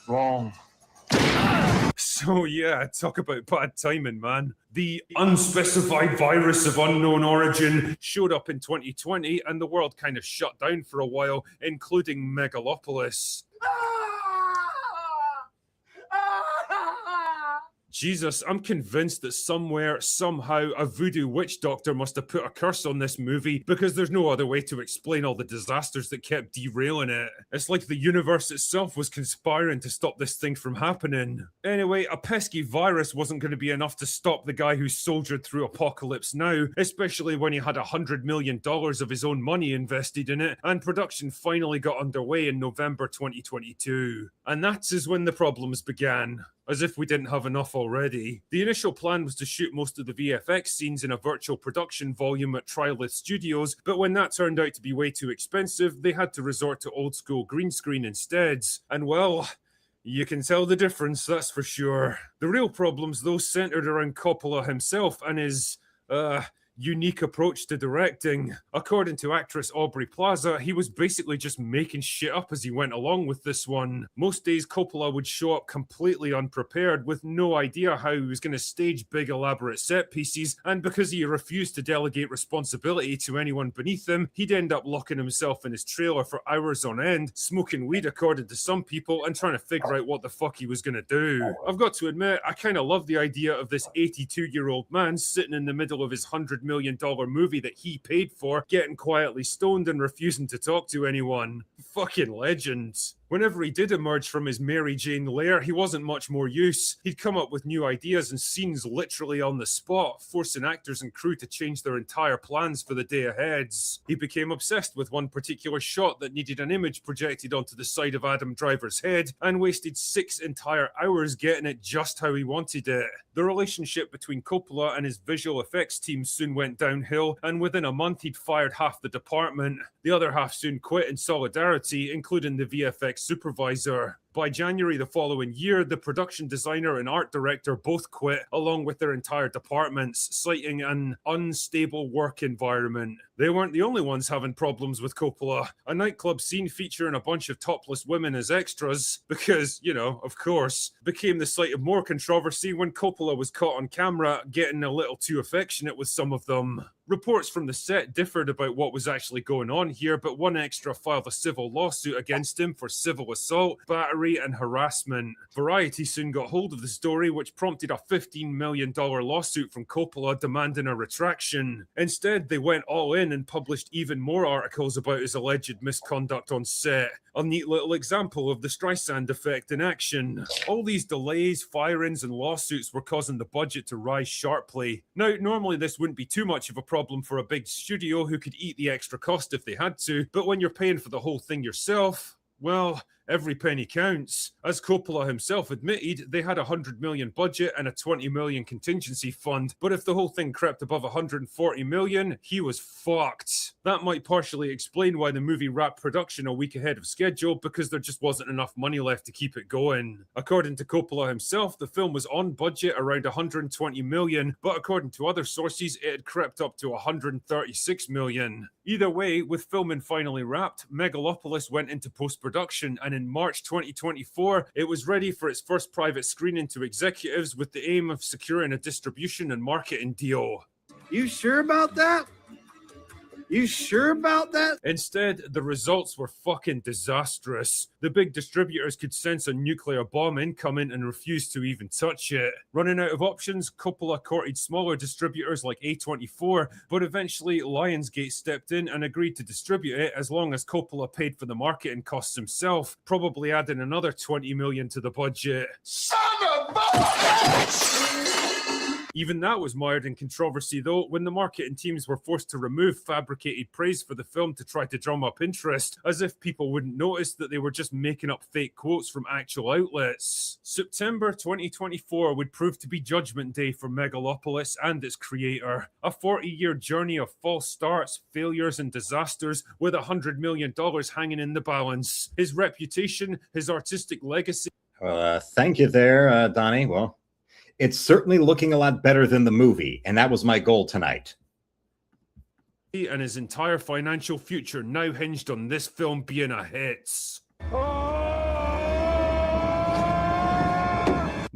Wrong. So yeah, talk about bad timing, man. The unspecified virus of unknown origin showed up in 2020 and the world kind of shut down for a while, including Megalopolis. Jesus, I'm convinced that somewhere, somehow, a voodoo witch doctor must have put a curse on this movie because there's no other way to explain all the disasters that kept derailing it. It's like the universe itself was conspiring to stop this thing from happening. Anyway, a pesky virus wasn't going to be enough to stop the guy who soldiered through Apocalypse Now, especially when he had $100 million of his own money invested in it, and production finally got underway in November 2022. And that's when the problems began. As if we didn't have enough already. The initial plan was to shoot most of the VFX scenes in a virtual production volume at Trilith Studios, but when that turned out to be way too expensive, they had to resort to old school green screen instead. And well, you can tell the difference, that's for sure. The real problems, though, centered around Coppola himself and his, unique approach to directing. According to actress Aubrey Plaza, he was basically just making shit up as he went along with this one. Most days Coppola would show up completely unprepared with no idea how he was going to stage big elaborate set pieces, and because he refused to delegate responsibility to anyone beneath him, he'd end up locking himself in his trailer for hours on end, smoking weed according to some people, and trying to figure out what the fuck he was going to do. I've got to admit, I kind of love the idea of this 82-year-old man sitting in the middle of his $100 million movie that he paid for, getting quietly stoned and refusing to talk to anyone. Fucking legends. Whenever he did emerge from his Mary Jane lair, he wasn't much more use. He'd come up with new ideas and scenes literally on the spot, forcing actors and crew to change their entire plans for the day ahead. He became obsessed with one particular shot that needed an image projected onto the side of Adam Driver's head, and wasted 6 entire hours getting it just how he wanted it. The relationship between Coppola and his visual effects team soon went downhill, and within a month he'd fired half the department. The other half soon quit in solidarity, including the VFX supervisor. By January the following year, the production designer and art director both quit, along with their entire departments, citing an unstable work environment. They weren't the only ones having problems with Coppola. A nightclub scene featuring a bunch of topless women as extras, because, you know, of course, became the site of more controversy when Coppola was caught on camera getting a little too affectionate with some of them. Reports from the set differed about what was actually going on here, but one extra filed a civil lawsuit against him for civil assault, battery, and harassment. Variety soon got hold of the story, which prompted a $15 million lawsuit from Coppola demanding a retraction. Instead, they went all in in and published even more articles about his alleged misconduct on set. A neat little example of the Streisand effect in action. All these delays, firings, and lawsuits were causing the budget to rise sharply. Now, normally this wouldn't be too much of a problem for a big studio who could eat the extra cost if they had to, but when you're paying for the whole thing yourself, well, every penny counts. As Coppola himself admitted, they had a $100 million budget and a $20 million contingency fund, but if the whole thing crept above $140 million, he was fucked. That might partially explain why the movie wrapped production a week ahead of schedule, because there just wasn't enough money left to keep it going. According to Coppola himself, the film was on budget around $120 million, but according to other sources, it had crept up to $136 million. Either way, with filming finally wrapped, Megalopolis went into post-production, and in March 2024, it was ready for its first private screening to executives with the aim of securing a distribution and marketing deal. You sure about that? You sure about that? Instead, the results were fucking disastrous. The big distributors could sense a nuclear bomb incoming and refused to even touch it. Running out of options, Coppola courted smaller distributors like A24, but eventually Lionsgate stepped in and agreed to distribute it as long as Coppola paid for the marketing costs himself, probably adding another $20 million to the budget. Son of a bitch! Even that was mired in controversy, though, when the marketing teams were forced to remove fabricated praise for the film to try to drum up interest, as if people wouldn't notice that they were just making up fake quotes from actual outlets. September 2024 would prove to be Judgment Day for Megalopolis and its creator. A 40-year journey of false starts, failures, and disasters, with $100 million hanging in the balance. His reputation, his artistic legacy... Thank you there, Donnie. Well, it's certainly looking a lot better than the movie, and that was my goal tonight. And his entire financial future now hinged on this film being a hit.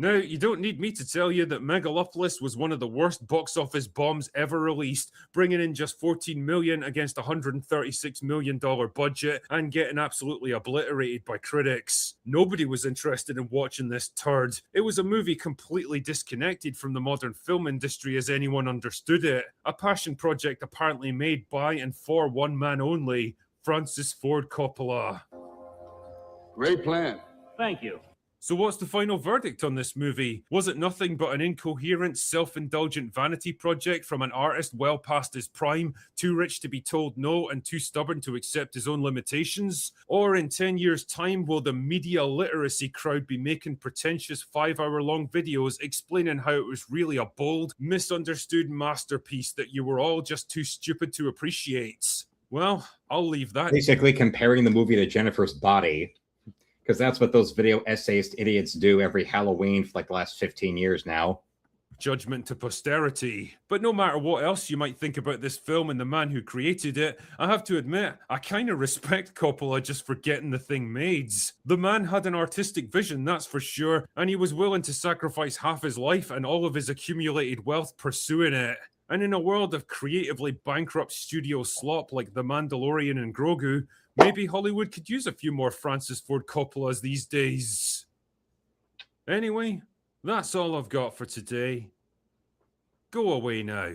Now, you don't need me to tell you that Megalopolis was one of the worst box office bombs ever released, bringing in just $14 million against a $136 million budget and getting absolutely obliterated by critics. Nobody was interested in watching this turd. It was a movie completely disconnected from the modern film industry as anyone understood it. A passion project apparently made by and for one man only, Francis Ford Coppola. Great plan. Thank you. So what's the final verdict on this movie? Was it nothing but an incoherent, self-indulgent vanity project from an artist well past his prime, too rich to be told no and too stubborn to accept his own limitations? Or in 10 years' time, will the media literacy crowd be making pretentious 5-hour-long videos explaining how it was really a bold, misunderstood masterpiece that you were all just too stupid to appreciate? Well, I'll leave that. Basically comparing the movie to Jennifer's Body, because that's what those video essayist idiots do every Halloween for like the last 15 years now. Judgment to posterity. But no matter what else you might think about this film and the man who created it, I have to admit, I kind of respect Coppola just for getting the thing made. The man had an artistic vision, that's for sure, and he was willing to sacrifice half his life and all of his accumulated wealth pursuing it. And in a world of creatively bankrupt studio slop like The Mandalorian and Grogu, maybe Hollywood could use a few more Francis Ford Coppolas these days. Anyway, that's all I've got for today. Go away now.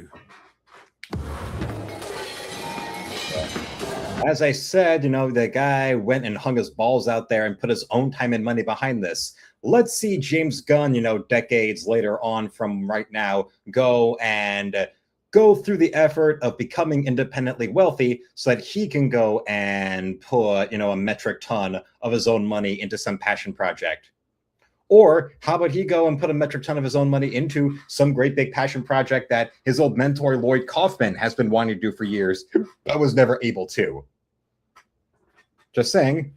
As I said, the guy went and hung his balls out there and put his own time and money behind this. Let's see James Gunn, decades later on from right now, go through the effort of becoming independently wealthy so that he can go and put, a metric ton of his own money into some passion project. Or how about he go and put a metric ton of his own money into some great big passion project that his old mentor, Lloyd Kaufman, has been wanting to do for years, but was never able to. Just saying.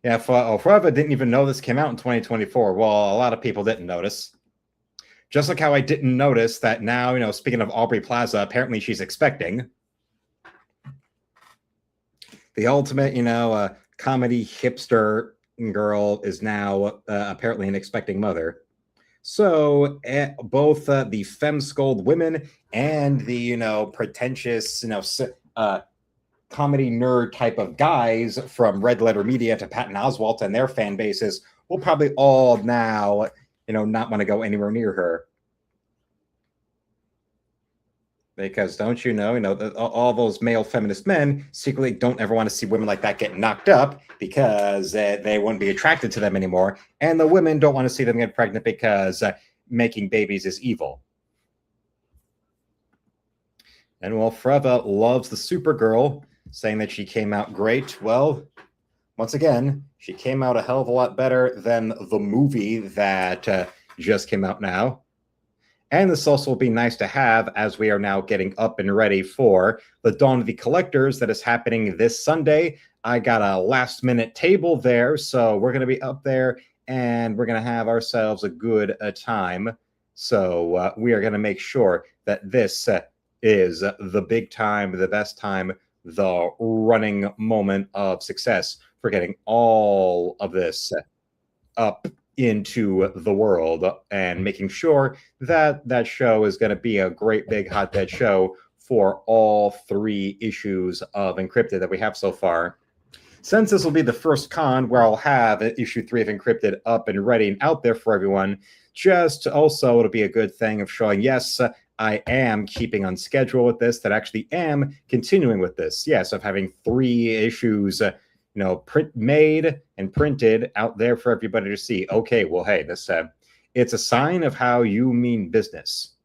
Yeah, Forever didn't even know this came out in 2024. Well, a lot of people didn't notice. Just like how I didn't notice that now, speaking of Aubrey Plaza, apparently she's expecting. The ultimate, comedy hipster girl is now apparently an expecting mother. So both the femme-scold women and the, pretentious, comedy nerd type of guys from Red Letter Media to Patton Oswalt and their fan bases will probably all now not want to go anywhere near her. Because don't you know, all those male feminist men secretly don't ever want to see women like that get knocked up because they wouldn't be attracted to them anymore. And the women don't want to see them get pregnant because making babies is evil. And while Freva loves the Supergirl, saying that she came out great, well, once again, she came out a hell of a lot better than the movie that just came out now. And this also will be nice to have as we are now getting up and ready for the Dawn of the Collectors that is happening this Sunday. I got a last-minute table there, so we're going to be up there, and we're going to have ourselves a good time. So we are going to make sure that this is the big time, the best time, the running moment of success for getting all of this up into the world and making sure that that show is going to be a great big hotbed show for all 3 issues of Encrypted that we have so far. Since this will be the first con where I'll have issue 3 of Encrypted up and ready and out there for everyone, just also it'll be a good thing of showing, yes, I am keeping on schedule with this, that I actually am continuing with this. Yes, of having 3 issues made and printed out there for everybody to see. Okay, well, hey, this it's a sign of how you mean business.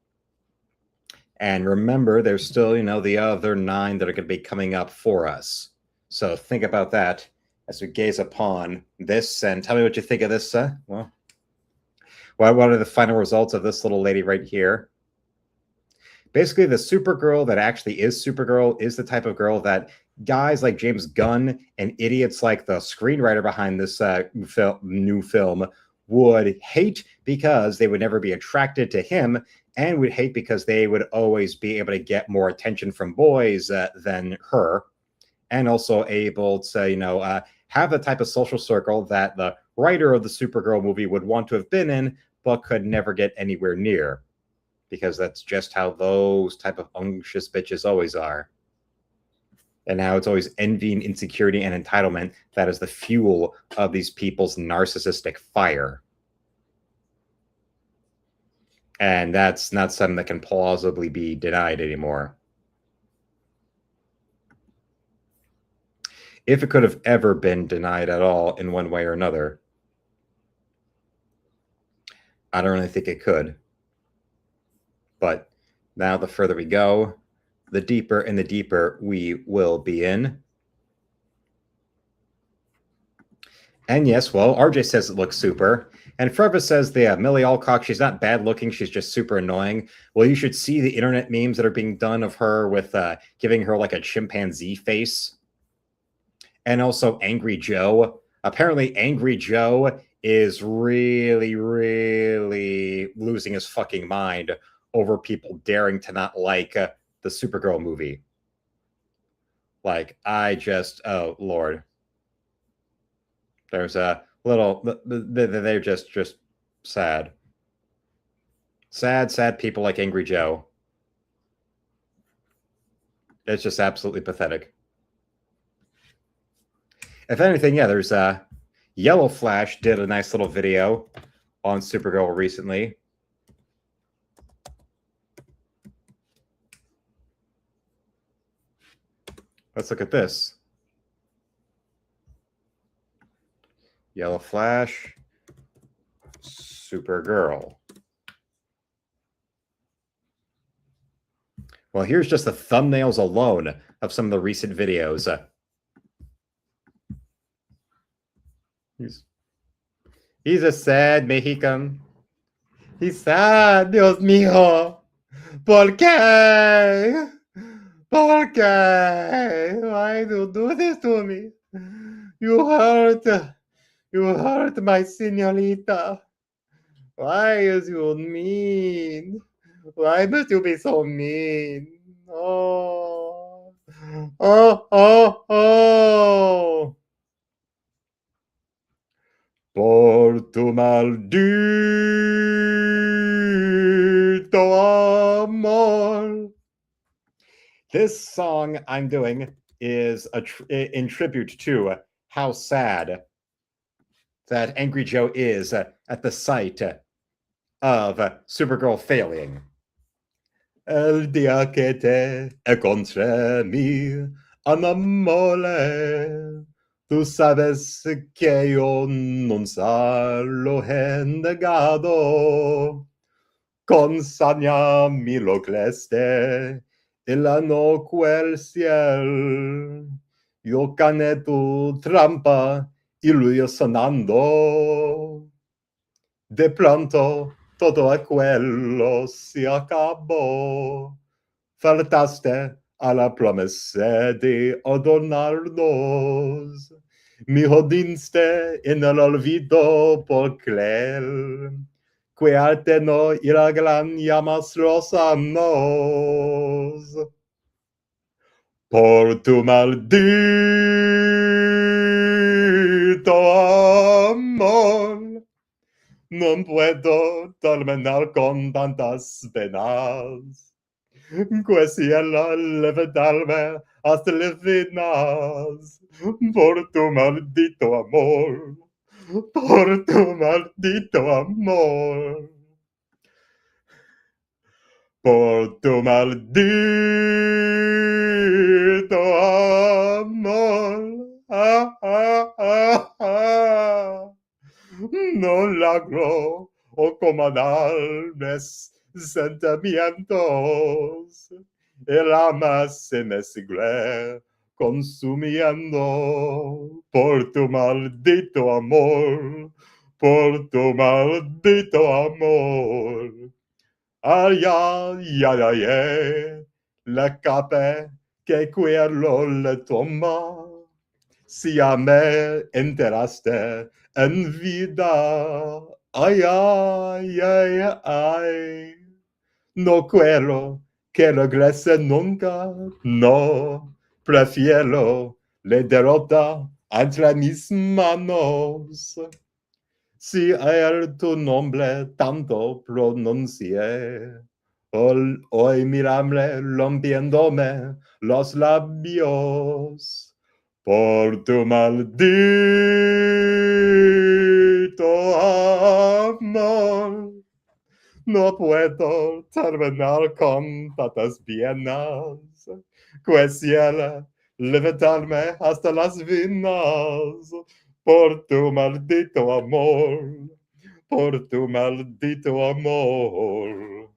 And remember, there's still, the other 9 that are going to be coming up for us. So think about that as we gaze upon this, and tell me what you think of this. Well, what are the final results of this little lady right here? Basically, the Supergirl that actually is Supergirl is the type of girl that guys like James Gunn and idiots like the screenwriter behind this new film would hate because they would never be attracted to him, and would hate because they would always be able to get more attention from boys than her, and also able to, have the type of social circle that the writer of the Supergirl movie would want to have been in, but could never get anywhere near. Because that's just how those type of unctuous bitches always are. And now it's always envy and insecurity and entitlement that is the fuel of these people's narcissistic fire. And that's not something that can plausibly be denied anymore. If it could have ever been denied at all in one way or another, I don't really think it could. But now the further we go, the deeper and the deeper we will be in. And yes, well, RJ says it looks super. And Freva says the Millie Alcock, she's not bad looking, she's just super annoying. Well, you should see the internet memes that are being done of her with giving her like a chimpanzee face. And also Angry Joe. Apparently Angry Joe is really, really losing his fucking mind over people daring to not like the Supergirl movie. Like, oh, Lord. There's a little, they're just sad. Sad people like Angry Joe. It's just absolutely pathetic. If anything, yeah, there's Yellow Flash did a nice little video on Supergirl recently. Let's look at this. Yellow Flash, Supergirl. Well, here's just the thumbnails alone of some of the recent videos. He's a sad Mexican. He's sad, Dios mío. ¿Por qué? ¿Por qué? Why do you do this to me? You hurt my señorita. Why is you mean? Why must you be so mean? Oh. Por tu maldito amor. This song I'm doing is in tribute to how sad that Angry Joe is at the sight of Supergirl failing. El día que te encontré mi amore, tú sabes que yo nunca lo he negado. Con saña mi lo cleste, el ano quel ciel. Yo gané tu trampa y luyo sonando. De pronto todo aquello se acabó. Faltaste a la promesa de adornarnos. Me jodiste en el olvido por creer que arte no y la gran llamas rosanos. Por tu maldito amor, no puedo terminar con tantas penas. Quisiera levantarme hasta el final. Por tu maldito amor, por tu maldito amor. Por tu maldito amor. No logro acomodar mis sentimientos. El alma se me sigue consumiendo por tu maldito amor, por tu maldito amor. Ay, ay, ay, ay, ay, la capa que cuero le toma. Si ya me enteraste en vida, ay, ay, ay, ay, no quiero que regrese nunca, no, prefiero la derrota entre mis manos. Si tu nombre tanto pronuncié, hoy mírame rompiéndome los labios. Por tu maldito amor, no puedo terminar con tantas penas. Quisiera levantarme hasta las venas. Por tu maldito amor, por tu maldito amor.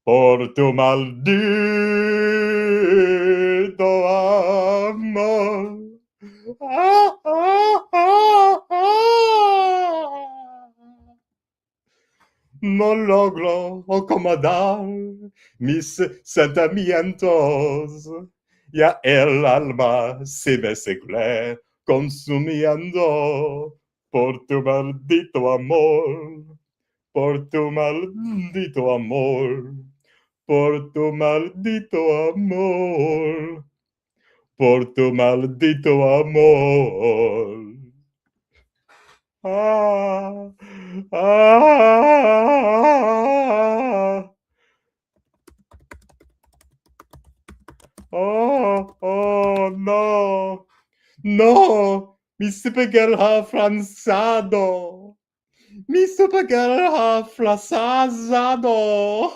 Por tu maldito amor. No logro acomodar mis sentimientos. Ya el alma se me sigue consumiendo por tu maldito amor. Por tu maldito amor. Por tu maldito amor, por tu maldito amor. Ah, ah, oh, no, no, mi Supergirl ha fracasado. Mi Supergirl ha fracasado.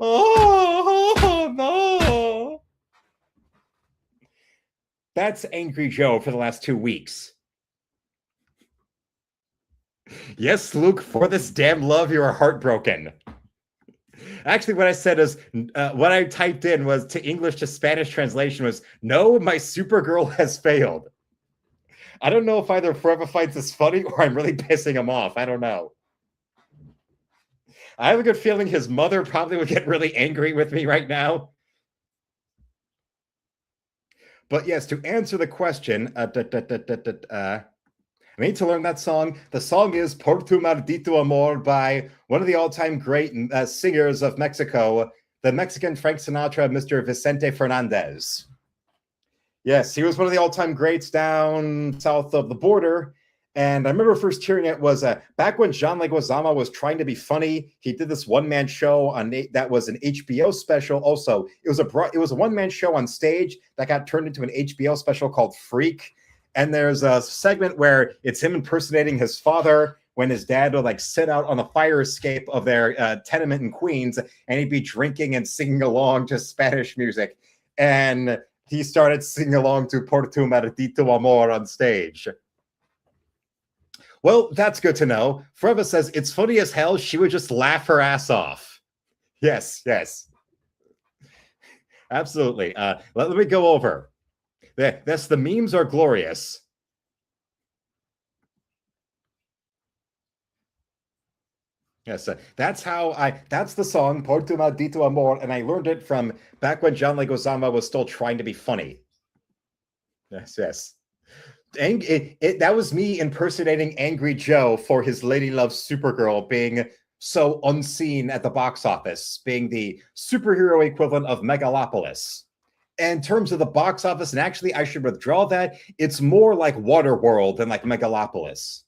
Oh, no. That's Angry Joe for the last 2 weeks. Yes, Luke, for this damn love, you are heartbroken. Actually, what I said is, what I typed in was to English to Spanish translation was, no, my Supergirl has failed. I don't know if either Forever Fights is funny or I'm really pissing him off. I don't know. I have a good feeling his mother probably would get really angry with me right now. But yes, to answer the question, I need to learn that song. The song is Por tu maldito amor by one of the all-time great singers of Mexico, the Mexican Frank Sinatra, Mr. Vicente Fernandez. Yes, he was one of the all-time greats down south of the border. And I remember first hearing it was back when John Leguizamo was trying to be funny. He did this one-man show on that was an HBO special. Also, it was a one-man show on stage that got turned into an HBO special called Freak. And there's a segment where it's him impersonating his father when his dad would like sit out on the fire escape of their tenement in Queens, and he'd be drinking and singing along to Spanish music. And he started singing along to Por tu maldito amor on stage. Well, that's good to know. Freva says, it's funny as hell. She would just laugh her ass off. Yes, yes. Absolutely. Let me go over. That's the memes are glorious. Yes, that's the song, Por tu maldito amor, and I learned it from back when John Leguizamo was still trying to be funny. Yes, yes. And that was me impersonating Angry Joe for his Lady Love Supergirl being so unseen at the box office, being the superhero equivalent of Megalopolis. In terms of the box office, and actually I should withdraw that, it's more like Waterworld than like Megalopolis.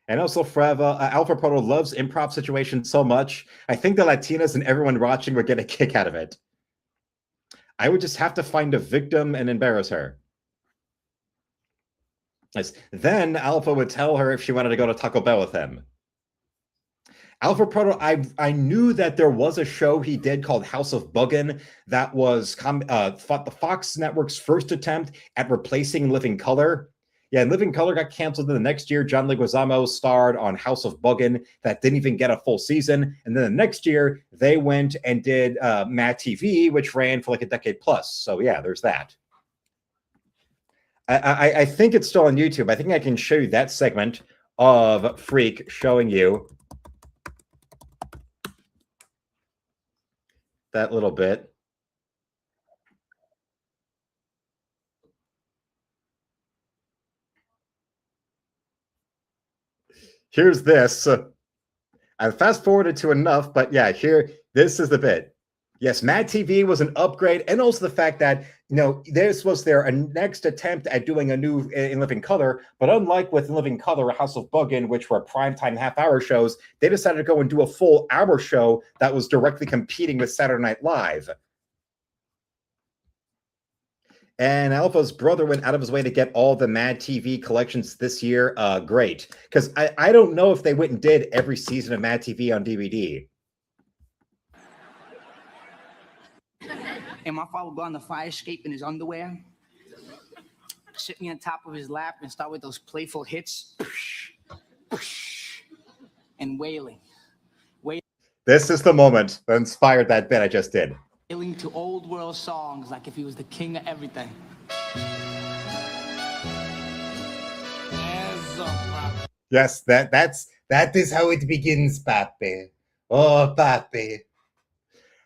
And also, Alpha Proto loves improv situations so much. I think the Latinas and everyone watching would get a kick out of it. I would just have to find a victim and embarrass her. Yes. Then Alpha would tell her if she wanted to go to Taco Bell with him. Alpha Proto, I knew that there was a show he did called House of Buggin' that was the Fox Network's first attempt at replacing Living Color. Yeah, Living Color got canceled in the next year. John Leguizamo starred on House of Buggin' that didn't even get a full season. And then the next year, they went and did Mad TV, which ran for like a decade plus. So yeah, there's that. I think it's still on YouTube. I think I can show you that segment of Freak showing you that little bit. Here's this. I fast forwarded to enough, but yeah, this is the bit. Yes, Mad TV was an upgrade, and also the fact that, this was their next attempt at doing a new In Living Color, but unlike with In Living Color, House of Buggin', which were primetime half-hour shows, they decided to go and do a full hour show that was directly competing with Saturday Night Live. And Alpha's brother went out of his way to get all the Mad TV collections this year. Great. Because I don't know if they went and did every season of Mad TV on DVD. And my father would go on the fire escape in his underwear, sit me on top of his lap and start with those playful hits and wailing. This is the moment that inspired that bit I just did. Wailing to old world songs like if he was the king of everything. Yes, that is how it begins, Papi. Oh, Papi.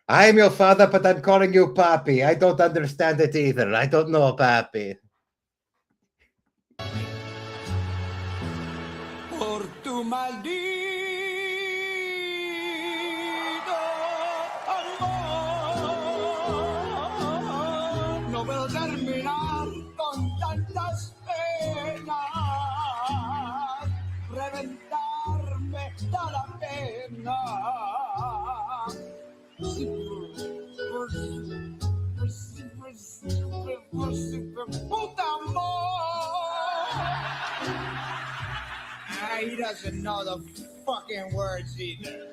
I'm your father, but I'm calling you Papi. I don't understand it either. I don't know, Papi. Por tu maldito amor, no veo terminar con tantas penas. Reventarme da la pena. Puta amor. He doesn't know the fucking words either.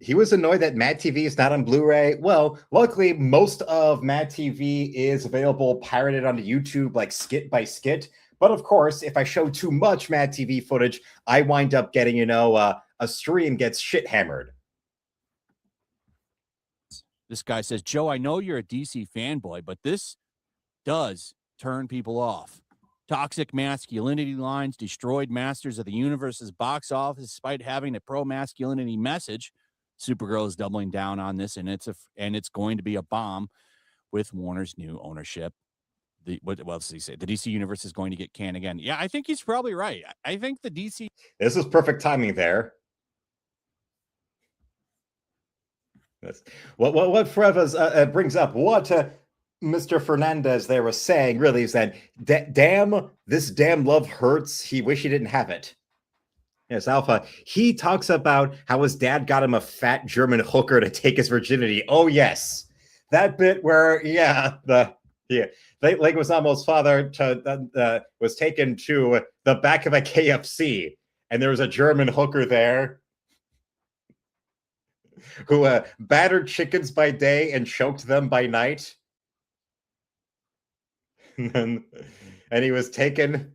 He was annoyed that Mad TV is not on Blu-ray. Well, luckily, most of Mad TV is available pirated onto YouTube, like skit by skit. But of course, if I show too much Mad TV footage, I wind up getting, a stream gets shit hammered. This guy says, Joe, I know you're a DC fanboy, but this does turn people off. Toxic masculinity lines destroyed Masters of the Universe's box office despite having a pro-masculinity message. Supergirl is doubling down on this, and it's going to be a bomb with Warner's new ownership. What else did he say? The DC Universe is going to get canned again. Yeah, I think he's probably right. I think the DC... This is perfect timing there. What Freva's brings up, what Mr. Fernandez there was saying really is that, this damn love hurts. He wish he didn't have it. Yes, Alpha. He talks about how his dad got him a fat German hooker to take his virginity. Oh, yes. That bit where, Leguizamo's father was taken to the back of a KFC, and there was a German hooker there who battered chickens by day and choked them by night. And he was taken.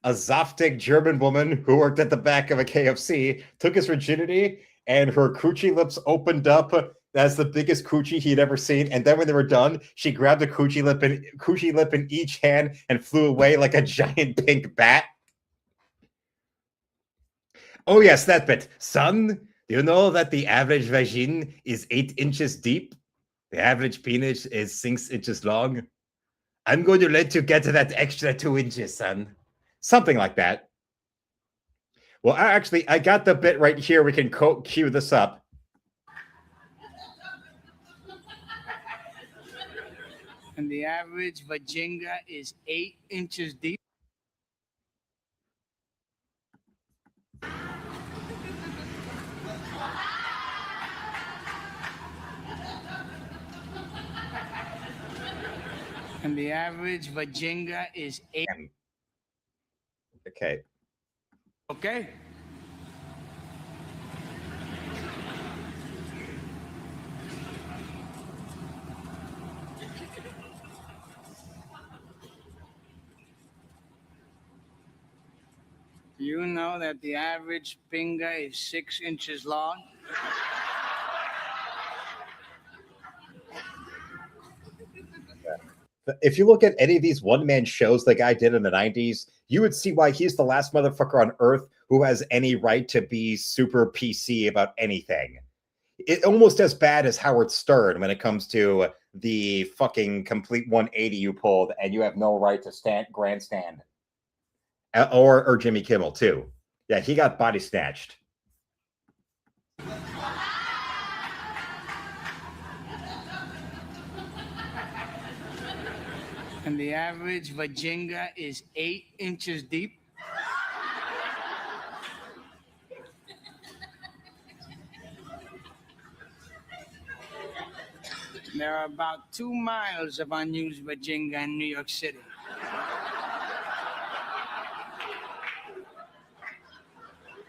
A Zoftig German woman who worked at the back of a KFC took his virginity, and her coochie lips opened up as the biggest coochie he'd ever seen. And then when they were done, she grabbed a coochie lip in each hand and flew away like a giant pink bat. Oh yes, that bit. Son, do you know that the average vagine is 8 inches deep? The average penis is 6 inches long. I'm going to let you get to that extra 2 inches, son. Something like that. Well, actually, I got the bit right here. We can cue this up. And the average vagina is 8 inches deep. And the average vagina is 8. Okay. Okay. Do you know that the average finger is 6 inches long? If you look at any of these one-man shows the guy did in the 90s, you would see why he's the last motherfucker on earth who has any right to be super PC about anything. It almost as bad as Howard Stern when it comes to the fucking complete 180 you pulled and you have no right to grandstand. Or Jimmy Kimmel, too. Yeah, he got body snatched. And the average vagina is 8 inches deep. There are about 2 miles of unused vagina in New York City.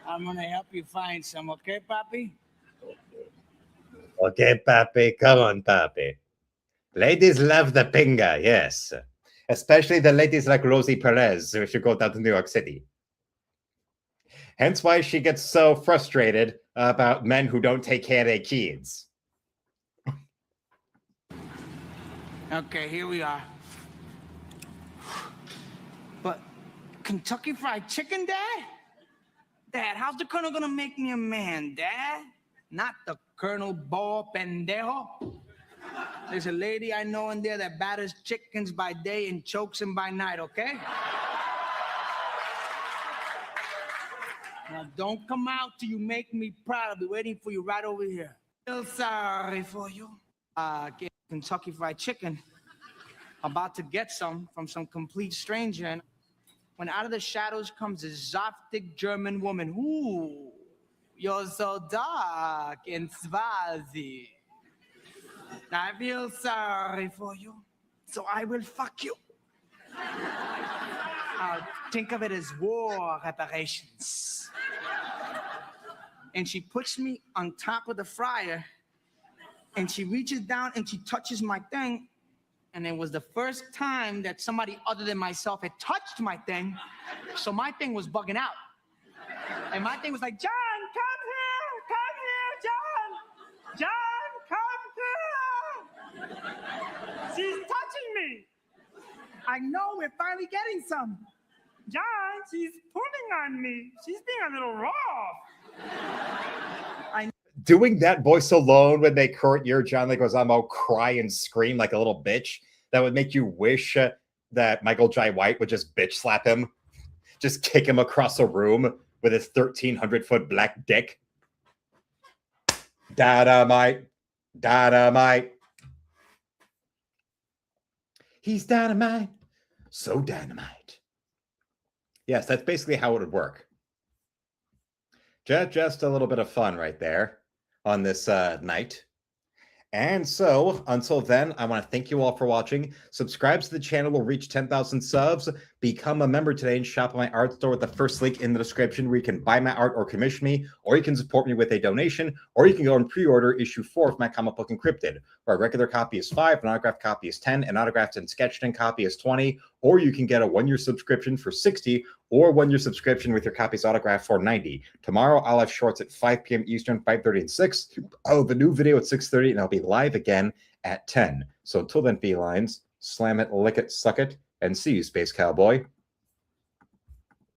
I'm gonna help you find some, okay, Papi? Okay, Papi, come on, Papi. Ladies love the pinga, yes. Especially the ladies like Rosie Perez, who should go down to New York City. Hence why she gets so frustrated about men who don't take care of their kids. Okay, here we are. But Kentucky Fried Chicken, Dad? Dad, how's the Colonel gonna make me a man, Dad? Not the Colonel Bo Pendejo. There's a lady I know in there that batters chickens by day and chokes them by night, okay? Now, don't come out till you make me proud. I'll be waiting for you right over here. Feel sorry for you. Get Kentucky Fried Chicken. About to get some from some complete stranger, and when out of the shadows comes a Zoftig German woman. Ooh, you're so dark and swazi. Now I feel sorry for you, so I will fuck you. Think of it as war reparations. And she puts me on top of the fryer, and she reaches down and she touches my thing. And it was the first time that somebody other than myself had touched my thing. So my thing was bugging out. And my thing was like, John, come here, John. John, come here. She's touching me. I know, we're finally getting some. John, she's pulling on me. She's being a little raw. Doing that voice alone when they current year John Leguizamo cry and scream like a little bitch, that would make you wish that Michael Jai White would just bitch slap him, just kick him across a room with his 1,300-foot black dick. Dynamite, dynamite. He's dynamite, so dynamite. Yes, that's basically how it would work. Just a little bit of fun right there on this night. And so, until then, I want to thank you all for watching. Subscribe to the channel. We'll reach 10,000 subs. Become a member today and shop at my art store with the first link in the description where you can buy my art or commission me, or you can support me with a donation, or you can go and pre-order issue 4 of my comic book Encrypted, where a regular copy is $5, an autographed copy is $10, an autographed and sketched in copy is $20, or you can get a 1-year subscription for $60, or 1-year subscription with your copies autographed for $90. Tomorrow, I'll have shorts at 5 p.m. Eastern, 5:30 and 6. Oh, the new video at 6:30, and I'll be live again at 10. So until then, felines, slam it, lick it, suck it, and see you, Space Cowboy.